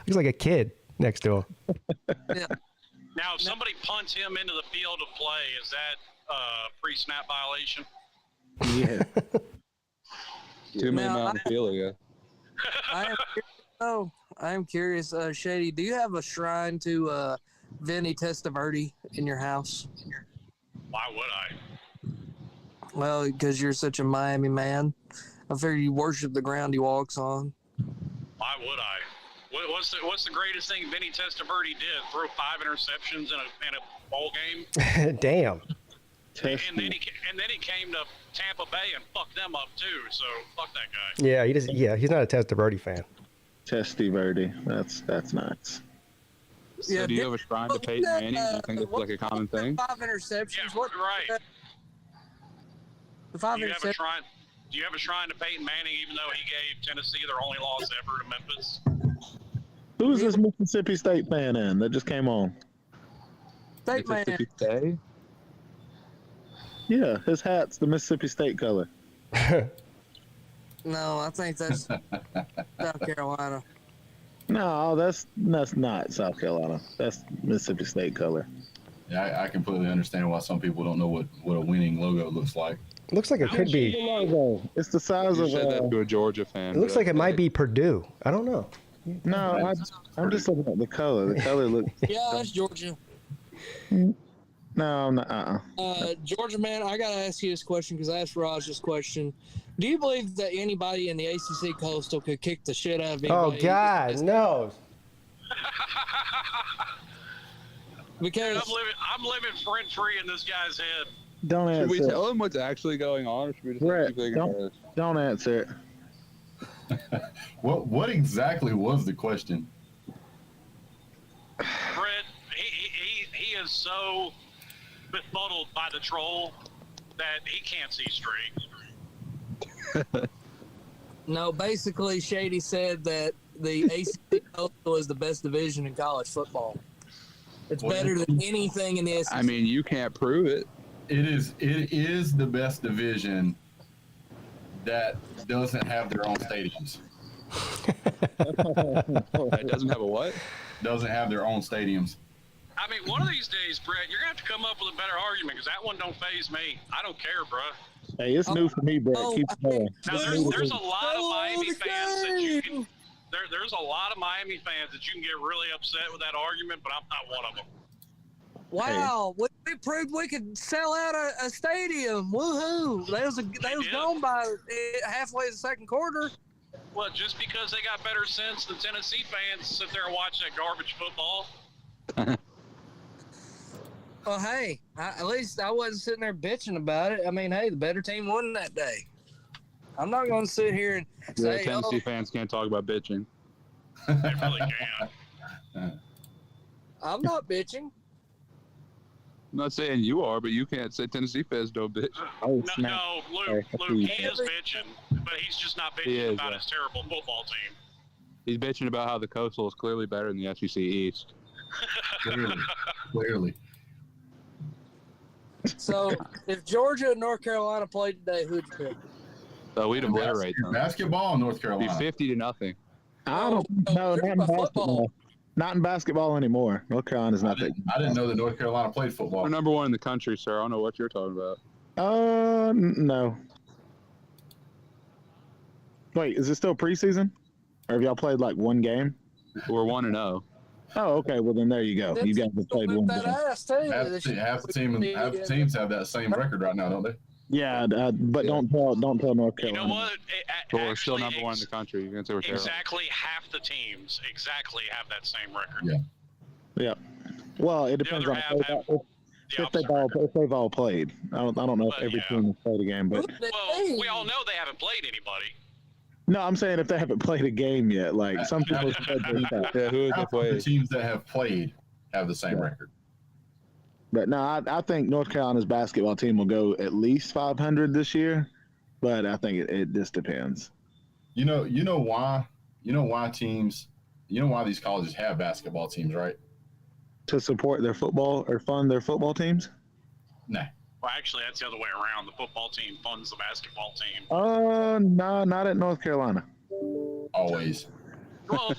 he's like a kid next to him. Now, if somebody punts him into the field of play, is that pre-snap violation? Yeah. Too many on the field ago. I am curious, Shady, do you have a shrine to Vinny Testaverde in your house? Why would I? Well, because you're such a Miami man. I figure you worship the ground he walks on. Why would I? What's the greatest thing Vinny Testaverde did? Throw 5 interceptions in a bowl game? Damn. And then he came to Tampa Bay and fucked them up too. So fuck that guy. Yeah, he's not a Testaverde fan. Testaverde, that's nuts. So do you have a shrine to Peyton Manning? Do you think it's like a common thing? 5 interceptions. Yeah, right. The 5 Do you interceptions. do you have a shrine to Peyton Manning, even though he gave Tennessee their only loss ever to Memphis? Who's this Mississippi State fan in that just came on? Mississippi State? Yeah, his hat's the Mississippi State color. No, I think that's South Carolina. No, that's not South Carolina. That's Mississippi State color. Yeah, I completely understand why some people don't know what a winning logo looks like. Looks like it could be. It's the size You of said that to a Georgia fan. It looks like it might be Purdue. I don't know. No, I'm just looking at the color. The color looks. Yeah, that's Georgia. No, I'm not. Georgia man, I gotta ask you this question because I asked Raj this question. Do you believe that anybody in the ACC Coastal could kick the shit out of anybody? Oh God, no. Because I'm living rent free in this guy's head. Don't Should we answer. tell him what's actually going on, or should we just Brett, keep thinking don't answer it. What exactly was the question? Brett, he is so befuddled by the troll that he can't see straight. no, basically Shady said that the ACC Coastal is the best division in college football. It's better than anything in the SEC. I mean, you can't prove it. It is the best division that doesn't have their own stadiums. It doesn't have a what? Doesn't have their own stadiums. I mean, one of these days, Brett, you're gonna have to come up with a better argument because that one don't faze me. I don't care, bro. Hey, it's new for me, Brett. Keep going. Now, there's a lot of Miami fans that you can. There's a lot of Miami fans that you can get really upset with that argument, but I'm not one of them. Wow, we proved we could sell out a stadium. Woohoo! They was gone by halfway the second quarter. Well, just because they got better sense than Tennessee fans sit there and watch that garbage football. Well, hey, at least I wasn't sitting there bitching about it. I mean, hey, the better team won that day. I'm not going to sit here and say, Tennessee fans can't talk about bitching. They really can. I'm not bitching. I'm not saying you are, but you can't say Tennessee fans don't bitch. No, Luke, he is bitching, but he's just not bitching about his terrible football team. He's bitching about how the Coastal is clearly better than the SEC East. Clearly. So, if Georgia and North Carolina played today, who'd you pick? So we'd obliterate them. Basketball in North Carolina. Be 50-0. I don't know. Not in basketball. Not in basketball anymore. North Carolina's not that. I didn't know that North Carolina played football. We're number one in the country, sir. I don't know what you're talking about. No. Wait, is it still preseason? Or have y'all played like one game? We're 1-0. Oh, okay. Well, then there you go. You guys have played one game. Half the teams have that same record right now, don't they? Yeah, but don't tell North Carolina. You know what? But we're still number one in the country. You can say we're terrible. Exactly half the teams have that same record. Yeah. Well, it depends on if they've all played. I don't know if every team has played a game, but well, we all know they haven't played anybody. No, I'm saying if they haven't played a game yet. Like some people said who has they played? The teams that have played have the same record. But no, I think North Carolina's basketball team will go at least 500 this year. But I think it just depends. You know why these colleges have basketball teams, right? To support their football or fund their football teams? Nah. Well, actually, that's the other way around. The football team funds the basketball team. No, not at North Carolina. Always. Well,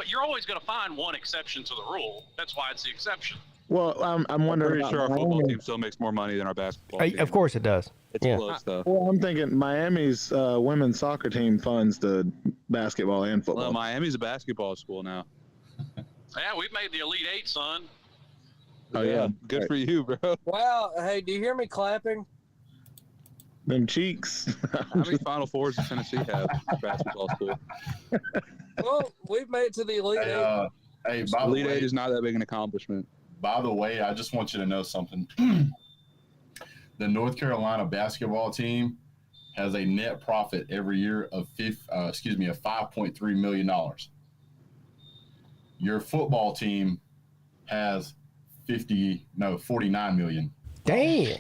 you're always going to find one exception to the rule. That's why it's the exception. Well, I'm wondering. Pretty sure our football team still makes more money than our basketball team. Of course it does. It's close, though. Well, I'm thinking Miami's women's soccer team funds the basketball and football. Well, Miami's a basketball school now. Yeah, we've made the Elite Eight, son. Oh, yeah. Good for you, bro. Wow. Hey, do you hear me clapping? Them cheeks. How many Final Fours does Tennessee have for basketball school? Well, we've made it to the Elite Eight. Hey, by Elite the way, Eight is not that big an accomplishment. By the way, I just want you to know something. The North Carolina basketball team has a net profit every year of $5.3 million. Your football team has 49 million. Dang.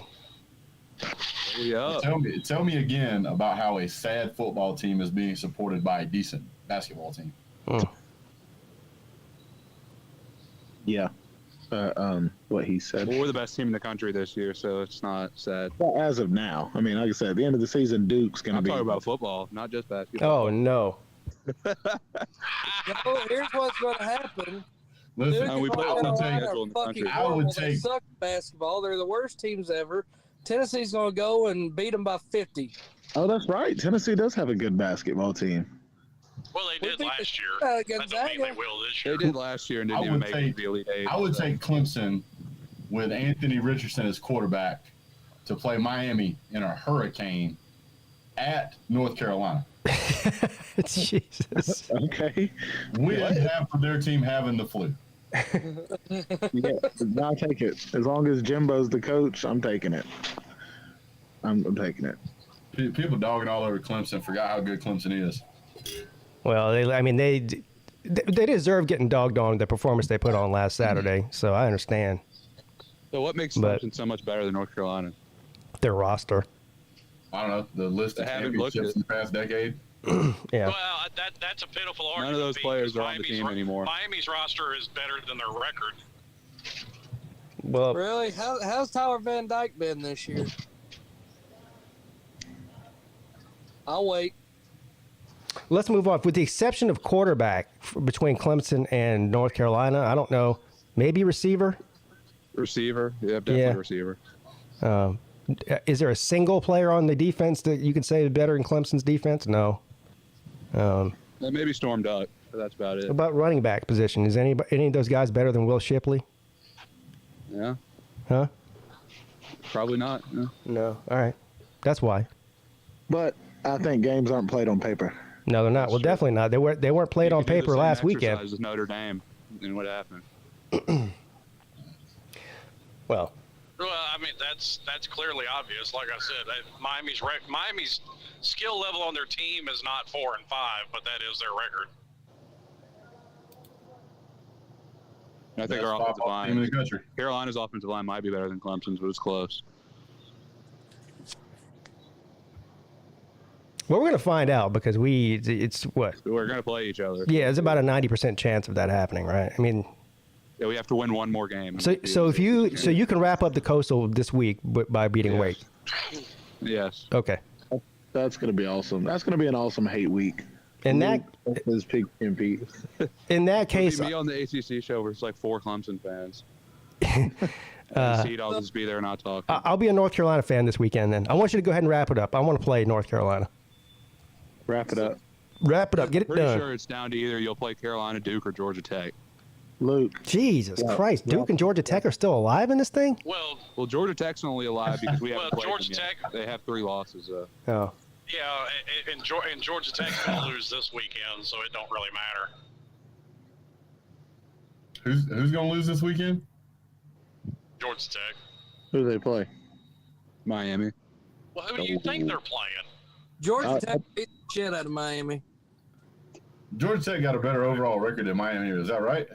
Yeah. Tell me again about how a sad football team is being supported by a decent basketball team. Yeah. What he said. Well, we're the best team in the country this year, so it's not sad. Well, as of now. I mean, like I said, at the end of the season, Duke's going to be. I'm talking about football, not just basketball. Oh, no. Here's what's going to happen. Listen, we play I would take. They suck at basketball. They're the worst teams ever. Tennessee's going to go and beat them by 50. Oh, that's right. Tennessee does have a good basketball team. Well, they did last year. That don't mean they will this year. They did last year and didn't even make it to the Elite Eight. I would take Clemson with Anthony Richardson as quarterback to play Miami in a hurricane at North Carolina. Jesus. Okay. With half of their team having the flu. Yeah, I'll take it. As long as Jimbo's the coach, I'm taking it. I'm taking it. People dogging all over Clemson forgot how good Clemson is. Well, they deserve getting dogged on the performance they put on last Saturday, so I understand. So what makes Clemson so much better than North Carolina? Their roster. I don't know, the list of championships in the past decade. Yeah. Well, that's a pitiful argument. None of those players are on the team anymore. Miami's roster is better than their record. Well, really, how's Tyler Van Dyke been this year? I'll wait. Let's move on. With the exception of quarterback between Clemson and North Carolina, I don't know maybe receiver. Receiver, yeah, definitely Yeah. receiver. Is there a single player on the defense that you can say is better than Clemson's defense? No. Maybe Storm Duck, but that's about it. What about running back position? Is any of those guys better than Will Shipley? Yeah. Huh? Probably not. No. No. All right. That's why. But I think games aren't played on paper. No, they're not. Well, definitely not. They weren't played on You could do the paper same last weekend. exercise as Notre Dame, and what happened? Well, I mean that's clearly obvious. Like I said, Miami's skill level on their team is not 4 and 5, but that is their record. I think our offensive line, in the country. Carolina's offensive line might be better than Clemson's, but it's close. well, we're gonna find out because it's what? We're going to play each other. Yeah, it's about a 90% chance of that happening, right? I mean, Yeah, we have to win one more game. so you can wrap up the Coastal this week by beating Wake. Yes. Okay. That's going to be awesome. That's going to be an awesome hate week. And that is PigskinPeete. In that case, It'll be me on the ACC show where it's like 4 Clemson fans. I'll just be there not talking. I'll be a North Carolina fan this weekend. Then I want you to go ahead and wrap it up. I want to play North Carolina. Wrap it up. Wrap it up. Get it Pretty done. sure it's down to either you'll play Carolina, Duke, or Georgia Tech. Luke. Jesus Christ, Duke and Georgia Tech are still alive in this thing? Well, Georgia Tech's only alive because we haven't played Georgia them yet. Tech- They have 3 losses. Oh. Yeah, and Georgia Tech's going to lose this weekend, so it don't really matter. Who's going to lose this weekend? Georgia Tech. Who do they play? Miami. Well, who do you think they're playing? Georgia Tech beat the shit out of Miami. Georgia Tech got a better overall record than Miami. Is that right?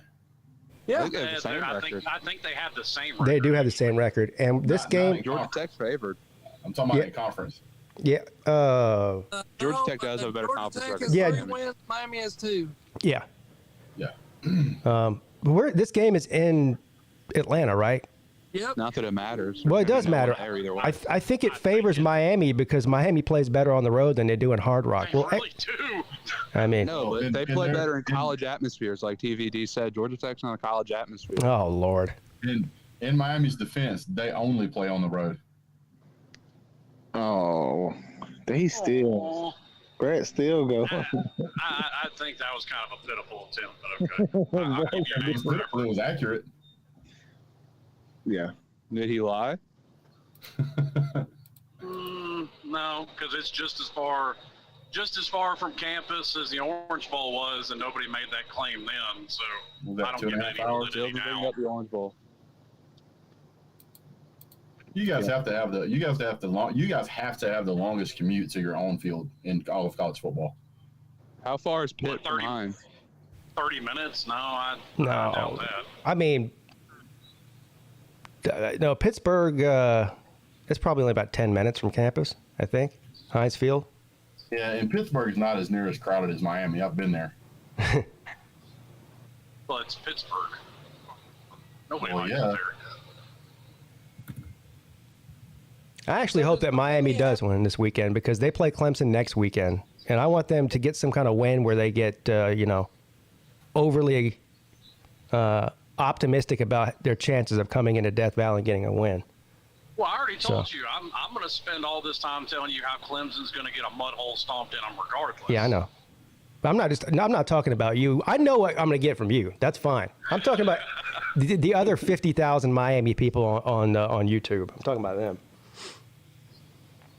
Yeah. I think they have the same record. They do have the same record. And this game, Georgia Tech's favored. I'm talking about in conference. yeah, Georgia Tech does have a better conference Tech record. has Yeah. 3 wins. Miami has 2. yeah. Yeah. This game is in Atlanta, right? Yep. Not that it matters. Well, it does matter. There either way. I think it favors Miami because Miami plays better on the road than they do in Hard Rock. Well, Really do. I mean, No, but they play better in college atmospheres, like TVD said. Georgia Tech's not a college atmosphere. oh Lord. In Miami's defense, they only play on the road. Oh, they still. Brett still go. I think that was kind of a pitiful attempt, but okay. I'll give you an A for it. It was accurate. Yeah. Did he lie? No, because it's just as far from campus as the Orange Bowl was, and nobody made that claim then. So Was that I don't give it any 2.5 hours? validity now. Up the Orange Bowl. You guys have to have the longest commute to your own field in all of college football. How far is Pitt What, from 30? mine? 30 minutes? No, I No. doubt that. I mean, no, Pittsburgh, it's probably only about 10 minutes from campus, I think. Heinz Field. Yeah, and Pittsburgh's not as near as crowded as Miami. I've been there. Well, it's Pittsburgh. Nobody Well, likes yeah. it there. I actually hope that Miami does win this weekend because they play Clemson next weekend. And I want them to get some kind of win where they get, overly optimistic about their chances of coming into Death Valley and getting a win. Well, I already told you. I'm going to spend all this time telling you how Clemson's going to get a mud hole stomped in them regardless. Yeah, I know. I'm not talking about you. I know what I'm going to get from you. That's fine. I'm talking about the other 50,000 Miami people on YouTube. I'm talking about them.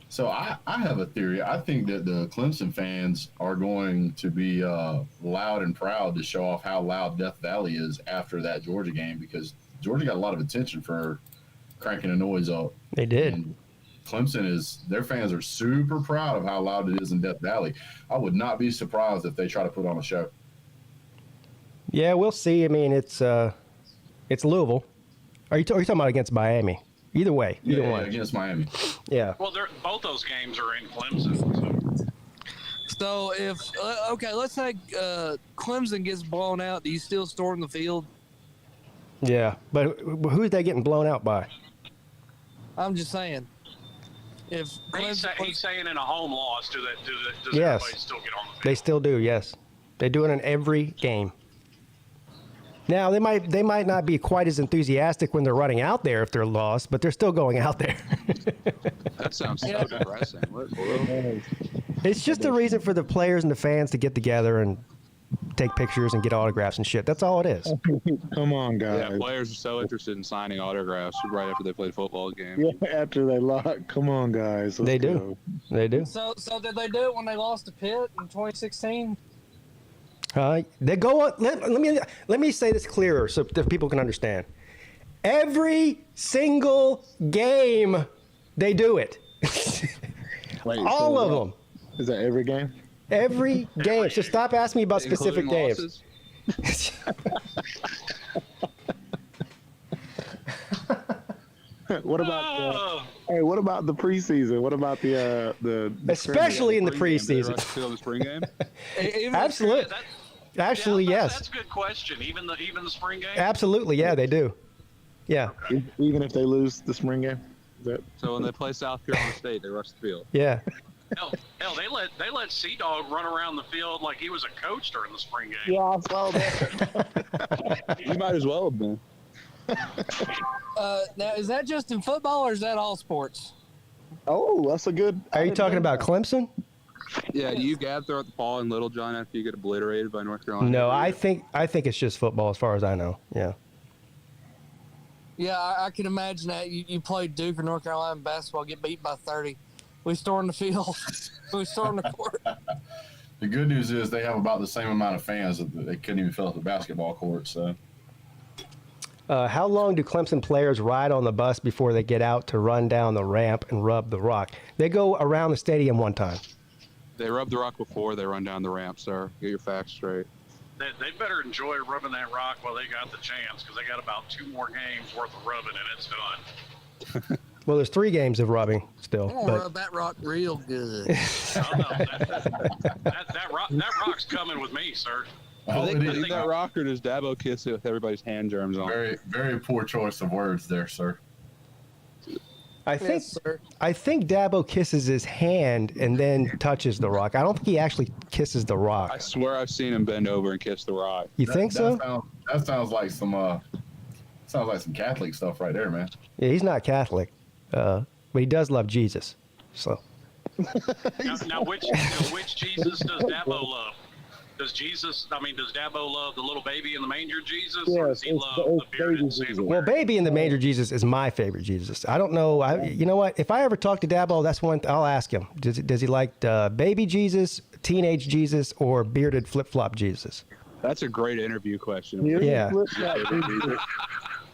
So I have a theory. I think that the Clemson fans are going to be loud and proud to show off how loud Death Valley is after that Georgia game because Georgia got a lot of attention for cranking the noise up. They did. And Clemson their fans are super proud of how loud it is in Death Valley. I would not be surprised if they try to put on a show. Yeah, we'll see. I mean, it's Louisville. Are you talking about against Miami? Either way, either one. Against Miami. Yeah. Well, both those games are in Clemson. So if let's say Clemson gets blown out, do you still storm the field? Yeah, but who's they getting blown out by? I'm just saying. If He's saying in a home loss, does Yes. everybody still get on the field? They still do. Yes, they do it in every game. Now they might not be quite as enthusiastic when they're running out there if they're lost, but they're still going out there. That sounds so depressing. It's just a reason for the players and the fans to get together and take pictures and get autographs and shit. That's all it is. Come on, guys. Yeah, players are so interested in signing autographs right after they play a football game. Yeah, after they lock. Come on, guys. They do. They do. So did they do it when they lost to Pitt in 2016? They go on. Let me say this clearer so that people can understand. Every single game, they do it. Wait, all of them. Is that every game? Every game. So stop asking me about specific games. What about what about the preseason? What about the especially in the preseason? The spring game? Absolutely. Actually, yes. That's a good question. Even the spring game. Absolutely, yeah, they do. Yeah. Even if they lose the spring game. So when they play South Carolina State, they rush the field. Yeah. Hell, they let Sea Dog run around the field like he was a coach during the spring game. Yeah, I saw that. You might as well have been. Now, is that just in football or is that all sports? Oh, that's a good. Are you talking about Clemson? Yeah, do you Gab throw at the ball in Little John after you get obliterated by North Carolina? No, I think it's just football as far as I know. Yeah. Yeah, I can imagine that. You played Duke or North Carolina basketball, get beat by 30. We storm the field. We storm the court. The good news is they have about the same amount of fans that they couldn't even fill up the basketball court. So, how long do Clemson players ride on the bus before they get out to run down the ramp and rub the rock? They go around the stadium one time. They rub the rock before they run down the ramp, sir. Get your facts straight. They better enjoy rubbing that rock while they got the chance, because they got about 2 more games worth of rubbing and it's done. Well, there's 3 games of rubbing still. I'm gonna rub that rock real good. That rock's coming with me, sir. Do they leave that rock, or does Dabo kiss it with everybody's hand germs on? Very, very poor choice of words there, sir. I think Dabo kisses his hand and then touches the rock. I don't think he actually kisses the rock. I swear I've seen him bend over and kiss the rock. You think so? That sounds like some Catholic stuff right there, man. Yeah, he's not Catholic, but he does love Jesus. So. Now which Jesus does Dabo love? Does Dabo love the little baby in the manger Jesus, or does he love the bearded Santa? Well, baby in the manger Jesus is my favorite Jesus. I don't know. You know what? If I ever talk to Dabo, that's one I'll ask him. Does he like baby Jesus, teenage Jesus, or bearded flip-flop Jesus? That's a great interview question. Yeah.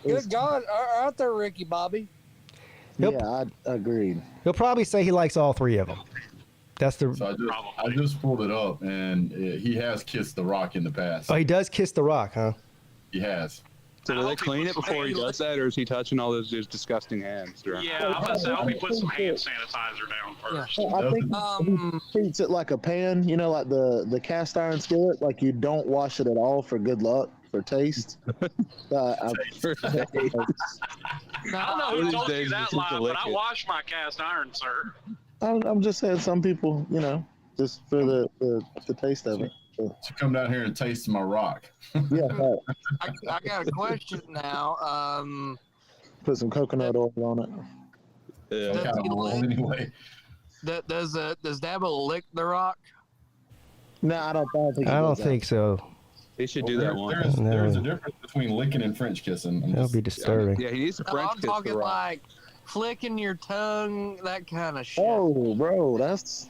Good God, aren't there Ricky Bobby? Yeah, I agreed. He'll probably say he likes all 3 of them. That's the. So I just pulled it up, and he has kissed the rock in the past. Oh, he does kiss the rock, huh? He has. So do they clean it before he does that, or is he touching all those disgusting hands? Yeah, I was gonna say, I hope he put some hand sanitizer down first. I think he treats it like a pan, like the cast iron skillet. Like you don't wash it at all for good luck, for taste. I don't know who told you that lie, but I wash my cast iron, sir. I'm just saying, some people, just for the taste of it. To come down here and taste my rock. Yeah. I got a question now. Put some coconut oil on it. Yeah. Kind of oil anyway. Does Dabo lick the rock? No, I don't think. I don't think so. He should do that one. There's a difference between licking and French kissing. That'll be disturbing. Yeah, he needs to French kiss the rock. I'm talking like flicking your tongue, that kind of shit. Oh, bro, that's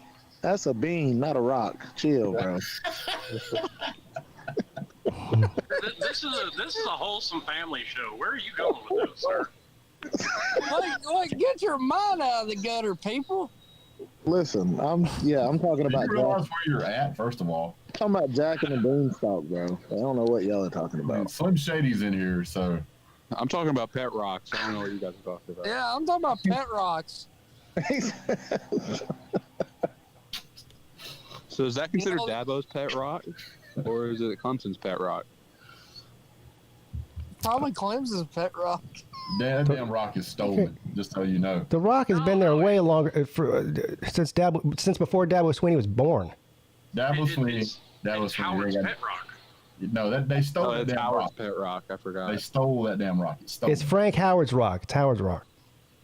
a bean, not a rock. Chill, bro. This is a wholesome family show. Where are you going with this, sir? Get your mind out of the gutter, people. Listen, I'm talking about. You realize where you're at, first of all. I'm talking about Jack and the Beanstalk, bro. I don't know what y'all are talking about. Slim Shady's in here, so. I'm talking about pet rocks. I don't know what you guys are talking about. Yeah, I'm talking about pet rocks. So is that considered Dabo's pet rock, or is it Clemson's pet rock? Probably Clemson's pet rock. That damn rock is stolen, just so you know. The rock has been there way longer since before Dabo Swinney was born. Dabo Swinney. Howard's pet rock. No, they stole that it's damn Howard's rock. pet rock. I forgot. They stole that damn rock. It's Frank Howard's rock. It's Howard's rock.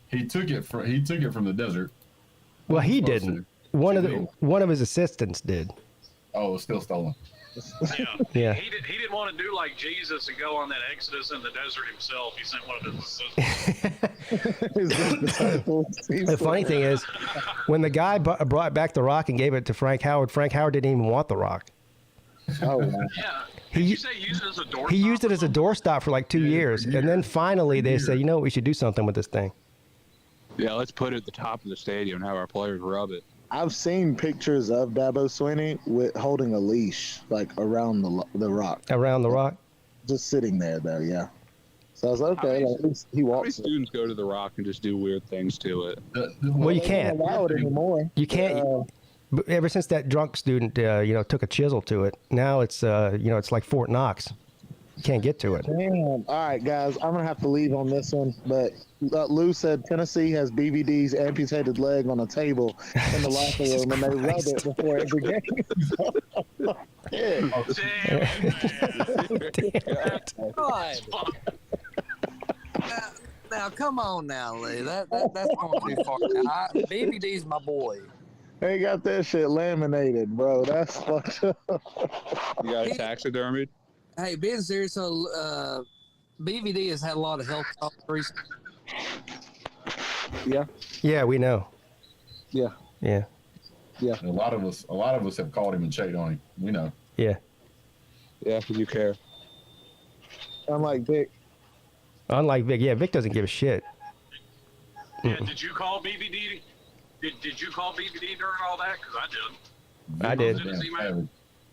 He took it from the desert. Well, he didn't. One of his assistants did. Oh, it's still stolen. Yeah. He didn't want to do like Jesus and go on that exodus in the desert himself. He sent one of his assistants. The funny thing is, when the guy brought back the rock and gave it to Frank Howard didn't even want the rock. Oh, wow. Yeah. Did you say use it as a door? He used it as a doorstop for like 2 years, and then finally they said, you know what, we should do something with this thing. Yeah, let's put it at the top of the stadium and have our players rub it. I've seen pictures of Dabo Swinney with holding a leash like around the rock. Around the rock? Just sitting there though, yeah. So I was like, okay, at least he How many walks. students go to the rock and just do weird things to it? Well, you can't. They don't allow it anymore. You can't. But ever since that drunk student, took a chisel to it, now it's, it's like Fort Knox. You can't get to it. Damn. All right, guys, I'm gonna have to leave on this one. But Lou said Tennessee has BVD's amputated leg on a table in the locker room, and they rub it before every game. God. Now, come on now, Lee. That's going too far. BVD's my boy. They got that shit laminated, bro. That's fucked up. You got it taxidermied? Hey, being serious, so BVD has had a lot of health talks recently. Yeah. Yeah, we know. Yeah. Yeah. Yeah. A lot of us have called him and checked on him. We know. Yeah. Yeah, because you care. Unlike Vic. Unlike Vic. Yeah, Vic doesn't give a shit. Yeah, did you call BVD? Did you call BVD during all that? Because I did. I did.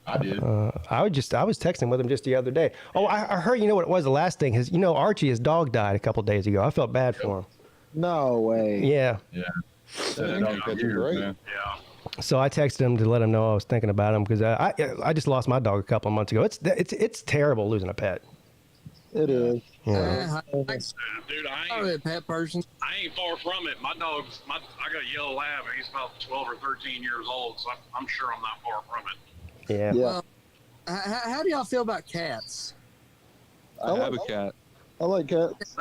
I did. I was texting with him just the other day. Oh, I heard. You know what it was? The last thing is, Archie, his dog died a couple days ago. I felt bad for him. No way. Yeah. Yeah. Yeah. So I texted him to let him know I was thinking about him because I just lost my dog a couple of months ago. It's terrible losing a pet. It is. Yeah. Dude, I'm a pet person. I ain't far from it. I got a yellow lab, and he's about 12 or 13 years old, so I'm sure I'm not far from it. Yeah. Well, how do y'all feel about cats? I have a cat. I like cats.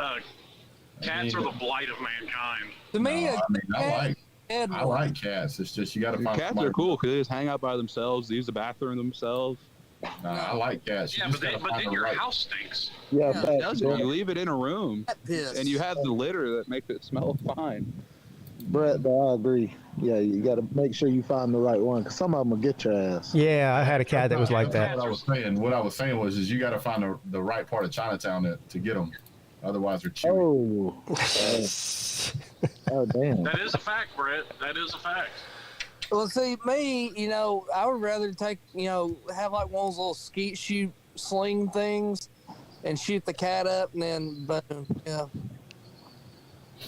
Cats are the blight of mankind. To me, I like cats. It's just you got to find Cats are cool because they just hang out by themselves. They use the bathroom themselves. I like cats. Yeah, but then your house stinks. Yeah, it doesn't. You leave it in a room, and you have the litter that makes it smell fine. Brett, I agree. Yeah, you got to make sure you find the right one because some of them will get your ass. Yeah, I had a cat that was like that. What I was saying was you got to find the right part of Chinatown to get them. Otherwise, they're cheap. Oh. Oh, damn. That is a fact, Brett. That is a fact. Well, see, me, I would rather take, have like one of those little skeet shoot sling things and shoot the cat up and then boom. Yeah.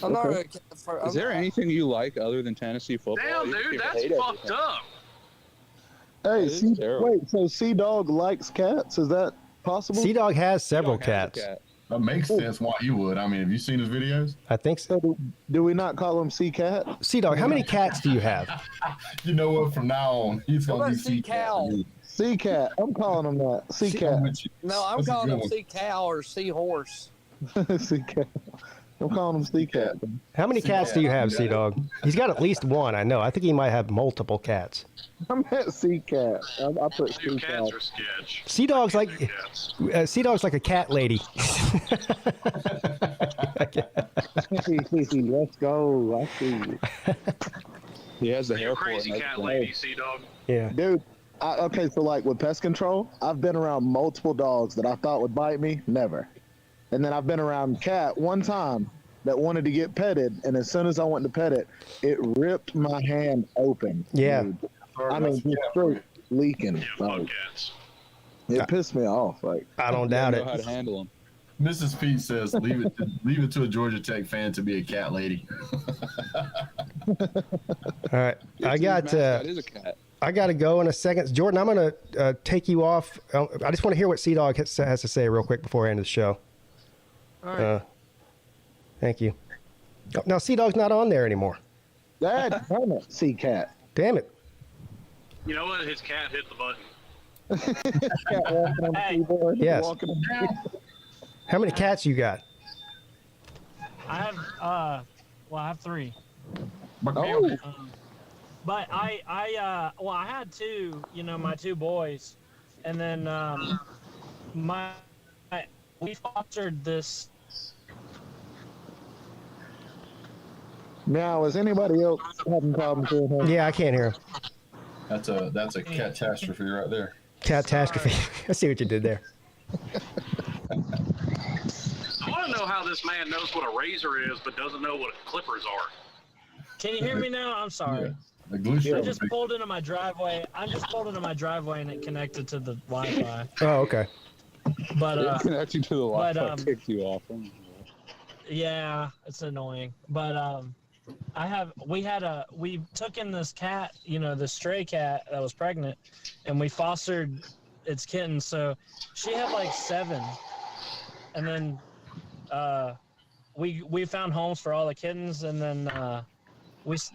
I'm not really a cat for, Is there anything you like other than Tennessee football? Damn, dude, that's fucked up. Hey, so Sea-Dog likes cats? Is that possible? Sea-Dog has several cats. That makes sense why he would. I mean, have you seen his videos? I think so. Do we not call him Sea-Cat? Sea-Dog, how many cats do you have? You know what? From now on, he's going to be Sea-Cow? Sea-Cat. I'm calling him that. Sea-Cat. No, I'm calling him Sea-Cow or Sea-Horse. Sea-Cat. I'm calling him Sea-Cat. How many cats do you have, Sea-Dog? He's got at least one, I know. I think he might have multiple cats. I'm at Sea-Cat. I put Dude, Sea-Cat. cats are sketch. Sea-Dog's like Sea-Dog's like a cat lady. Let's go. I see you. He has the You're hair a crazy for it. cat lady, Sea-Dog. Yeah. Dude, okay, so like with pest control, I've been around multiple dogs that I thought would bite me. Never. And then I've been around cat one time that wanted to get petted, and as soon as I went to pet it, it ripped my hand open. Yeah. Dude. I mean, just straight leaking. Yeah, fuck cats. It pissed me off. Like, I don't doubt know it. how to handle them. Mrs. Peete says, leave it to a Georgia Tech fan to be a cat lady. All right. That is a cat. I got to go in a second. Jordan, I'm going to take you off. I just want to hear what Sea-Dog has to say real quick before I end the show. All right. Thank you. Now, Sea-Dog's not on there anymore. damn it, Sea-Cat. Damn it. You know what? His cat hit the button. Cat walking on the keyboard. Yes. Walking on How many cats you got? I have I have 3. Oh. But I had 2, my 2 boys, and then we fostered this. Now, is anybody else having problems with him? Yeah, I can't hear him. That's a catastrophe right there. Catastrophe. I see what you did there. I want to know how this man knows what a razor is, but doesn't know what clippers are. Can you hear me now? I'm sorry. The glue I strap just is pulled into my driveway. And it connected to the Wi-Fi. Oh, okay. But It connects you to the Wi-Fi, kicks you off. yeah, it's annoying. But we took in this cat, this stray cat that was pregnant, and we fostered its kitten. So she had like 7, and then we found homes for all the kittens, and then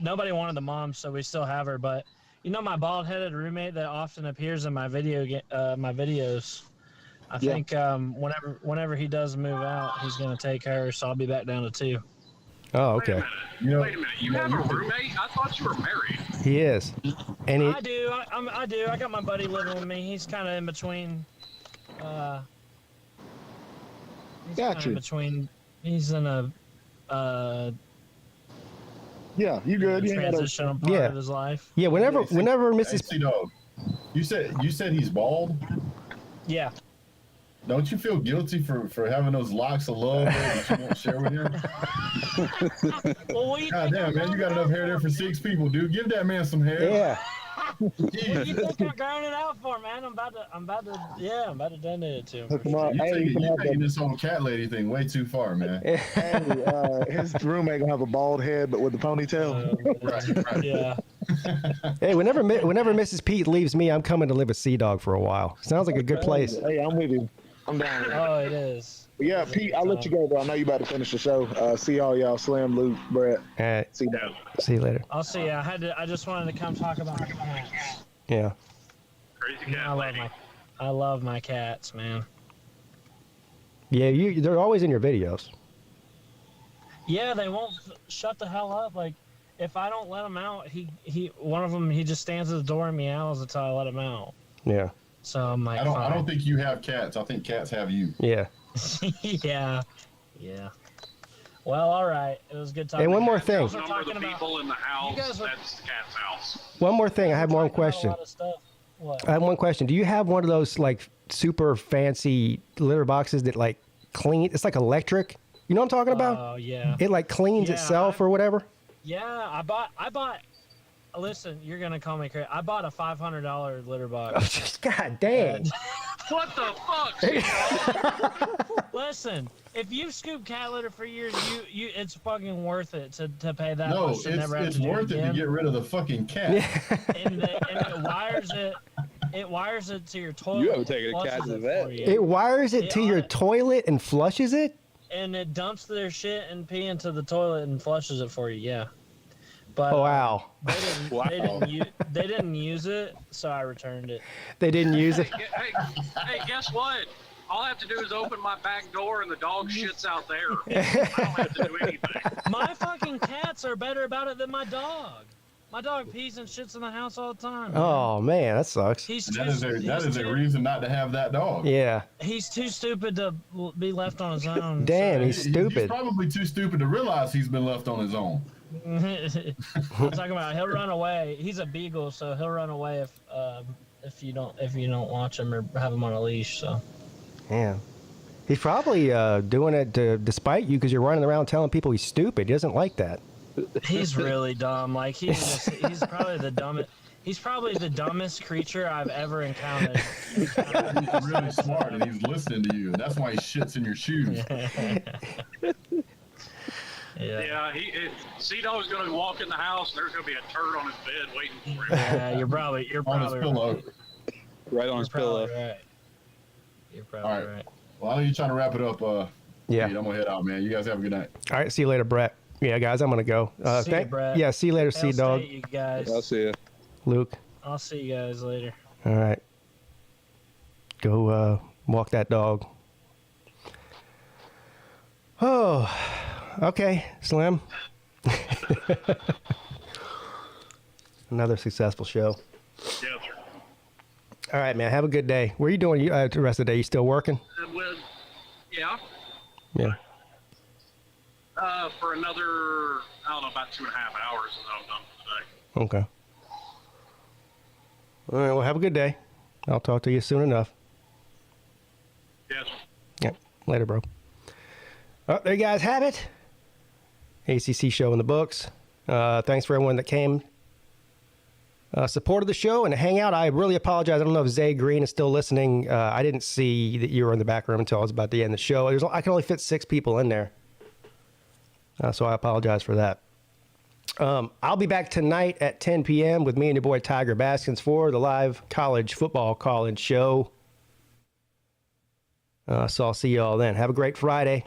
nobody wanted the mom, so we still have her. But my bald-headed roommate that often appears in my videos. I think whenever he does move out, he's gonna take her, so I'll be back down to 2. Oh, okay. Wait a minute. You have a roommate? I thought you were married. He is. And I do. I do. I got my buddy living with me. He's kind of in between. He's in a. Yeah, you good? Transitional part of his life. Yeah. Whenever Mrs. Dog, you said he's bald. Yeah. Don't you feel guilty for having those locks of love that you won't share with him? God damn, man, you got enough hair there for 6 people, dude. Give that man some hair. Yeah. What do you think I'm growing it out for, man? I'm about to donate it to him. You're taking this whole cat lady thing way too far, man. His roommate gonna have a bald head, but with the ponytail. Right. Yeah. Hey, whenever Mrs. Peete leaves me, I'm coming to live with Sea Dog for a while. Sounds like a good place. Hey, I'm with you. I'm down. Oh, it is. But yeah, Pete, I'll let you go, bro. I know you about to finish the show. See all y'all, Slim, Luke, Brett. All right. See you. See you later. I'll see you. I just wanted to come talk about my cats. Yeah. Crazy cat I love my cats, man. Yeah, they're always in your videos. Yeah, they won't shut the hell up. Like, if I don't let them out, one of them just stands at the door and meows until I let him out. Yeah. So I'm like, I don't think you have cats. I think cats have you. Yeah. Yeah. Well, all right. It was good talking. Hey, one more thing. Number the people in the house. That's the cat's house. One more thing. I have one question. What? I have one question. Do you have one of those like super fancy litter boxes that like clean? It's like electric. You know what I'm talking about? Oh yeah. It like cleans itself or whatever. Yeah, I bought. Listen, you're gonna call me crazy. I bought a $500 litter box. God damn. What the fuck? Listen, if you've scooped cat litter for years, it's fucking worth it to pay that No, much to never have it's to do worth it to get rid of the fucking cat. And it wires it. It wires it to your toilet. You haven't taken a cat to the vet. It wires it to your toilet and flushes it? And it dumps their shit and pee into the toilet and flushes it for you, yeah. But wow. They didn't use it, so I returned it. They didn't use it? Hey, guess what? All I have to do is open my back door and the dog shits out there. I don't have to do anything. My fucking cats are better about it than my dog. My dog pees and shits in the house all the time. Oh man, that sucks. That is a reason not to have that dog. Yeah. He's too stupid to be left on his own. Damn, he's stupid. He's probably too stupid to realize he's been left on his own. I'm talking about he'll run away. He's a beagle, so he'll run away if you don't watch him or have him on a leash. So. Yeah. He's probably doing it despite you because you're running around telling people he's stupid. He doesn't like that. He's really dumb. Like he's probably the dumbest. He's probably the dumbest creature I've ever encountered. He's really smart and he's listening to you. That's why he shits in your shoes. Yeah. Sea-Dog's gonna walk in the house and there's gonna be a turd on his bed waiting for him. Yeah, you're probably on his pillow. Right. Right on his pillow. Right. You're probably All right. right. Well, I know you're trying to wrap it up. Yeah. Pete, I'm gonna head out, man. You guys have a good night. All right, see you later, Brett. Yeah, guys, I'm gonna go. See you, Brett. Yeah, see you later, Sea Dog. You guys. I'll see you. Luke. I'll see you guys later. All right. Go walk that dog. Oh, okay, Slim. Another successful show. Yes, sir. All right, man. Have a good day. What are you doing the rest of the day? You still working? Well, yeah. Yeah. For another, I don't know, about 2.5 hours, and I'm done for today. Okay. All right. Well, have a good day. I'll talk to you soon enough. Yes, sir. Yep. Later, bro. Oh, there you guys have it. ACC show in the books. Thanks for everyone that came. Supported the show and hang out. I really apologize. I don't know if Zay Green is still listening. I didn't see that you were in the back room until I was about to end the show. I can only fit 6 people in there. So I apologize for that. I'll be back tonight at 10 p.m. with me and your boy Tiger Baskins for the live college football call-in show. So I'll see you all then. Have a great Friday.